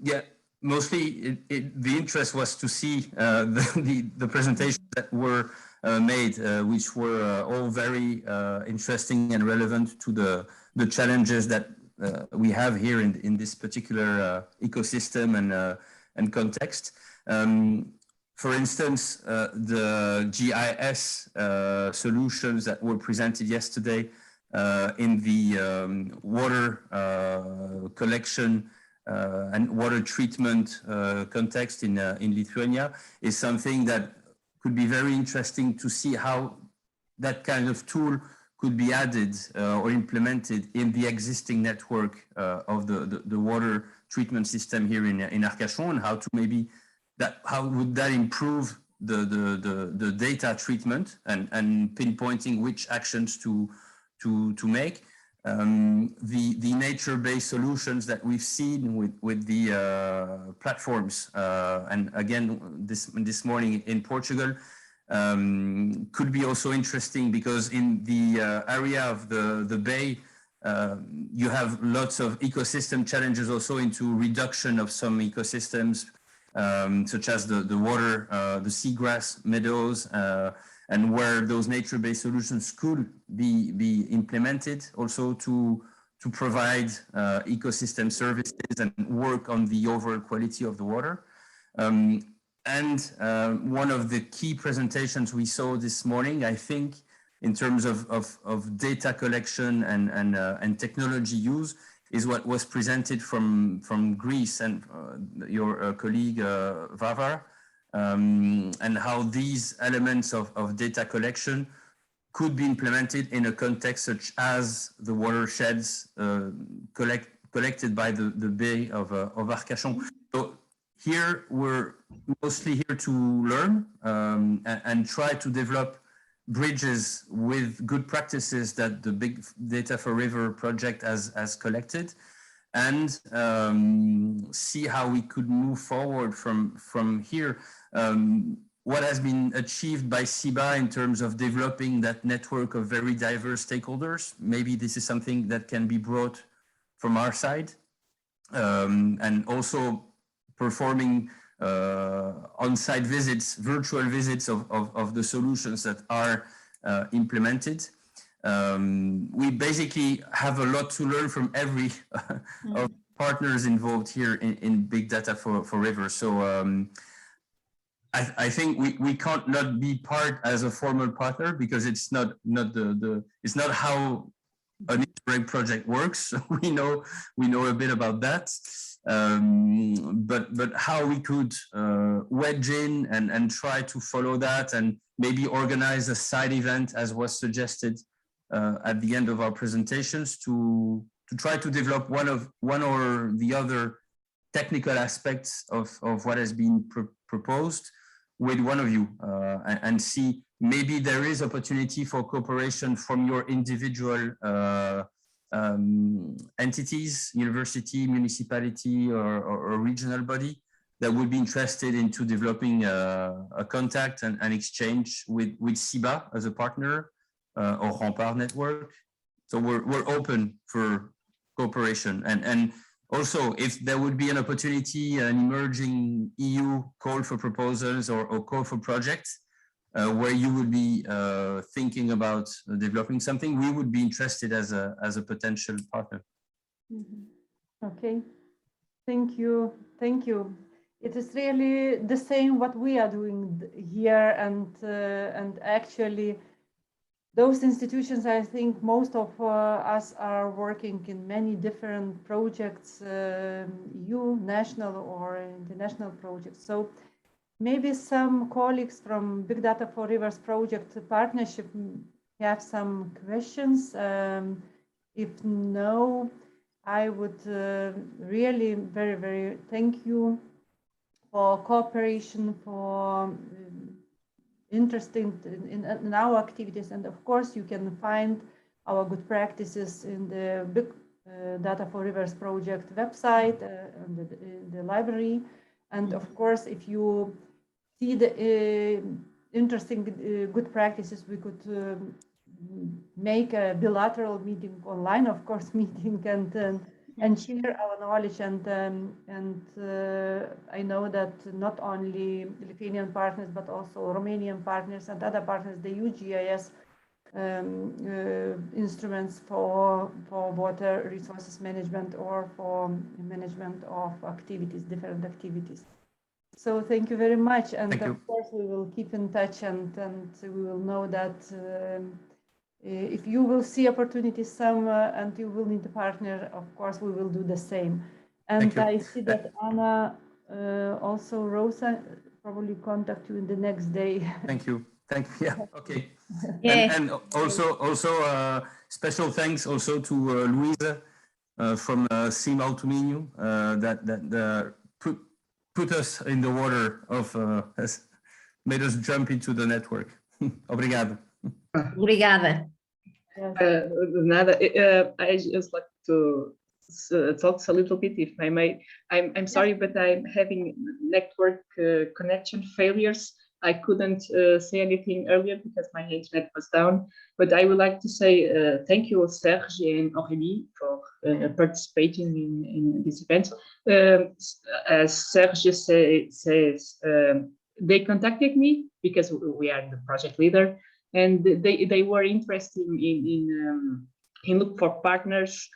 Yeah, mostly the interest was to see the presentations that were made, which were all very interesting and relevant to the challenges that we have here in this particular ecosystem and context. For instance, the GIS solutions that were presented yesterday in the water collection and water treatment context in Lithuania is something that could be very interesting to see how that kind of tool could be added or implemented in the existing network of the water treatment system here in Arcachon, and how would that improve the data treatment and pinpointing which actions to make. The nature-based solutions that we've seen with the platforms, and again this morning in Portugal, could be also interesting, because in the area of the bay, you have lots of ecosystem challenges also into reduction of some ecosystems, such as the water, the seagrass meadows, and where those nature-based solutions could be implemented also to provide ecosystem services and work on the overall quality of the water. And one of the key presentations we saw this morning, I think, in terms of data collection and technology use, is what was presented from Greece and your colleague Vavar, and how these elements of data collection could be implemented in a context such as the watersheds collected by the Bay of Arcachon. So here we're mostly here to learn and try to develop bridges with good practices that the Big Data for River project has collected, and see how we could move forward from here. What has been achieved by SIBA in terms of developing that network of very diverse stakeholders, maybe this is something that can be brought from our side, and also performing on-site visits, virtual visits of the solutions that are implemented. We basically have a lot to learn from every of partners involved here in Big Data for River. So I think we can't not be part as a formal partner, because it's not it's not how an Interreg project works. We know a bit about that. But how we could wedge in and try to follow that, and maybe organize a side event, as was suggested at the end of our presentations, to try to develop one or the other technical aspects of what has been proposed with one of you, and see maybe there is opportunity for cooperation from your individual entities, university, municipality, or regional body that would be interested into developing a contact and exchange with SIBA as a partner, or Rempart network. So we're open for cooperation, and also if there would be an opportunity, an emerging EU call for proposals or call for projects, where you would be thinking about developing something, we would be interested as a potential partner. Okay, thank you. It is really the same what we are doing here, and actually those institutions, I think most of us are working in many different projects, EU, national or international projects. So maybe some colleagues from Big Data for Rivers project partnership have some questions. If no, I would really very thank you for cooperation, for interesting in our activities, and of course you can find our good practices in the Big Data for Rivers project website and the library. And of course, if you see the interesting good practices, we could make a bilateral meeting, online of course, meeting, and share our knowledge. And I know that not only Lithuanian partners, but also Romanian partners and other partners, they use GIS instruments for water resources management or for management of activities, different activities. So thank you very much. And of course, we will keep in touch, and we will know that if you will see opportunities somewhere and you will need a partner, of course, we will do the same. And I see that Anna, also Rosa, probably contact you in the next day. Thank you. Yeah, okay. Yeah. And also special thanks also to Louisa from Sim Altumínio that put us in the water of made us jump into the network. Obrigado. Obrigada. Nada, I just like to talk a little bit, if I may. I'm sorry, but I'm having network connection failures. I couldn't say anything earlier because my internet was down. But I would like to say thank you, Serge and Aurélie, for participating in this event. As Serge says, they contacted me because we are the project leader, and they were interested in look for partners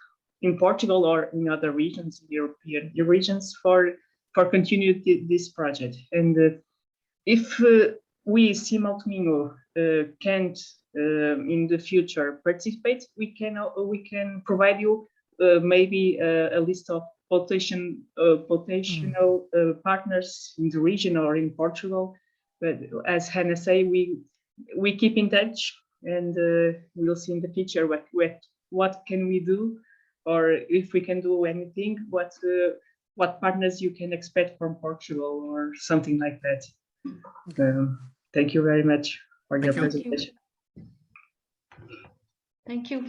in Portugal or in other regions, European regions, for continue this project. And if we, Simultmingo, can't in the future participate, we can provide you maybe a list of potential partners in the region or in Portugal. But as Hannah say, we keep in touch, and we'll see in the future what can we do, or if we can do anything, what partners you can expect from Portugal or something like that. Thank you very much for your presentation. Thank you.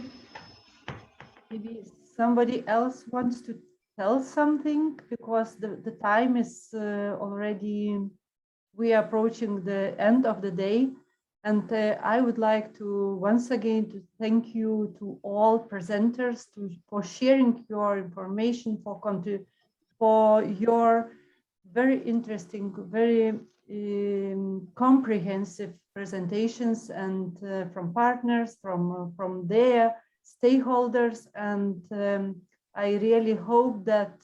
Maybe somebody else wants to tell something, because the time is already, we are approaching the end of the day. And I would like to once again to thank you to all presenters for sharing your information, for your very interesting, very comprehensive presentations, and from partners, from their stakeholders. And I really hope that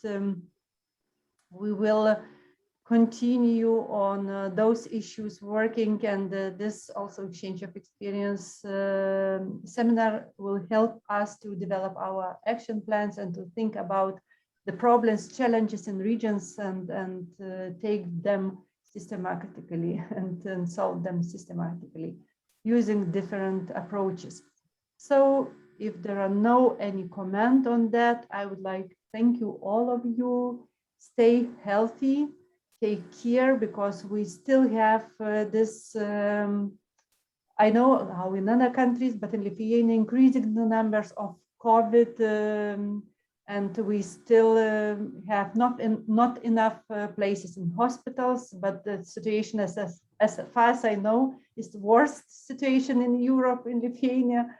we will continue on those issues working, and this also exchange of experience seminar will help us to develop our action plans and to think about the problems, challenges in regions, and take them systematically and solve them systematically using different approaches. So if there are no any comment on that, I would like to thank you, all of you. Stay healthy, take care, because we still have this, I know how in other countries, but in Lithuania, increasing the numbers of COVID, and we still have not enough places in hospitals, but the situation, as far as I know, is the worst situation in Europe, in Lithuania.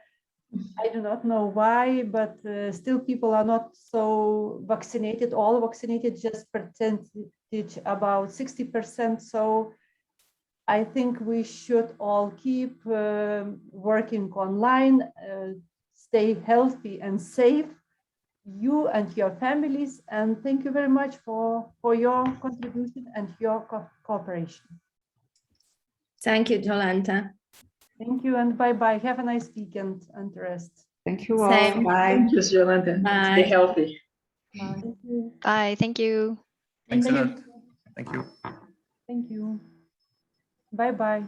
I do not know why, but still people are not so vaccinated, all vaccinated, just percentage about 60%. So I think we should all keep working online, stay healthy and safe, you and your families. And thank you very much for your contribution and your cooperation. Thank you, Jolanta. Thank you, and bye-bye. Have a nice weekend and rest. Thank you all. Same. Bye. Thank you, Jolanta. Bye. Stay healthy. Bye. Bye. Thank you. Thanks a lot. Thank you. Thank you. Bye-bye.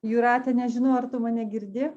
Jūrate, nežinau, ar tu mane girdi?